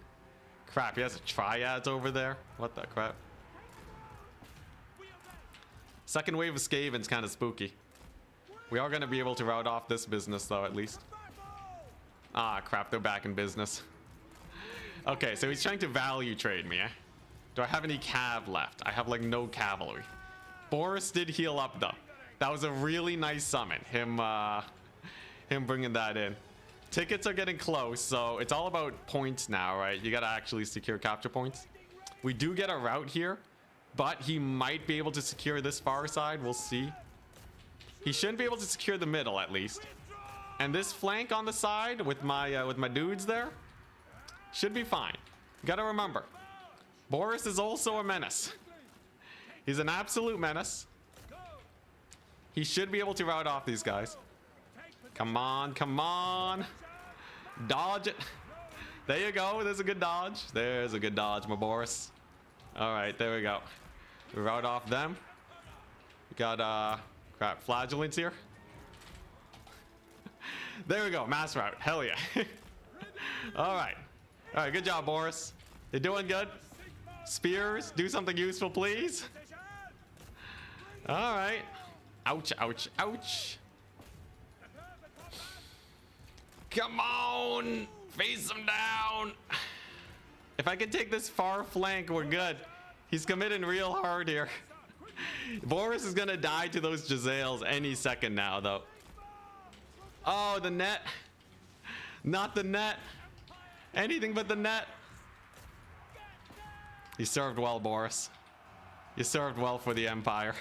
Crap, he has a triads over there. What the crap? Second wave of Skaven's kind of spooky. We are gonna be able to rout off this business though, at least. Ah, crap, they're back in business. Okay, so he's trying to value trade me, eh? Do I have any cav left? I have like no cavalry. Boris did heal up though. That was a really nice summon. Him bringing that in. Tickets are getting close, so it's all about points now, right? You gotta actually secure capture points. We do get a route here, but he might be able to secure this far side. We'll see. He shouldn't be able to secure the middle at least. And this flank on the side with my dudes there should be fine. Gotta remember, Boris is also a menace. He's an absolute menace. He should be able to rout off these guys. Come on, come on. Dodge it. There you go. There's a good dodge. There's a good dodge, my Boris. All right, there we go. We rout off them. We got, crap, flagellants here. There we go. Mass rout. Hell yeah. All right. All right, good job, Boris. You're doing good. Spears, do something useful, please. All right. Ouch, ouch, ouch. Come on. Face him down. If I can take this far flank, we're good. He's committing real hard here. Boris is going to die to those Giselles any second now, though. Oh, the net. Not the net. Anything but the net. You served well, Boris. You served well for the Empire.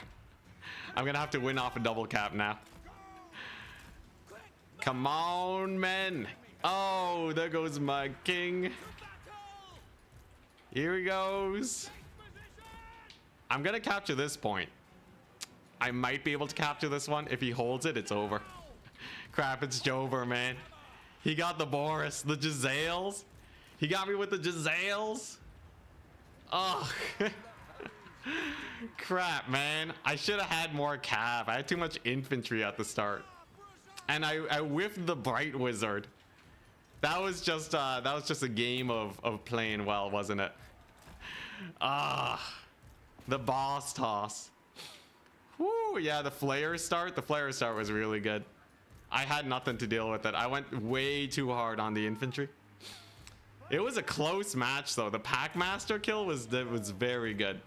I'm gonna have to win off a double cap now. Come on, men. Oh, there goes my king. Here he goes. I'm gonna capture this point. I might be able to capture this one. If he holds it, it's over. Crap, it's Jover, man. He got the Boris, the Giselles. He got me with the Giselles. Oh. Crap, man. I should have had more cav. I had too much infantry at the start. And I whiffed the Bright Wizard. That was just a game of playing well, wasn't it? Ah. The boss toss. Woo, yeah, the flare start. The flare start was really good. I had nothing to deal with it. I went way too hard on the infantry. It was a close match though. The Packmaster kill was very good.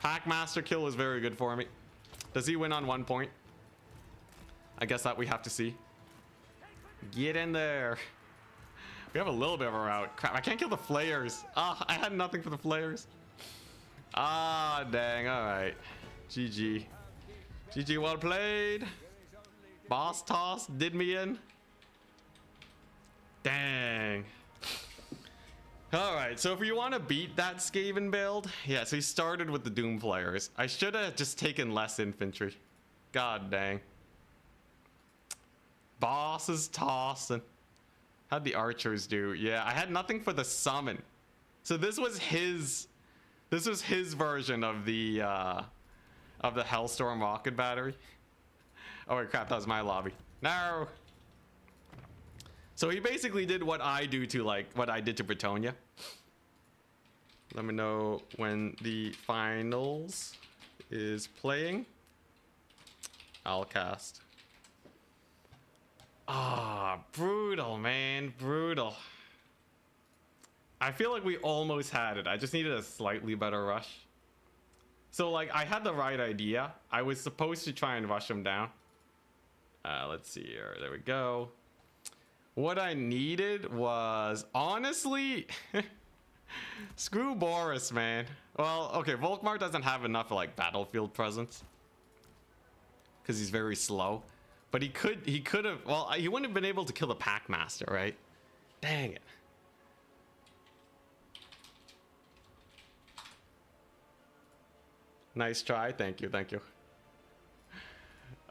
Packmaster kill was very good for me. Does he win on 1 point? I guess that we have to see. Get in there. We have a little bit of a route. Crap, I can't kill the flares. Ah, I had nothing for the flares. Ah, dang. All right. GG. GG, well played. Boss toss did me in. Dang. All right, so if you want to beat that Skaven build, yeah, so he started with the Doom Flayers. I should have just taken less infantry. God dang. Boss is tossing. How'd the archers do? Yeah, I had nothing for the summon. So this was his version of the Hellstorm rocket battery. Oh wait, crap, that was my lobby. No. So he basically did what I do to what I did to Bretonnia. Let me know when the finals is playing. I'll cast. Ah, brutal, man. Brutal. I feel like we almost had it. I just needed a slightly better rush. So, like, I had the right idea. I was supposed to try and rush him down. Let's see here. There we go. What I needed was, honestly, screw Boris, man. Well, okay, Volkmar doesn't have enough, like, battlefield presence. Because he's very slow. But he could have, well, he wouldn't have been able to kill the Packmaster, right? Dang it. Nice try. Thank you. Thank you.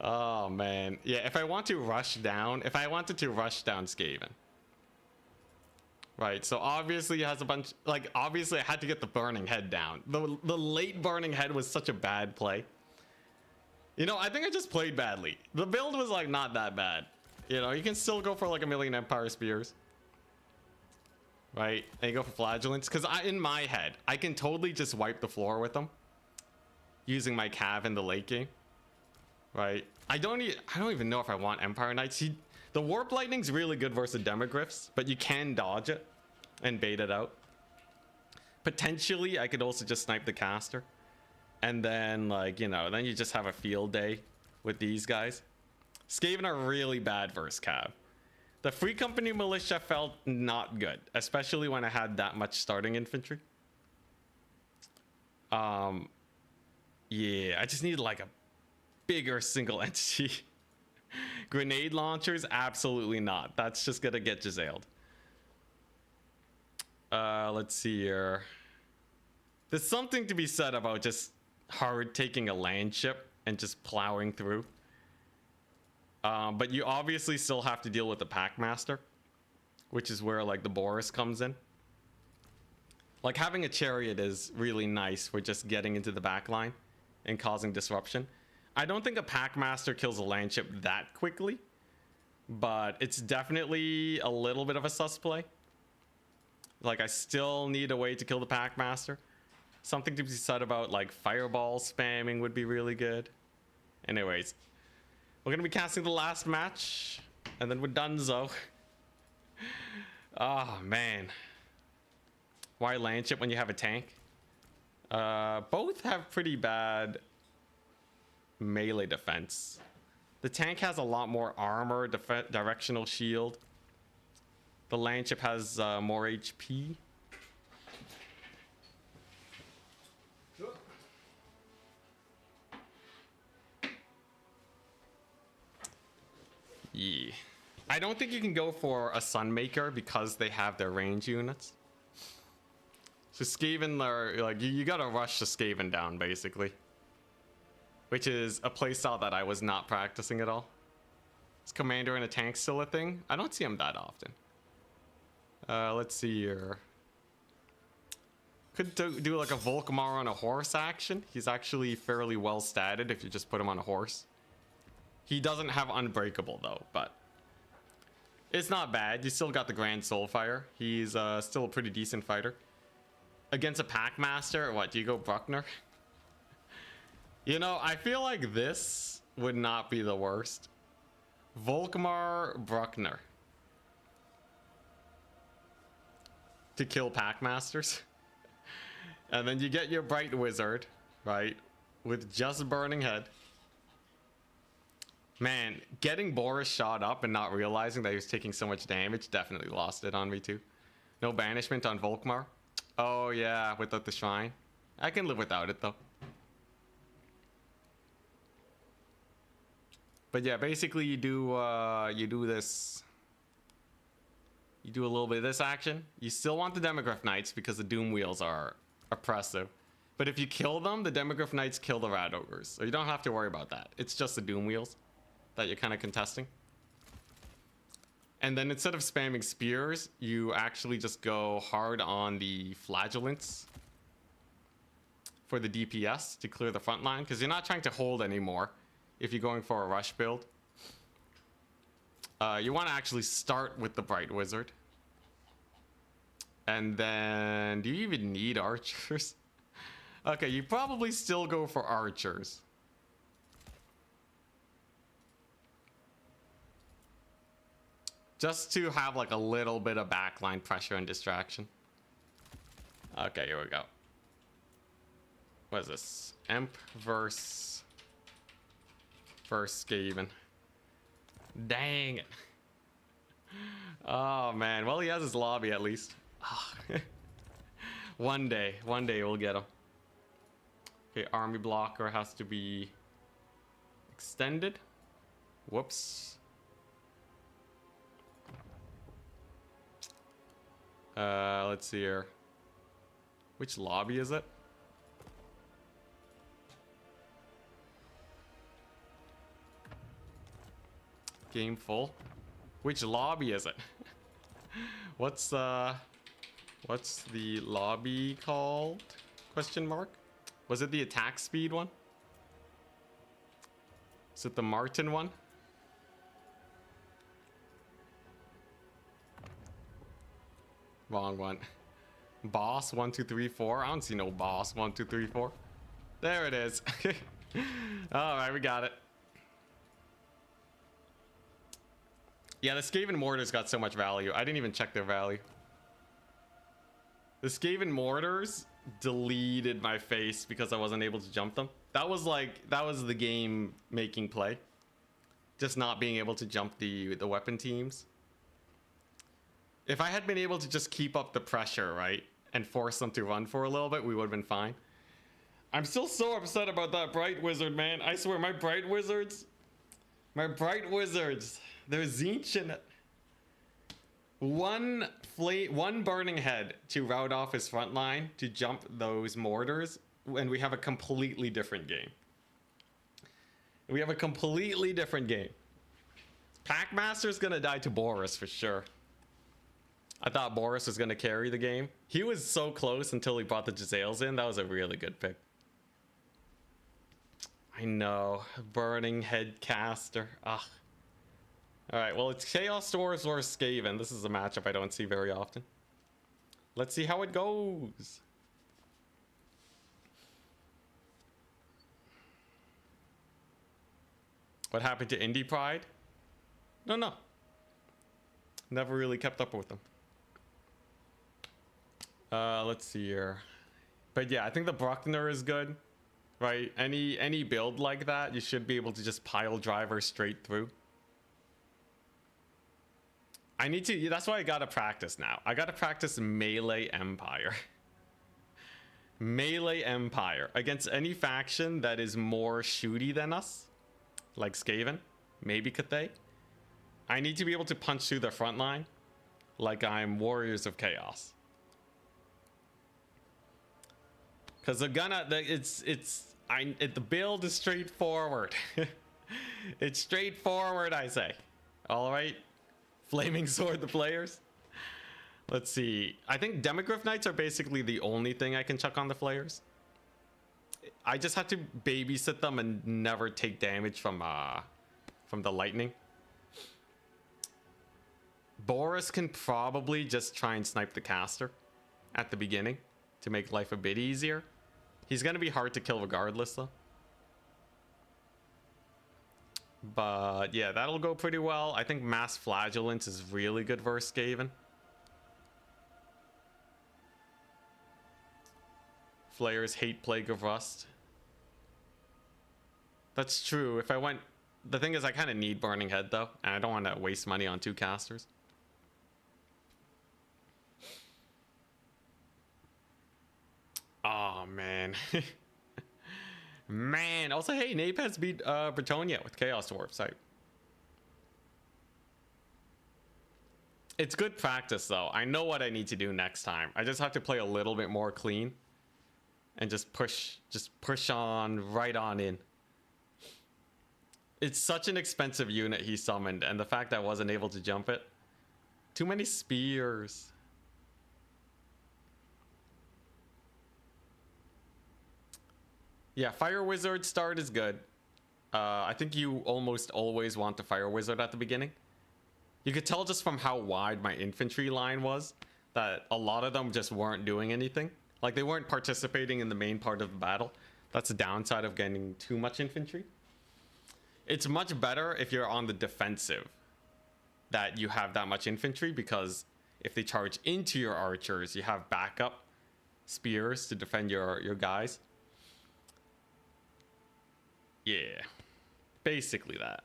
Oh, man. Yeah, if I want to rush down, if I wanted to rush down Skaven. Right, so obviously he has a bunch, like, obviously I had to get the Burning Head down. The late Burning Head was such a bad play. You know, I think I just played badly. The build was, like, not that bad. You know, you can still go for, like, 1,000,000 Empire Spears. Right, and you go for Flagellants. Because in my head, I can totally just wipe the floor with them. Using my Cav in the late game. Right, I don't even know if I want Empire Knights. The Warp Lightning's really good versus Demogryphs, but you can dodge it and bait it out. Potentially, I could also just snipe the caster. And then, like, you know, then you just have a field day with these guys. Skaven are really bad versus Cav. The Free Company Militia felt not good, especially when I had that much starting infantry. Yeah, I just needed, like, a bigger single entity. Grenade launchers? Absolutely not. That's just gonna get Giseled. Let's see here. There's something to be said about just hard taking a land ship and just plowing through. But you obviously still have to deal with the Packmaster, which is where, like, the Boris comes in. Like, having a chariot is really nice for just getting into the back line and causing disruption. I don't think a Packmaster kills a land ship that quickly, but it's definitely a little bit of a sus play. Like, I still need a way to kill the Packmaster. Something to be said about, like, fireball spamming would be really good. Anyways, we're gonna be casting the last match, and then we're donezo. Oh, man. Why land ship when you have a tank? Both have pretty bad melee defense. The tank has a lot more armor, directional shield. The land ship has more HP. Yeah. I don't think you can go for a Sunmaker because they have their range units. So Skaven are, like, you gotta rush the Skaven down, basically. Which is a playstyle that I was not practicing at all. Is Commander in a tank still a thing? I don't see him that often. Let's see here. Could do like a Volkmar on a horse action. He's actually fairly well statted if you just put him on a horse. He doesn't have Unbreakable though, but it's not bad. You still got the Grand Soulfire. He's still a pretty decent fighter. Against a Packmaster, what, do you go Bruckner? You know, I feel like this would not be the worst. Volkmar Bruckner. To kill Packmasters. And then you get your Bright Wizard, right? With just Burning Head. Man, getting Boris shot up and not realizing that he was taking so much damage definitely lost it on me too. No banishment on Volkmar. Oh yeah, without the shrine. I can live without it though. But yeah, basically you do this. You do a little bit of this action. You still want the Demogryph Knights because the Doom Wheels are oppressive. But if you kill them, the Demogryph Knights kill the Rat Ogres. So you don't have to worry about that. It's just the Doom Wheels that you're kind of contesting. And then instead of spamming spears, you actually just go hard on the Flagellants for the DPS to clear the front line, because you're not trying to hold anymore if you're going for a rush build. You want to actually start with the Bright Wizard. And then, do you even need archers? Okay, you probably still go for archers. Just to have like a little bit of backline pressure and distraction. Okay, here we go. What is this? Emp versus Skaven. Dang it. Oh man, well he has his lobby at least. Oh. One day we'll get him. Okay, army blocker has to be extended. Whoops. Let's see here. Which lobby is it? Game full. Which lobby is it? What's the lobby called? Question mark. Was it the attack speed one? Is it the Martin one? Wrong one. Boss 1 2 3 4. I don't see no boss 1 2 3 4. There it is. All right, we got it. Yeah, the Skaven mortars got so much value. I didn't even check their value. The Skaven mortars deleted my face because I wasn't able to jump them. That was the game making play. Just not being able to jump the weapon teams. If I had been able to just keep up the pressure, right, and force them to run for a little bit, we would have been fine. I'm still so upset about that Bright Wizard, man. I swear, my Bright Wizards, they're Zinch in it. One burning head to rout off his front line to jump those mortars, and we have a completely different game. Packmaster's gonna die to Boris for sure. I thought Boris was gonna carry the game. He was so close until he brought the Giselles in. That was a really good pick. I know. Burning head caster. Ugh. Alright, well, it's Chaos Dwarfs versus Skaven. This is a matchup I don't see very often. Let's see how it goes. What happened to Indie Pride? No. Never really kept up with them. Let's see here. But yeah, I think the Bruckner is good. Right? Any build like that, you should be able to just pile drivers straight through. That's why I gotta practice now. I gotta practice Melee Empire. Melee Empire. Against any faction that is more shooty than us. Like Skaven. Maybe Cathay. I need to be able to punch through the front line. Like I'm Warriors of Chaos. Because the build is straightforward. It's straightforward, I say. Alright. Flaming Sword the players. Let's see. I think Demigryph Knights are basically the only thing I can chuck on the players. I just have to babysit them and never take damage from the lightning. Boris can probably just try and snipe the caster at the beginning to make life a bit easier. He's gonna be hard to kill regardless though. But yeah, that'll go pretty well. I think Mass Flagellance is really good versus Skaven. Flayers hate Plague of Rust. That's true. If I went... The thing is, I kind of need Burning Head though, and I don't want to waste money on 2 casters. Oh, man. Man, also, hey, Nape has beat Bretonnia with Chaos Dwarfs. It's good practice, though. I know what I need to do next time. I just have to play a little bit more clean. And just push on, right on in. It's such an expensive unit he summoned, and the fact that I wasn't able to jump it. Too many spears. Yeah, Fire Wizard start is good. I think you almost always want the Fire Wizard at the beginning. You could tell just from how wide my infantry line was that a lot of them just weren't doing anything. Like, they weren't participating in the main part of the battle. That's the downside of getting too much infantry. It's much better if you're on the defensive. that you have that much infantry, because if they charge into your archers, you have backup spears to defend your guys. Yeah, basically that.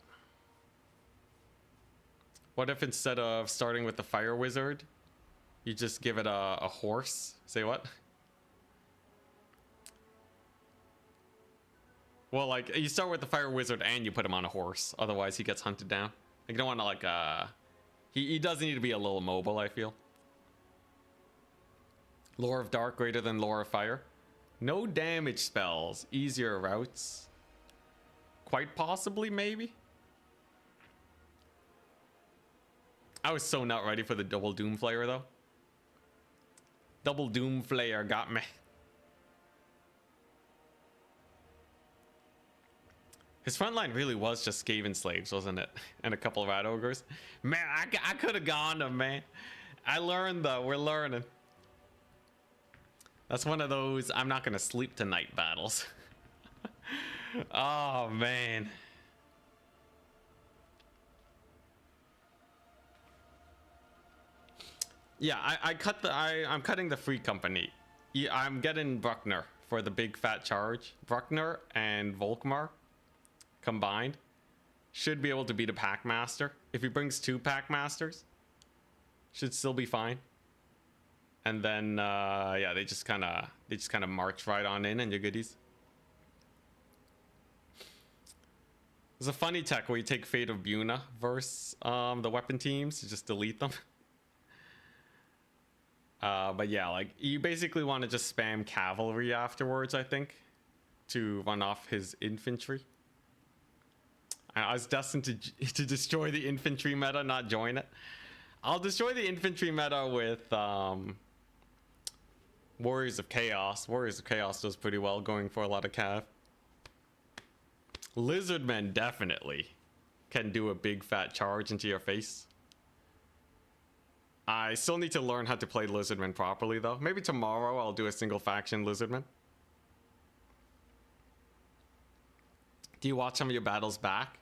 What if instead of starting with the fire wizard, you just give it a horse? Say what? Well, like, you start with the fire wizard and you put him on a horse. Otherwise, he gets hunted down. Like, you don't want to, like, he does need to be a little mobile, I feel. Lore of Dark greater than Lore of Fire. No damage spells. Easier routes. Quite possibly, maybe. I was so not ready for the double Doom Flayer, though. Double Doom Flayer got me. His front line really was just Skaven slaves, wasn't it? And a couple of rat ogres. Man, I could have gone them, man. I learned, though. We're learning. That's one of those I'm not going to sleep tonight battles. Oh, man. Yeah, I'm cutting the free company. Yeah, I'm getting Bruckner for the big fat charge. Bruckner and Volkmar combined should be able to beat a Packmaster. If he brings 2 Packmasters, should still be fine. And then yeah, they just kind of march right on in and you're goodies. There's a funny tech where you take Fate of Buna versus the weapon teams, you just delete them. But yeah, like, you basically want to just spam cavalry afterwards, I think, to run off his infantry. I was destined to destroy the infantry meta, not join it. I'll destroy the infantry meta with Warriors of Chaos. Warriors of Chaos does pretty well going for a lot of cav. Lizardmen definitely can do a big fat charge into your face. I still need to learn how to play Lizardmen properly, though. Maybe tomorrow I'll do a single faction Lizardmen. Do you watch some of your battles back?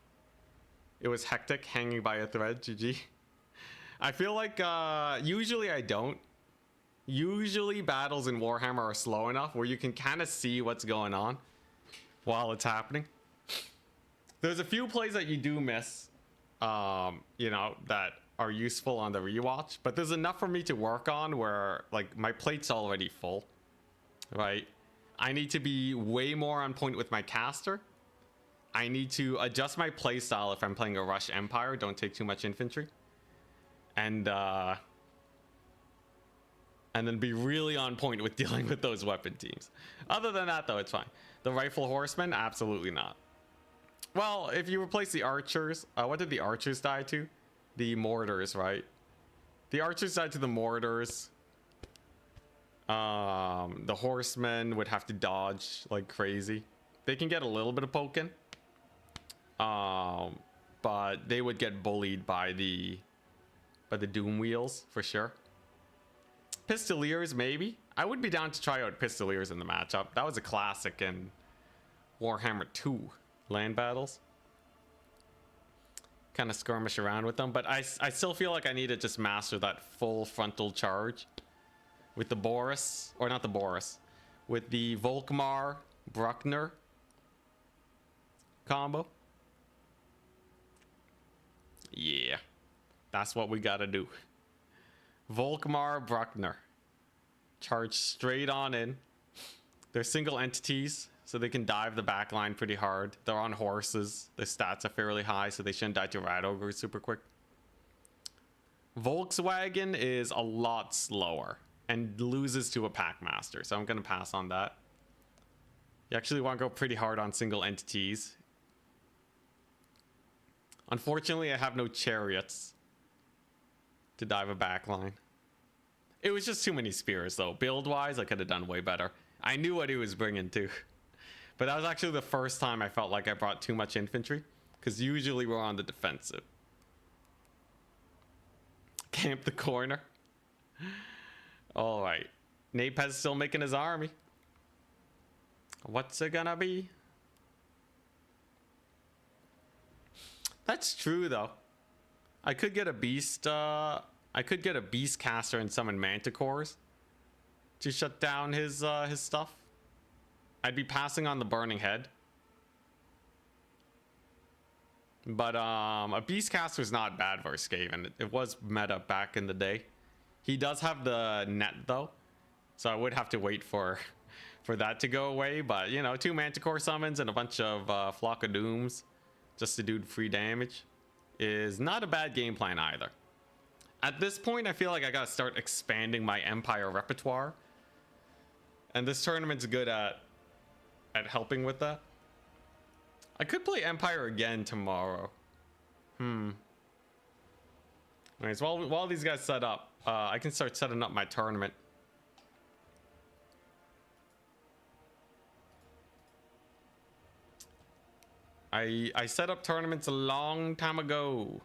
It was hectic, hanging by a thread, GG. I feel like usually I don't. Usually battles in Warhammer are slow enough where you can kind of see what's going on while it's happening. There's a few plays that you do miss, you know, that are useful on the rewatch, but there's enough for me to work on where, like, my plate's already full, right? I need to be way more on point with my caster. I need to adjust my playstyle if I'm playing a Rush Empire, don't take too much infantry. And then be really on point with dealing with those weapon teams. Other than that, though, it's fine. The Rifle Horsemen, absolutely not. Well, if you replace the archers, what did the archers die to? The mortars, right? The archers died to the mortars. The horsemen would have to dodge like crazy. They can get a little bit of poking. But they would get bullied by the doom wheels for sure. Pistoliers, maybe. I would be down to try out Pistoliers in the matchup. That was a classic in Warhammer 2 land battles. Kind of skirmish around with them, but I still feel like I need to just master that full frontal charge with the Boris, or not the Boris, with the Volkmar Bruckner combo. Yeah, that's what we gotta do. Volkmar Bruckner. Charge straight on in. They're single entities, so they can dive the back line pretty hard. They're on horses. Their stats are fairly high, so they shouldn't die to rat ogres super quick. Volkswagen is a lot slower and loses to a Packmaster, so I'm going to pass on that. You actually want to go pretty hard on single entities. Unfortunately, I have no chariots to dive a backline. It was just too many spears, though. Build-wise, I could have done way better. I knew what he was bringing, too. But that was actually the first time I felt like I brought too much infantry, because usually we're on the defensive. Camp the corner. All right. Napez still making his army. What's it gonna be? That's true, though. I could get a beast. I could get a beast caster and summon manticores to shut down his stuff. I'd be passing on the burning head. But a beast caster is not bad for Skaven. It was meta back in the day. He does have the net though, so I would have to wait for that to go away. But you know, 2 manticore summons and a bunch of flock of dooms just to do free damage is not a bad game plan either. At this point, I feel like I gotta start expanding my Empire repertoire, and this tournament's good at helping with that. I could play Empire again tomorrow. Alright, so while these guys set up, I can start setting up my tournament. I set up tournaments a long time ago.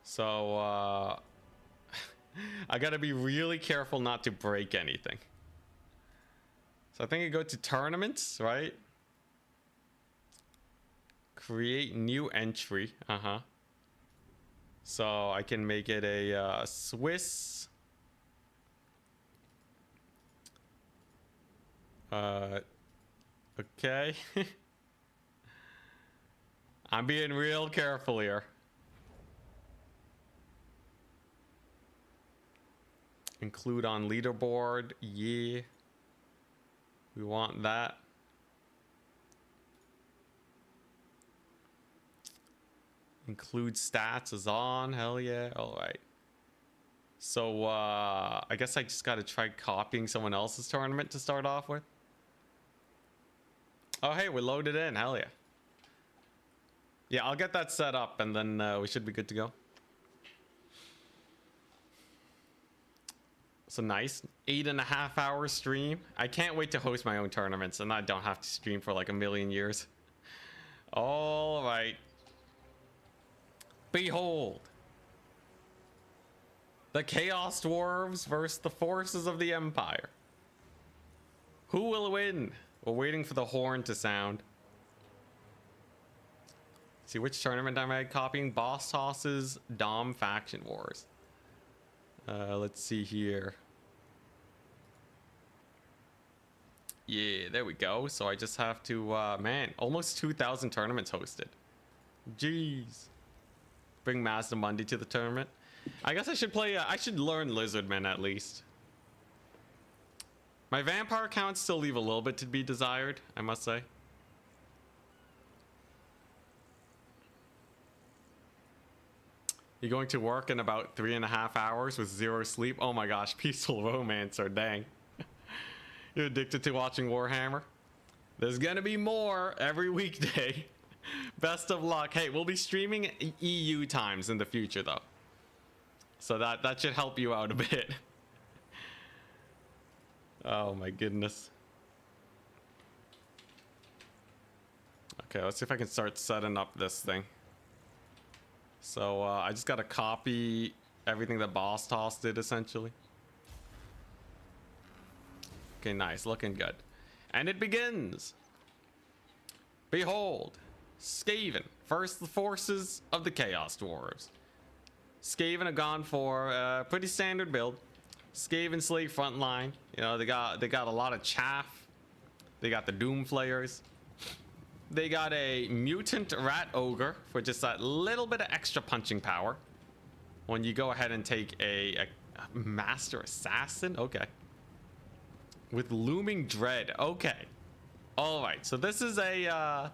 So, I gotta be really careful not to break anything. So I think I go to tournaments, right? Create new entry. So I can make it a Swiss. Okay. I'm being real careful here. Include on leaderboard. Yeah. We want that. Include stats is on. Hell yeah. All right. So I guess I just got to try copying someone else's tournament to start off with. Oh, hey, we're loaded in. Hell yeah. Yeah, I'll get that set up and then we should be good to go. So nice. 8.5 hour stream. I can't wait to host my own tournaments and I don't have to stream for like a million years. All right. Behold. The Chaos Dwarves versus the forces of the Empire. Who will win? We're waiting for the horn to sound. See which tournament am I copying? Boss Tosses, Dom Faction Wars. Let's see here. Yeah, there we go. So I just have to, man, almost 2,000 tournaments hosted. Jeez. Bring Mazda Mundi to the tournament. I guess I should play, I should learn Lizardman at least. My vampire counts still leave a little bit to be desired, I must say. You're going to work in about 3.5 hours with 0 sleep? Oh my gosh, peaceful romancer, dang. You're addicted to watching Warhammer? There's gonna be more every weekday. Best of luck. Hey, we'll be streaming EU times in the future though. So that should help you out a bit. Oh my goodness. Okay, let's see if I can start setting up this thing. So I just gotta copy everything that Boss Toss did essentially. Okay, nice, looking good. And it begins. Behold, Skaven, first the forces of the Chaos Dwarves. Skaven have gone for a pretty standard build. Skaven Slave frontline. You know, they got a lot of chaff. They got the Doom Flayers. They got a mutant rat ogre for just that little bit of extra punching power. When you go ahead and take a master assassin, okay. With looming dread, okay. All right, so this is a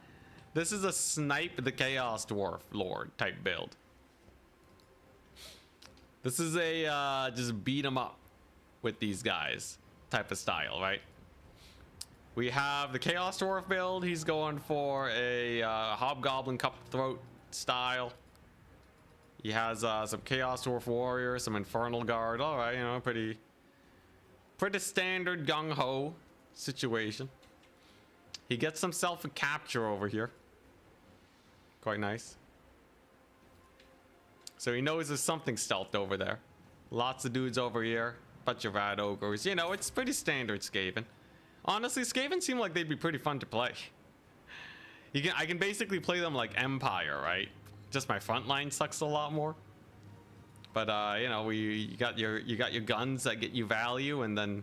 snipe the Chaos Dwarf Lord type build. This is a just beat 'em up with these guys type of style, right? We have the Chaos Dwarf build. He's going for a Hobgoblin Cutthroat style. He has some Chaos Dwarf Warrior, some Infernal Guard. All right, you know, pretty standard gung-ho situation. He gets himself a capture over here. Quite nice. So he knows there's something stealthed over there. Lots of dudes over here. Bunch of rat ogres. You know, it's pretty standard Skaven. Honestly, Skaven seem like they'd be pretty fun to play. I can basically play them like Empire, right? Just my front line sucks a lot more. But you know, you got your guns that get you value, and then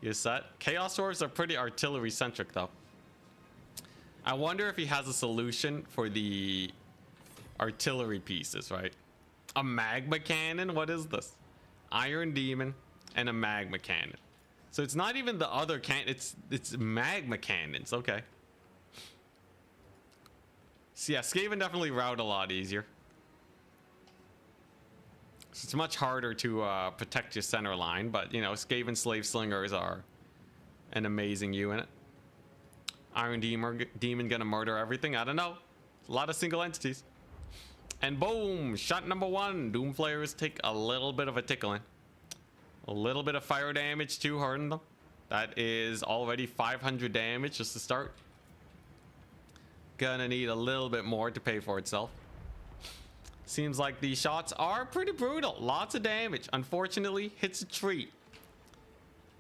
you're set. Chaos Dwarfs are pretty artillery centric though. I wonder if he has a solution for the artillery pieces, right? A magma cannon? What is this? Iron Demon and a magma cannon. So it's not even the other it's magma cannons. Okay. So yeah, Skaven definitely route a lot easier. So it's much harder to protect your center line, but you know, Skaven Slave Slingers are an amazing unit. Iron Demon gonna murder everything. I don't know. A lot of single entities. And boom, shot number 1. Doomflayers take a little bit of a tickling. A little bit of fire damage to harden them. That is already 500 damage just to start. Gonna need a little bit more to pay for itself. Seems like these shots are pretty brutal. Lots of damage. Unfortunately, hits a tree.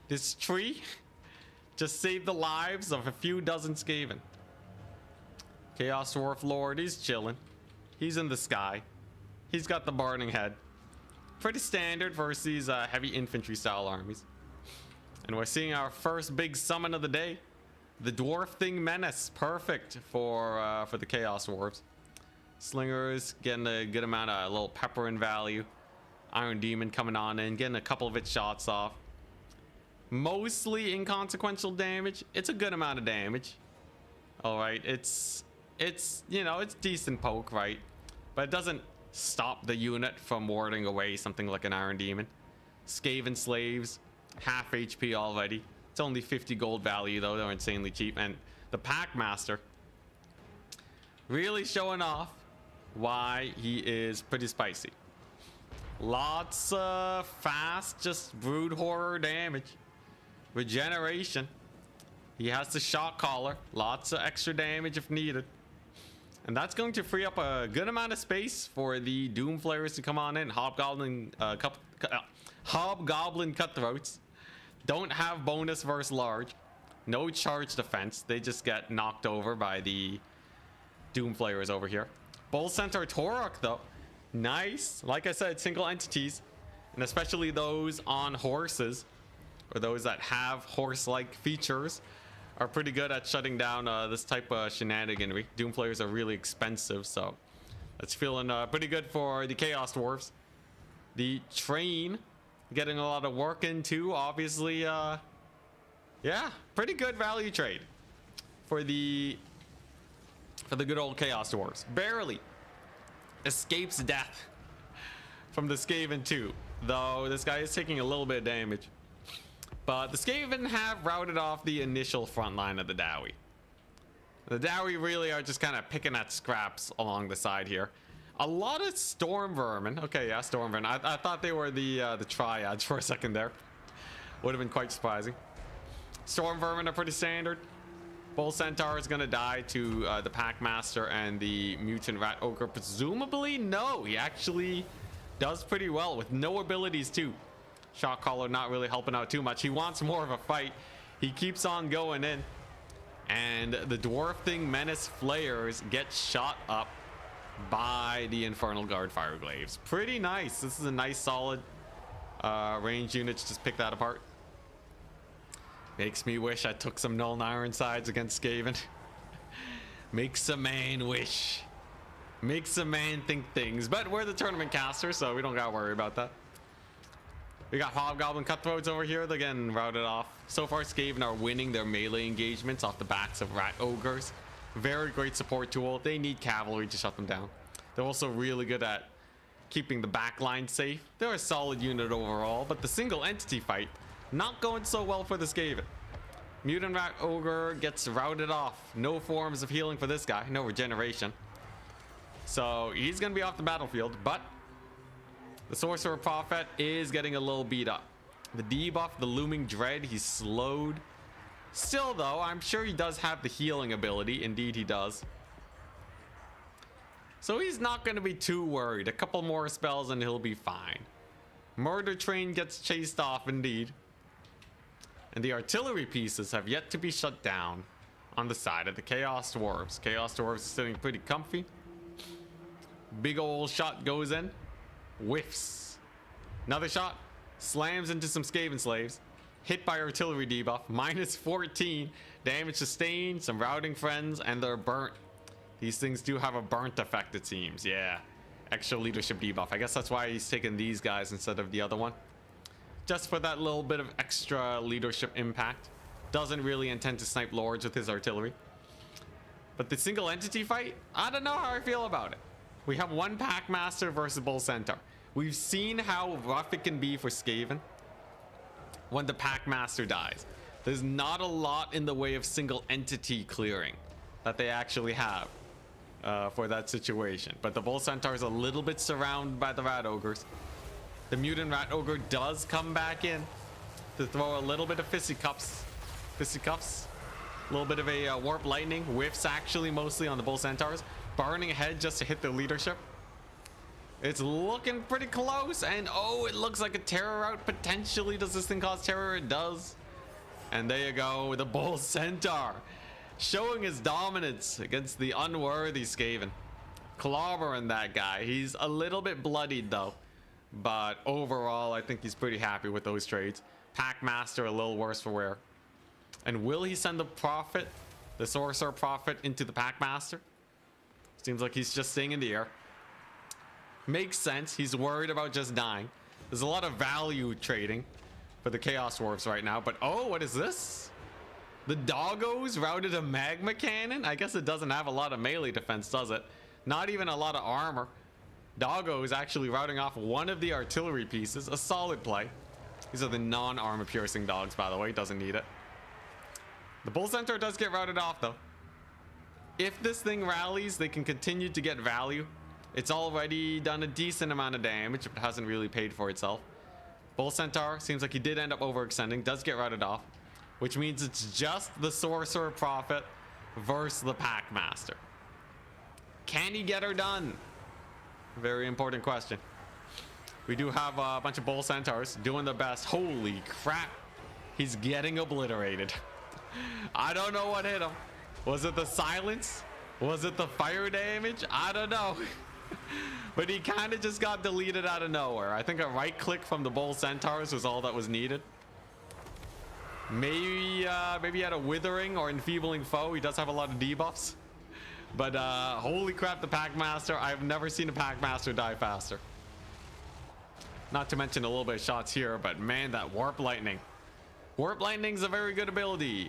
This tree just saved the lives of a few dozen Skaven. Chaos Dwarf Lord, he's chilling. He's in the sky. He's got the burning head. Pretty standard versus heavy infantry style armies. And we're seeing our first big summon of the day. The Dwarf Thing Menace. Perfect for the Chaos Dwarves. Slingers getting a good amount of little pepper in value. Iron Demon coming on in, getting a couple of its shots off. Mostly inconsequential damage. It's a good amount of damage. All right, it's you know, it's decent poke, right? But it doesn't stop the unit from warding away something like an Iron Demon. Skaven Slaves, half HP already. It's only 50 gold value though. They're insanely cheap. And the Packmaster really showing off why he is pretty spicy. Lots of fast, just brood horror damage. Regeneration. He has the shock collar. Lots of extra damage if needed. And that's going to free up a good amount of space for the Doomflayers to come on in. Hobgoblin Cutthroats don't have bonus versus large. No charge defense. They just get knocked over by the Doomflayers over here. Bull Centaur Torok though. Nice. Like I said, single entities. And especially those on horses, or those that have horse-like features, are pretty good at shutting down this type of shenaniganry. Doomflayers are really expensive, so that's feeling pretty good for the Chaos Dwarves. The train getting a lot of work into, obviously. Yeah, pretty good value trade for the good old Chaos Dwarves. Barely escapes death from the Skaven 2, though this guy is taking a little bit of damage. But the Skaven have routed off the initial front line of the Dowie. The Dowie really are just kind of picking at scraps along the side here. A lot of Storm Vermin. Okay, yeah, Storm Vermin. I thought they were the Triads for a second there. Would have been quite surprising. Storm Vermin are pretty standard. Bull Centaur is going to die to the Packmaster and the Mutant Rat Ogre. Presumably, no. He actually does pretty well with no abilities too. Shock Collar not really helping out too much. He wants more of a fight. He keeps on going in. And the Dwarf Thing Menace Flayers get shot up by the Infernal Guard Fireglaves. Pretty nice. This is a nice solid range unit to just pick that apart. Makes me wish I took some Null and Ironsides against Skaven. Makes a man wish. Makes a man think things. But we're the tournament caster, so we don't gotta worry about that. We got Hobgoblin Cutthroats over here. They're getting routed off. So far, Skaven are winning their melee engagements off the backs of Rat Ogres. Very great support tool. They need cavalry to shut them down. They're also really good at keeping the backline safe. They're a solid unit overall, but the single entity fight, not going so well for the Skaven. Mutant Rat Ogre gets routed off. No forms of healing for this guy. No regeneration. So he's going to be off the battlefield, but the Sorcerer Prophet is getting a little beat up. The debuff, the Looming Dread, he's slowed. Still though, I'm sure he does have the healing ability. Indeed he does. So he's not going to be too worried. A couple more spells and he'll be fine. Murder Train gets chased off indeed. And the artillery pieces have yet to be shut down on the side of the Chaos Dwarves. Chaos Dwarves are sitting pretty comfy. Big old shot goes in. Whiffs. Another shot. Slams into some Skaven slaves. Hit by artillery debuff. Minus 14. Damage sustained. Some routing friends. And they're burnt. These things do have a burnt effect, it seems. Yeah. Extra leadership debuff. I guess that's why he's taking these guys instead of the other one. Just for that little bit of extra leadership impact. Doesn't really intend to snipe lords with his artillery. But the single entity fight, I don't know how I feel about it. We have one Packmaster versus Bull Centaur. We've seen how rough it can be for Skaven when the Packmaster dies. There's not a lot in the way of single entity clearing that they actually have for that situation. But the Bull Centaur is a little bit surrounded by the Rat Ogres. The Mutant Rat Ogre does come back in to throw a little bit of fisticuffs. A little bit of a Warp Lightning. Whiffs actually mostly on the Bull Centaurs. Burning Head just to hit the leadership. It's looking pretty close. And oh, it looks like a terror out. Potentially, does this thing cause terror? It does. And there you go. The Bull Centaur showing his dominance against the unworthy Skaven. Clobbering that guy. He's a little bit bloodied though. But overall, I think he's pretty happy with those trades. Packmaster a little worse for wear. And will he send the Prophet, the Sorcerer Prophet, into the Packmaster? Seems like he's just staying in the air. Makes sense. He's worried about just dying. There's a lot of value trading for the Chaos Dwarfs right now. But oh, what is this? The Doggos routed a Magma Cannon? I guess it doesn't have a lot of melee defense, does it? Not even a lot of armor. Doggo is actually routing off one of the artillery pieces. A solid play. These are the non-armor piercing dogs, by the way. Doesn't need it. The Bull Centaur does get routed off, though. If this thing rallies, they can continue to get value. It's already done a decent amount of damage, but hasn't really paid for itself. Bull Centaur seems like he did end up overextending. Does get routed off, which means it's just the Sorcerer Prophet versus the Packmaster. Can he get her done? Very important question. We do have a bunch of Bull Centaurs doing their best. Holy crap. He's getting obliterated. I don't know what hit him. Was it the silence? Was it the fire damage? I don't know. But he kind of just got deleted out of nowhere. I think a right click from the Bull Centaurs was all that was needed. Maybe he had a withering or enfeebling foe. He does have a lot of debuffs. But holy crap, the Packmaster. I've never seen a Packmaster die faster. Not to mention a little bit of shots here, but man, that Warp Lightning. Warp Lightning's a very good ability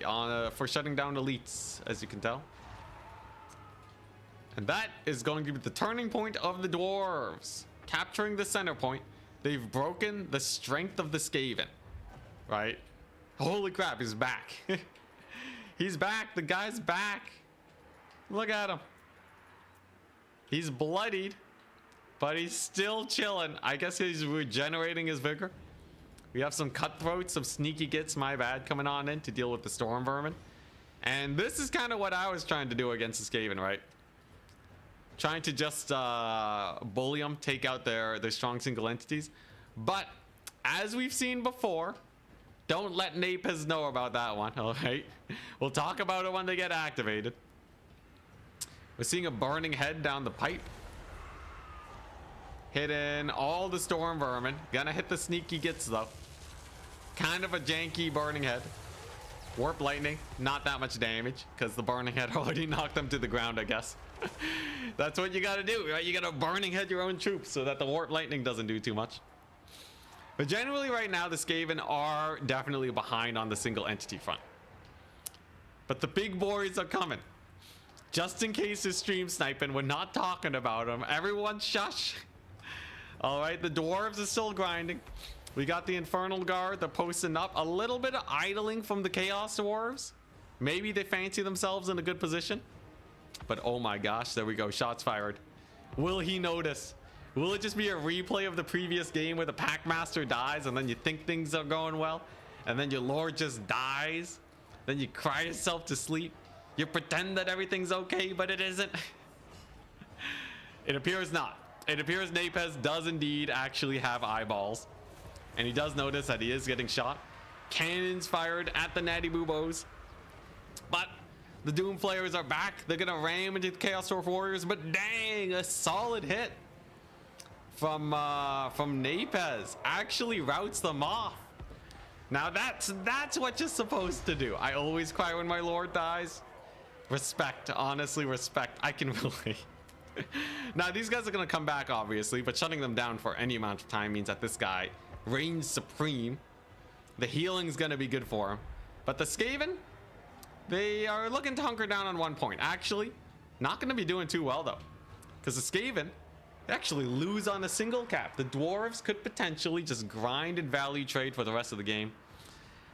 for shutting down elites, as you can tell. And that is going to be the turning point of the Dwarves. Capturing the center point. They've broken the strength of the Skaven. Right? Holy crap, he's back. He's back. The guy's back. Look at him. He's bloodied, but he's still chilling. I guess he's regenerating his vigor. We have some cutthroats, some sneaky gits, my bad, coming on in to deal with the storm vermin. And this is kind of what I was trying to do against the Skaven, right? Trying to just bully them, take out their strong single entities. But as we've seen before, don't let Napez know about that one, all right? We'll talk about it when they get activated. We're seeing a burning head down the pipe. Hitting all the storm vermin. Gonna hit the sneaky gits though. Kind of a janky burning head. Warp Lightning, not that much damage because the burning head already knocked them to the ground, I guess. That's what you gotta do, right? You gotta burning head your own troops so that the Warp Lightning doesn't do too much. But generally right now, the Skaven are definitely behind on the single entity front. But the big boys are coming. Just in case this stream sniping, we're not talking about them. Everyone shush. All right, the Dwarves are still grinding. We got the Infernal Guard, they're posting up. A little bit of idling from the Chaos Dwarves. Maybe they fancy themselves in a good position. But oh my gosh, there we go, shots fired. Will he notice? Will it just be a replay of the previous game where the Packmaster dies and then you think things are going well? And then your Lord just dies? Then you cry yourself to sleep? You pretend that everything's okay, but it isn't? It appears not. It appears Napez does indeed actually have eyeballs. And he does notice that he is getting shot. Cannons fired at the Natty Boobos. But The Doom Flayers are back. They're gonna ram into the Chaos Dwarf Warriors, but dang, a solid hit from Napez actually routes them off. Now that's what you're supposed to do. I always cry when my lord dies. Respect, honestly, respect. I can relate. Now these guys are gonna come back, obviously, but shutting them down for any amount of time means that this guy reigns supreme. The healing's gonna be good for him, but the Skaven, they are looking to hunker down on 1 point. Actually, not gonna be doing too well though, because the Skaven actually lose on a single cap. The Dwarves could potentially just grind and value trade for the rest of the game,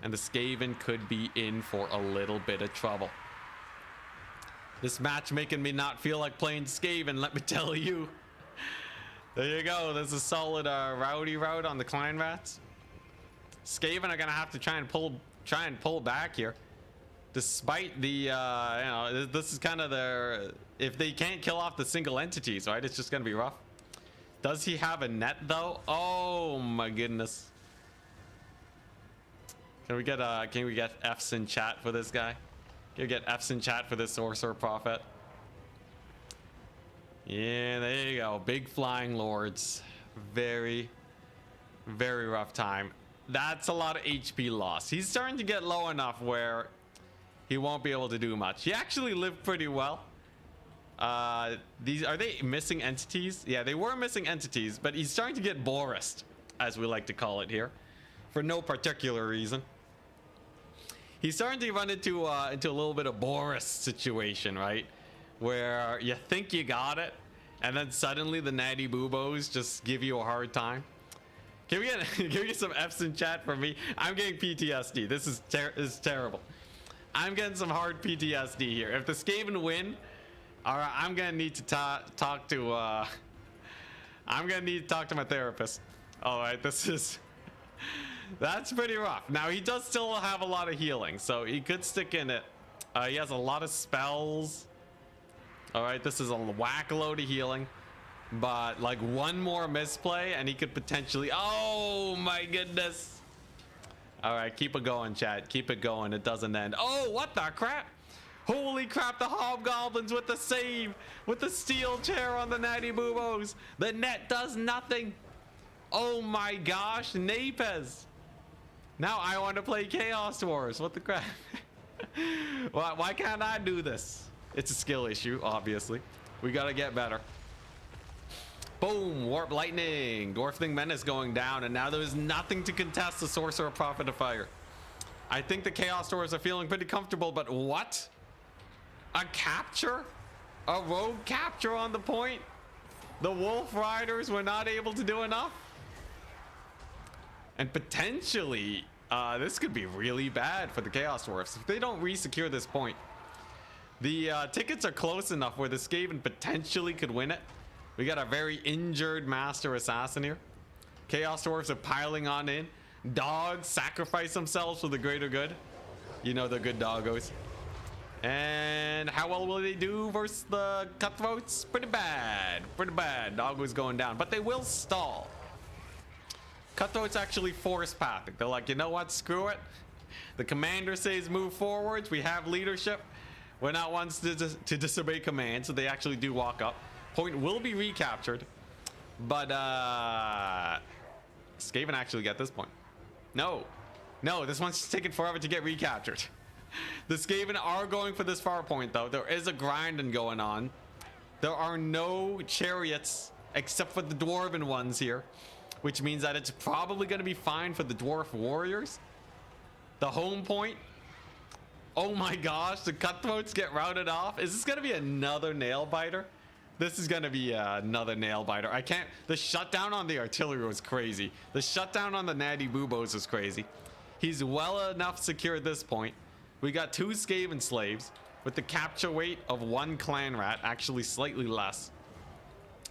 and the Skaven could be in for a little bit of trouble. This match making me not feel like playing Skaven, let me tell you. There you go. There's a solid rowdy route on the Clan Rats. Skaven are gonna have to try and pull back here, despite the you know, this is kind of their, if they can't kill off the single entities, right? It's just gonna be rough. Does he have a net though? Oh my goodness. Can we get F's in chat for this guy? Can we get F's in chat for this Sorcerer Prophet? Yeah, there you go. Big flying lords. Very, very rough time. That's a lot of HP loss. He's starting to get low enough where he won't be able to do much. He actually lived pretty well. Are they missing entities? Yeah, they were missing entities, but he's starting to get Boris, as we like to call it here, for no particular reason. He's starting to run into a little bit of Boris situation, right? Where you think you got it, and then suddenly the natty boobos just give you a hard time. Can we get some F's in chat for me? I'm getting PTSD. This is terrible. I'm getting some hard PTSD here. If the Skaven win, all right, I'm gonna need to talk to my therapist. All right, that's pretty rough. Now he does still have a lot of healing, so he could stick in it. He has a lot of spells. All right, this is a whack load of healing, but like one more misplay and he could potentially, oh my goodness. All right, keep it going, chat. Keep it going. It doesn't end. Oh, what the crap? Holy crap, the Hobgoblins with the save, with the steel chair on the natty boobos. The net does nothing. Oh my gosh, Napez. Now I want to play Chaos Wars. What the crap? Why can't I do this? It's a skill issue, obviously. We gotta get better. Boom, Warp Lightning. Dwarfling Menace going down, and now there's nothing to contest the Sorcerer Prophet of Fire. I think the Chaos Dwarves are feeling pretty comfortable, but what? A capture? A rogue capture on the point? The Wolf Riders were not able to do enough? And potentially, this could be really bad for the Chaos Dwarfs if they don't re-secure this point. The tickets are close enough where the Skaven potentially could win it. We got a very injured Master Assassin here. Chaos Dwarfs are piling on in. Dogs sacrifice themselves for the greater good. You know they're good doggos. And how well will they do versus the Cutthroats? Pretty bad. Pretty bad. Doggos going down. But they will stall. Cutthroats actually force pathing. They're like, you know what? Screw it. The commander says move forwards. We have leadership. We're not ones to disobey commands, so they actually do walk up. Point will be recaptured. But Skaven actually get this point. No, this one's taking forever to get recaptured. The Skaven are going for this far point though. There is a grinding going on. There are no chariots except for the dwarven ones here, which means that it's probably going to be fine for the dwarf warriors. The home point. Oh my gosh, the Cutthroats get routed off. Is this going to be another nail biter? This is going to be another nail biter. I can't. The shutdown on the artillery was crazy. The shutdown on the natty boobos was crazy. He's well enough secure at this point. We got 2 Skaven slaves with the capture weight of 1 clan rat, actually slightly less.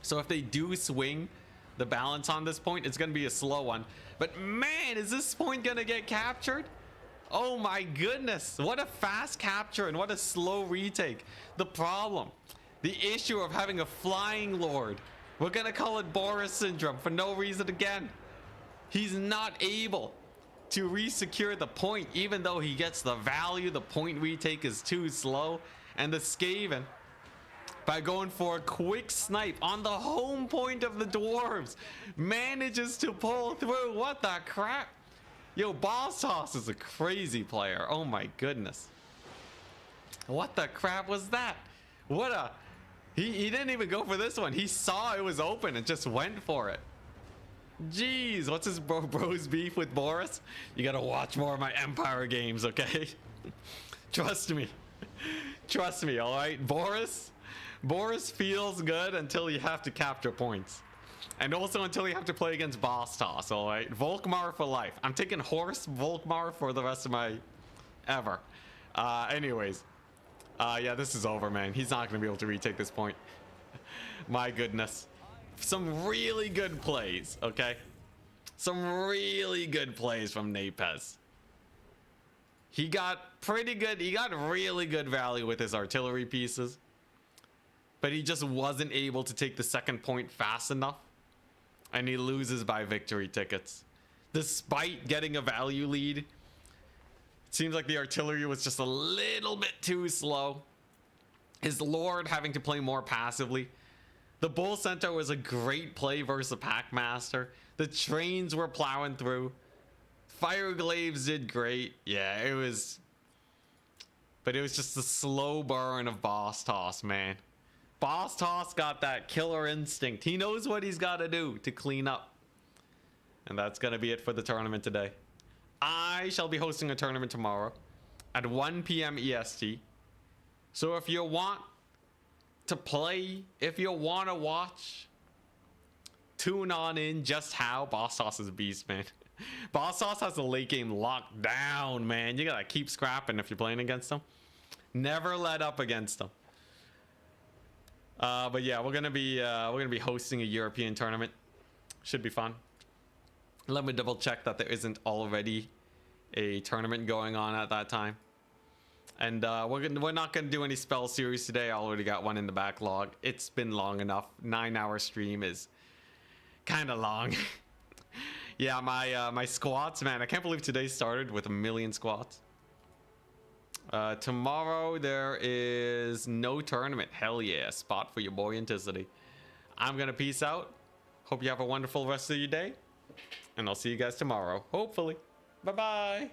So if they do swing the balance on this point, it's going to be a slow one. But man, is this point going to get captured? Oh my goodness, what a fast capture and what a slow retake. The problem, the issue of having a flying lord. We're going to call it Boris syndrome for no reason again. He's not able to re-secure the point, even though he gets the value. The point retake is too slow, and the Skaven, by going for a quick snipe on the home point of the Dwarves, manages to pull through. What the crap? Yo, Boss Toss is a crazy player. Oh my goodness. What the crap was that? What a... He didn't even go for this one. He saw it was open and just went for it. Jeez, what's his bro's beef with Boris? You gotta watch more of my Empire games, okay? Trust me. Trust me, alright? Boris feels good until you have to capture points. And also until you have to play against Boss Toss, alright? Volkmar for life. I'm taking Horse Volkmar for the rest of my... ever. Anyways. Yeah, this is over, man. He's not going to be able to retake this point. My goodness. Some really good plays, okay? Some really good plays from Napez. He got pretty good. He got really good value with his artillery pieces. But he just wasn't able to take the second point fast enough. And he loses by victory tickets. Despite getting a value lead, it seems like the artillery was just a little bit too slow. His Lord having to play more passively. The Bull Centaur was a great play versus the Packmaster. The trains were plowing through. Fireglaves did great. Yeah, it was... But it was just the slow burn of Boss Toss, man. Boss Toss got that killer instinct. He knows what he's got to do to clean up. And that's going to be it for the tournament today. I shall be hosting a tournament tomorrow at 1 p.m. EST. So if you want to play, if you want to watch, tune on in just how Boss Toss is a beast, man. Boss Toss has the late game locked down, man. You gotta keep scrapping if you're playing against him. Never let up against him. But yeah, we're gonna be hosting a European tournament. Should be fun. Let me double check that there isn't already a tournament going on at that time. And we're not gonna do any spell series today. I already got one in the backlog. It's been long enough. 9-hour stream is kind of long. Yeah, my squats, man. I can't believe today started with 1 million squats. Tomorrow there is no tournament. Hell yeah, spot for your boy Anticity. I'm gonna peace out. Hope you have a wonderful rest of your day. And I'll see you guys tomorrow, hopefully. Bye-bye.